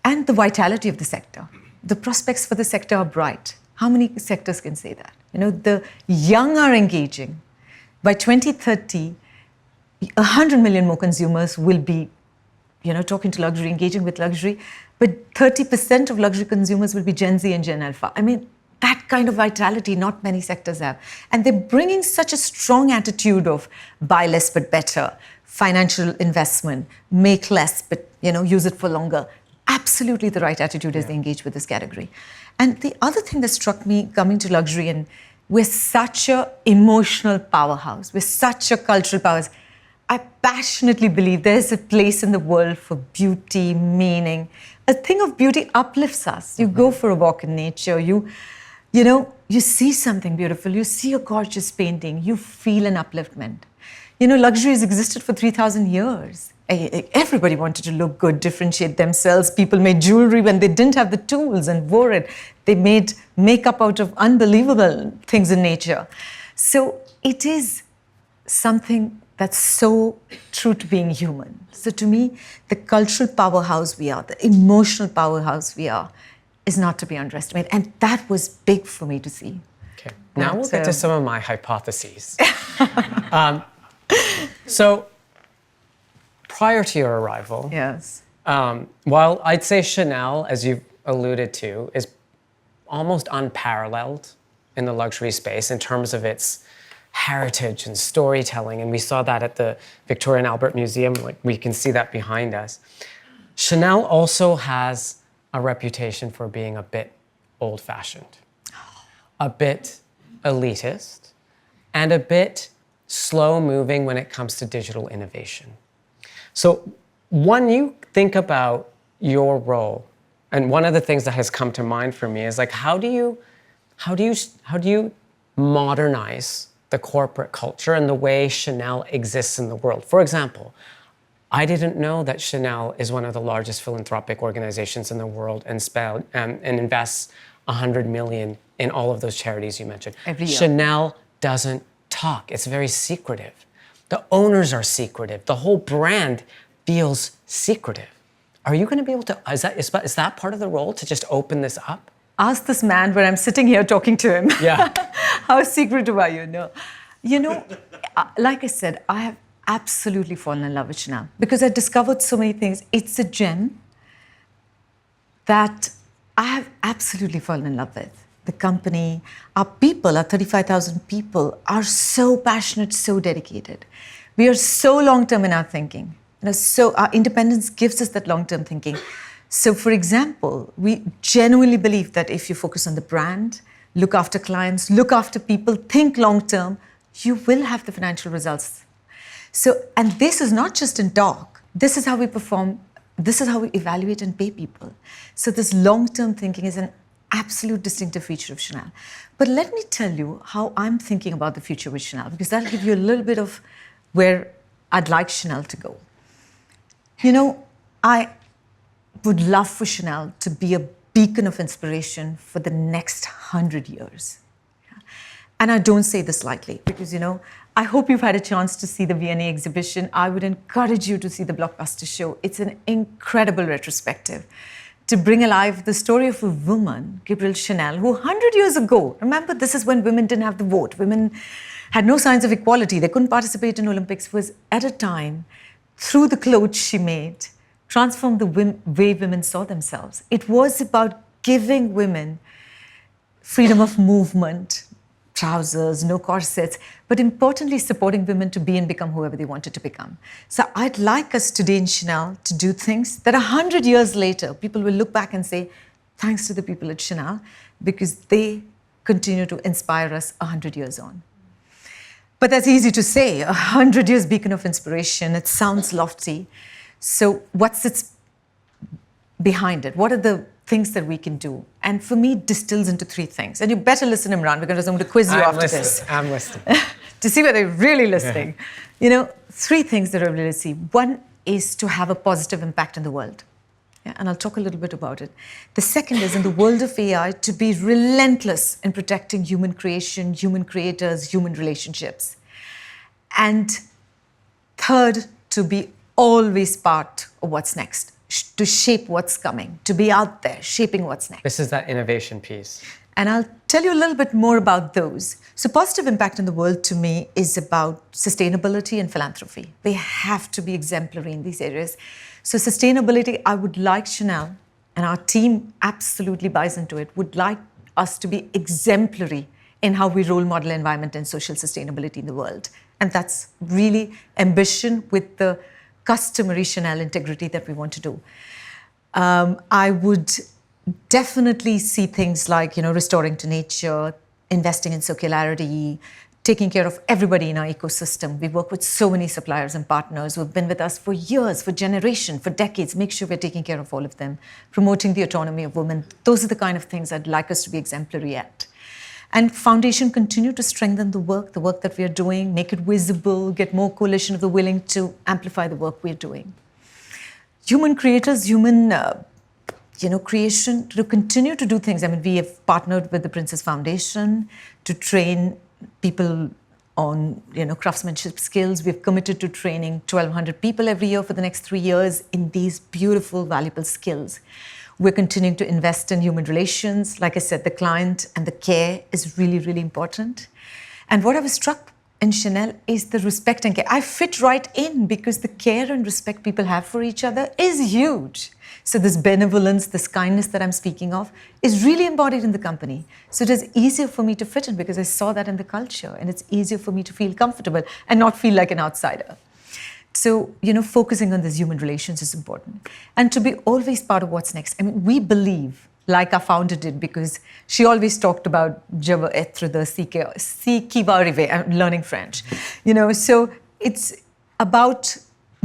And the vitality of the sector. The prospects for the sector are bright. How many sectors can say that? The young are engaging. By 2030, 100 million more consumers will be, talking to luxury, engaging with luxury. But 30% of luxury consumers will be Gen Z and Gen Alpha. I mean, that kind of vitality not many sectors have. And they're bringing such a strong attitude of buy less but better, financial investment, make less but use it for longer. Absolutely the right attitude as they engage with this category. And the other thing that struck me coming to luxury, and we're such an emotional powerhouse, we're such a cultural powerhouse. I passionately believe there's a place in the world for beauty, meaning. A thing of beauty uplifts us. You go for a walk in nature, you see something beautiful, you see a gorgeous painting, you feel an upliftment. Luxury has existed for 3,000 years. Everybody wanted to look good, differentiate themselves. People made jewelry when they didn't have the tools and wore it. They made makeup out of unbelievable things in nature. So it is something that's so true to being human. So to me, the cultural powerhouse we are, the emotional powerhouse we are, is not to be underestimated. And that was big for me to see. Okay, now we'll get to some of my hypotheses. So prior to your arrival, yes, while I'd say Chanel, as you've alluded to, is almost unparalleled in the luxury space in terms of its heritage and storytelling, and we saw that at the Victoria and Albert Museum, like we can see that behind us. Chanel also has a reputation for being a bit old-fashioned, a bit elitist, and a bit slow-moving when it comes to digital innovation. So when you think about your role, and one of the things that has come to mind for me is like, how do you modernize the corporate culture and the way Chanel exists in the world? For example, I didn't know that Chanel is one of the largest philanthropic organizations in the world and invests 100 million in all of those charities you mentioned. Every year. Chanel doesn't talk. It's very secretive. The owners are secretive. The whole brand feels secretive. Are you going to be able to, is that part of the role, to just open this up? Ask this man when I'm sitting here talking to him. Yeah. How secretive are you? No. Like I said, I have absolutely fallen in love with Chanel because I discovered so many things. It's a gem that I have absolutely fallen in love with. The company, our people, our 35,000 people are so passionate, so dedicated. We are so long-term in our thinking. So our independence gives us that long-term thinking. So for example, we genuinely believe that if you focus on the brand, look after clients, look after people, think long-term, you will have the financial results. So, and this is not just in talk. This is how we perform. This is how we evaluate and pay people. So this long-term thinking is an absolute distinctive feature of Chanel. But let me tell you how I'm thinking about the future with Chanel, because that'll give you a little bit of where I'd like Chanel to go. I would love for Chanel to be a beacon of inspiration for the next 100 years. And I don't say this lightly because, I hope you've had a chance to see the V&A exhibition. I would encourage you to see the Blockbuster show. It's an incredible retrospective to bring alive the story of a woman, Gabrielle Chanel, who 100 years ago, remember, this is when women didn't have the vote. Women had no signs of equality. They couldn't participate in Olympics. Was at a time, through the clothes she made, transformed the way women saw themselves. It was about giving women freedom of movement, trousers, no corsets, but importantly supporting women to be and become whoever they wanted to become. So I'd like us today in Chanel to do things that 100 years later, people will look back and say, thanks to the people at Chanel, because they continue to inspire us 100 years on. But that's easy to say, 100 years beacon of inspiration, it sounds lofty. So what's its behind it? What are the things that we can do? And for me, it distills into three things. And you better listen, Imran, because I'm going to quiz you after this. I'm listening. To see whether you're really listening. Three things that I really see. One is to have a positive impact in the world. And I'll talk a little bit about it. The second is, in the world of AI, to be relentless in protecting human creation, human creators, human relationships. And third, to be always part of what's next, to shape what's coming, to be out there, shaping what's next. This is that innovation piece. And I'll tell you a little bit more about those. So positive impact in the world to me is about sustainability and philanthropy. They have to be exemplary in these areas. So sustainability, I would like Chanel, and our team absolutely buys into it, would like us to be exemplary in how we role model environment and social sustainability in the world. And that's really ambition with the customary Chanel integrity that we want to do. I would definitely see things like, restoring to nature, investing in circularity, taking care of everybody in our ecosystem. We work with so many suppliers and partners who have been with us for years, for generations, for decades. Make sure we're taking care of all of them. Promoting the autonomy of women. Those are the kind of things I'd like us to be exemplary at. And foundation, continue to strengthen the work that we are doing, make it visible, get more coalition of the willing to amplify the work we're doing. Human creators, human creation, to continue to do things. I mean, we have partnered with the Princess Foundation to train people on craftsmanship skills. We've committed to training 1,200 people every year for the next 3 years in these beautiful, valuable skills. We're continuing to invest in human relations. Like I said, the client and the care is really, really important. And what I was struck in Chanel is the respect and care. I fit right in because the care and respect people have for each other is huge. So this benevolence, this kindness that I'm speaking of is really embodied in the company. So it is easier for me to fit in because I saw that in the culture, and it's easier for me to feel comfortable and not feel like an outsider. So, focusing on these human relations is important. And to be always part of what's next. I mean, we believe, like our founder did, because she always talked about je veux être de ce qui va arriver. I'm learning French. So it's about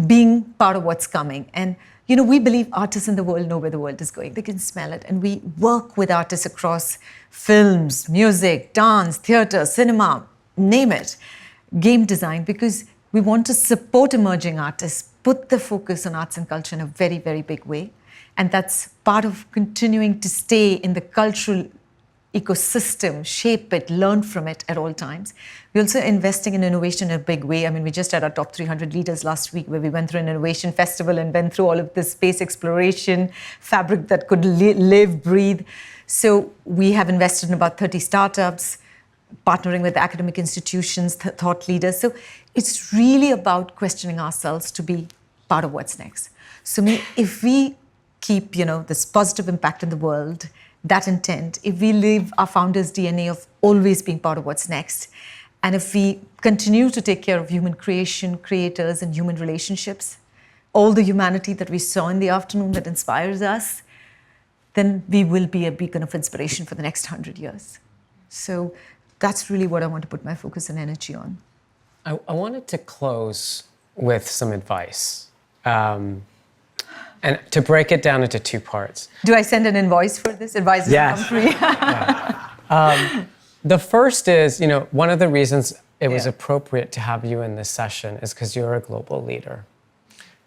being part of what's coming. And, we believe artists in the world know where the world is going. They can smell it. And we work with artists across films, music, dance, theater, cinema, name it, game design, because we want to support emerging artists, put the focus on arts and culture in a very, very big way. And that's part of continuing to stay in the cultural ecosystem, shape it, learn from it at all times. We're also investing in innovation in a big way. I mean, we just had our top 300 leaders last week where we went through an innovation festival and went through all of this space exploration, fabric that could live, breathe. So we have invested in about 30 startups, partnering with academic institutions, thought leaders. So it's really about questioning ourselves to be part of what's next. So if we keep, this positive impact in the world, that intent, if we live our founders' DNA of always being part of what's next, and if we continue to take care of human creation, creators, and human relationships, all the humanity that we saw in the afternoon that inspires us, then we will be a beacon of inspiration for the next 100 years. So that's really what I want to put my focus and energy on. I wanted to close with some advice. And to break it down into two parts. Do I send an invoice for this? Advice is come free. The first is, one of the reasons it was appropriate to have you in this session is because you're a global leader.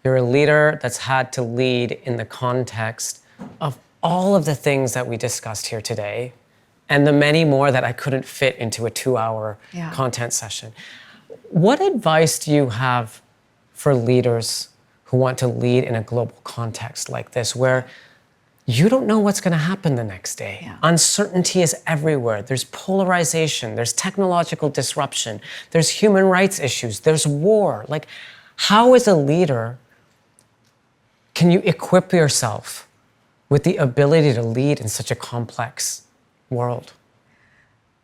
You're a leader that's had to lead in the context of all of the things that we discussed here today and the many more that I couldn't fit into a 2-hour content session. What advice do you have for leaders who want to lead in a global context like this, where you don't know what's going to happen the next day? Yeah. Uncertainty is everywhere. There's polarization, there's technological disruption, there's human rights issues, there's war. Like, how as a leader can you equip yourself with the ability to lead in such a complex world?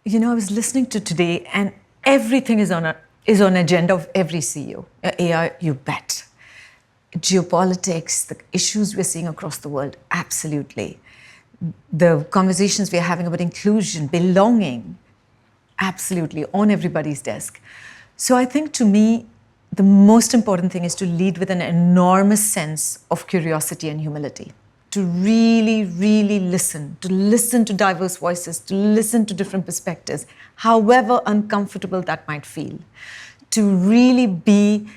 I was listening to today, and everything is on agenda of every CEO. AI, you bet. Geopolitics, the issues we're seeing across the world, absolutely. The conversations we're having about inclusion, belonging, absolutely on everybody's desk. So I think, to me, the most important thing is to lead with an enormous sense of curiosity and humility, to really, really listen to diverse voices, to listen to different perspectives, however uncomfortable that might feel, to really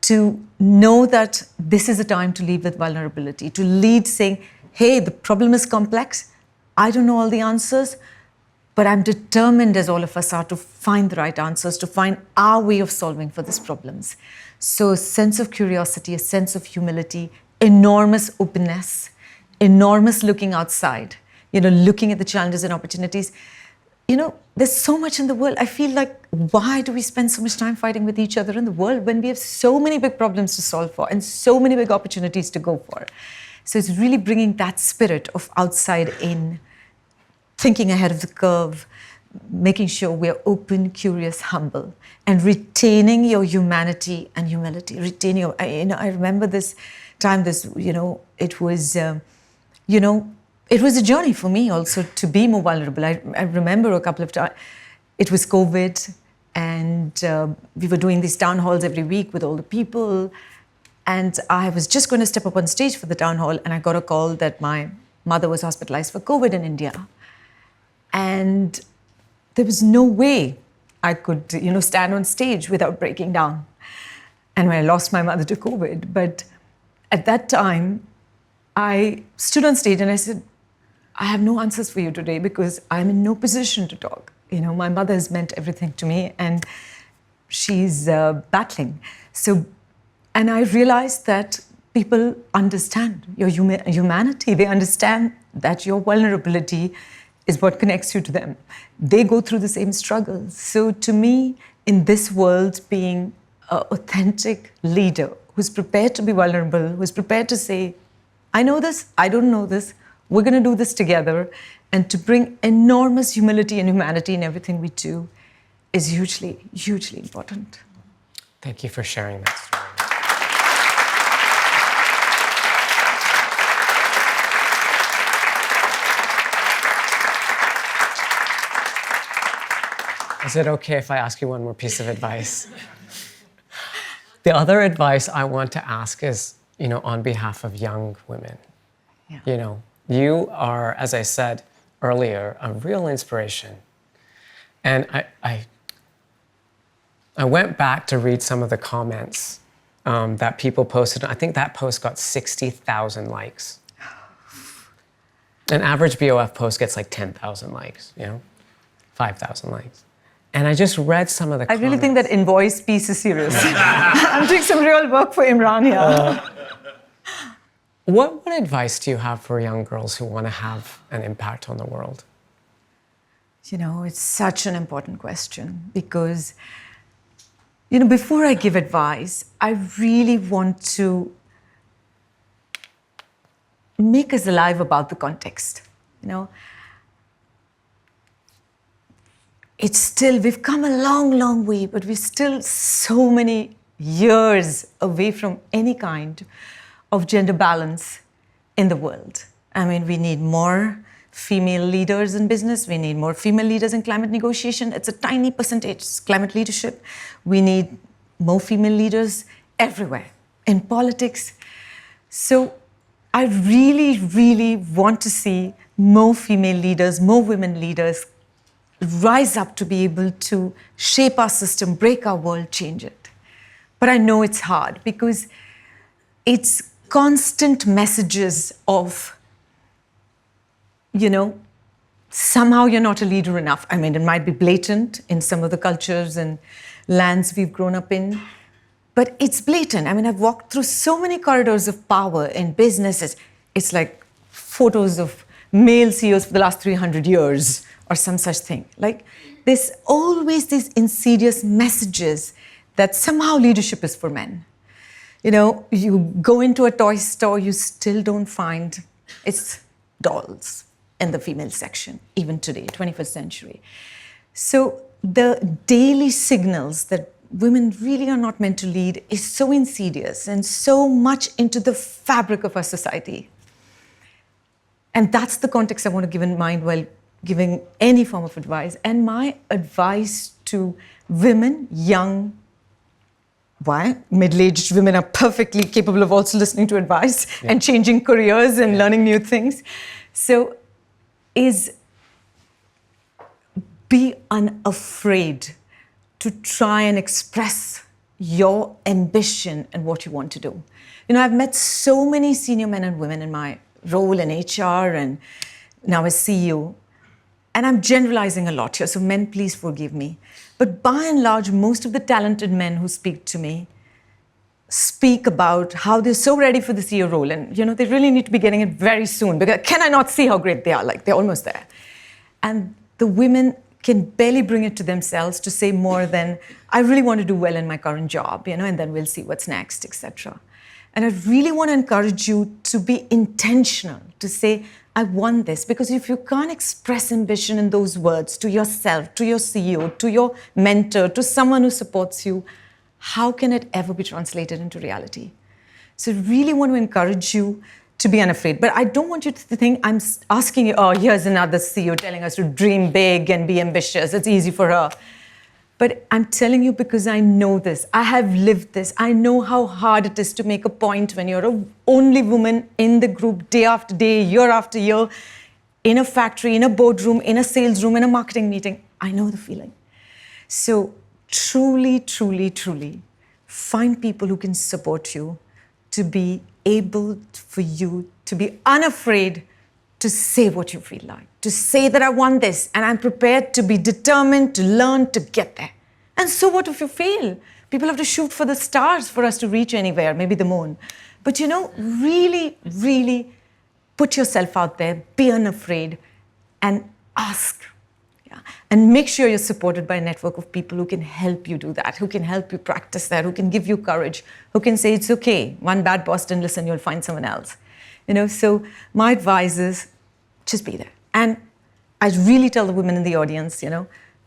to know that this is a time to lead with vulnerability, to lead saying, hey, the problem is complex, I don't know all the answers, but I'm determined, as all of us are, to find the right answers, to find our way of solving for these problems. So a sense of curiosity, a sense of humility, enormous openness, enormous looking outside, looking at the challenges and opportunities. There's so much in the world. I feel like, why do we spend so much time fighting with each other in the world when we have so many big problems to solve for and so many big opportunities to go for? So it's really bringing that spirit of outside in, thinking ahead of the curve, making sure we're open, curious, humble, and retaining your humanity and humility. Retaining your, I remember this time, it was a journey for me also to be more vulnerable. I remember a couple of times, it was COVID, and we were doing these town halls every week with all the people. And I was just going to step up on stage for the town hall, and I got a call that my mother was hospitalized for COVID in India. And there was no way I could, stand on stage without breaking down. And I lost my mother to COVID. But at that time, I stood on stage and I said, I have no answers for you today because I'm in no position to talk. My mother has meant everything to me, and she's battling. And I realized that people understand your humanity. They understand that your vulnerability is what connects you to them. They go through the same struggles. So to me, in this world, being an authentic leader who's prepared to be vulnerable, who's prepared to say, I know this, I don't know this, we're going to do this together, and to bring enormous humility and humanity in everything we do is hugely, hugely important. Thank you for sharing that story. Is it okay if I ask you one more piece of advice? The other advice I want to ask is, on behalf of young women. Yeah. You are, as I said earlier, a real inspiration. And I went back to read some of the comments that people posted. I think that post got 60,000 likes. An average BOF post gets like 10,000 likes, 5,000 likes. And I just read some of the comments. I really think that invoice piece is serious. I'm doing some real work for Imran here. What advice do you have for young girls who want to have an impact on the world? It's such an important question because, before I give advice, I really want to make us alive about the context. It's still, we've come a long, long way, but we're still so many years away from any kind of gender balance in the world. I mean, we need more female leaders in business. We need more female leaders in climate negotiation. It's a tiny percentage, climate leadership. We need more female leaders everywhere in politics. So I really, really want to see more female leaders, more women leaders rise up to be able to shape our system, break our world, change it. But I know it's hard because it's constant messages of, somehow you're not a leader enough. I mean, it might be blatant in some of the cultures and lands we've grown up in, but it's blatant. I mean, I've walked through so many corridors of power in businesses. It's like photos of male CEOs for the last 300 years or some such thing. Like, there's always these insidious messages that somehow leadership is for men. You go into a toy store, you still don't find it's dolls in the female section, even today, 21st century. So the daily signals that women really are not meant to lead is so insidious and so much into the fabric of our society. And that's the context I want to give in mind while giving any form of advice. And my advice to women, young, middle-aged women are perfectly capable of also listening to advice and changing careers and learning new things. So is be unafraid to try and express your ambition and what you want to do. I've met so many senior men and women in my role in HR and now as CEO, and I'm generalizing a lot here, so men, please forgive me. But by and large, most of the talented men who speak to me speak about how they're so ready for the CEO role, and they really need to be getting it very soon, because can I not see how great they are? Like, they're almost there. And the women can barely bring it to themselves to say more than, I really want to do well in my current job, and then we'll see what's next, etc. And I really want to encourage you to be intentional, to say, I want this, because if you can't express ambition in those words to yourself, to your CEO, to your mentor, to someone who supports you, how can it ever be translated into reality? So I really want to encourage you to be unafraid. But I don't want you to think I'm asking you, oh, here's another CEO telling us to dream big and be ambitious. It's easy for her. But I'm telling you because I know this. I have lived this. I know how hard it is to make a point when you're the only woman in the group day after day, year after year, in a factory, in a boardroom, in a sales room, in a marketing meeting. I know the feeling. So truly, truly, truly find people who can support you to be able for you to be unafraid to say what you feel like, to say that I want this and I'm prepared to be determined to learn to get there. And so what if you fail? People have to shoot for the stars for us to reach anywhere, maybe the moon. But really, really put yourself out there, be unafraid and ask. And make sure you're supported by a network of people who can help you do that, who can help you practice that, who can give you courage, who can say, it's okay, one bad boss didn't listen, you'll find someone else. So my advice is just be there. And I really tell the women in the audience,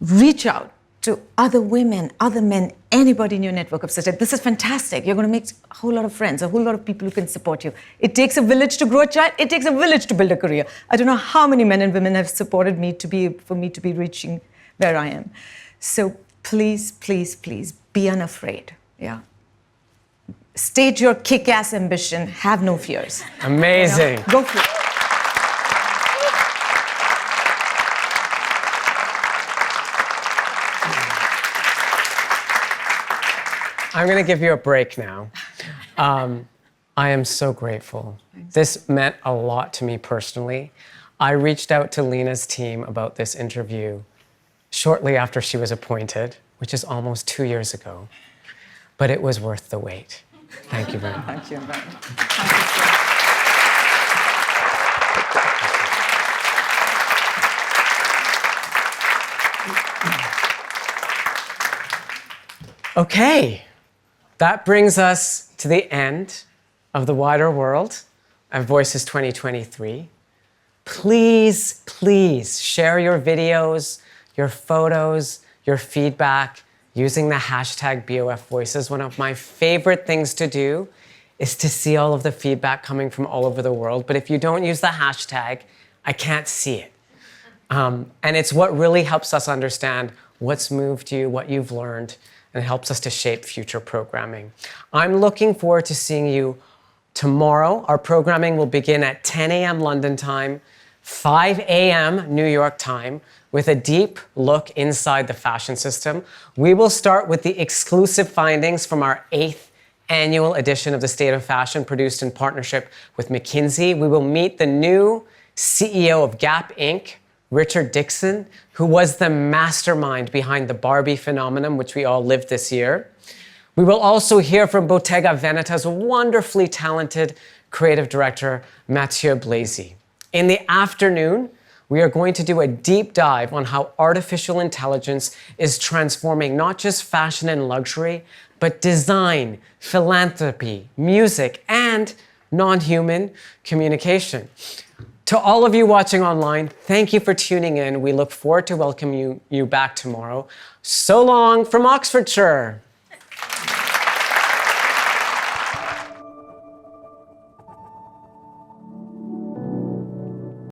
reach out to other women, other men, anybody in your network of success. This is fantastic. You're going to make a whole lot of friends, a whole lot of people who can support you. It takes a village to grow a child. It takes a village to build a career. I don't know how many men and women have supported me for me to be reaching where I am. So please, please, please be unafraid. Yeah. State your kick-ass ambition. Have no fears. Amazing. Go for it. I'm going to give you a break now. I am so grateful. This meant a lot to me personally. I reached out to Leena's team about this interview shortly after she was appointed, which is almost 2 years ago. But it was worth the wait. Thank you very much. Thank you, Imran. Okay, that brings us to the end of the wider world of Voices 2023. Please, please share your videos, your photos, your feedback, using the hashtag BOF Voices. One of my favorite things to do is to see all of the feedback coming from all over the world. But if you don't use the hashtag, I can't see it. And it's what really helps us understand what's moved you, what you've learned, and helps us to shape future programming. I'm looking forward to seeing you tomorrow. Our programming will begin at 10 a.m. London time, 5 a.m. New York time, with a deep look inside the fashion system. We will start with the exclusive findings from our 8th annual edition of the State of Fashion, produced in partnership with McKinsey. We will meet the new CEO of Gap Inc., Richard Dixon, who was the mastermind behind the Barbie phenomenon, which we all lived this year. We will also hear from Bottega Veneta's wonderfully talented creative director, Mathieu Blazy. In the afternoon, we are going to do a deep dive on how artificial intelligence is transforming not just fashion and luxury, but design, philanthropy, music, and non-human communication. To all of you watching online, thank you for tuning in. We look forward to welcoming you back tomorrow. So long from Oxfordshire.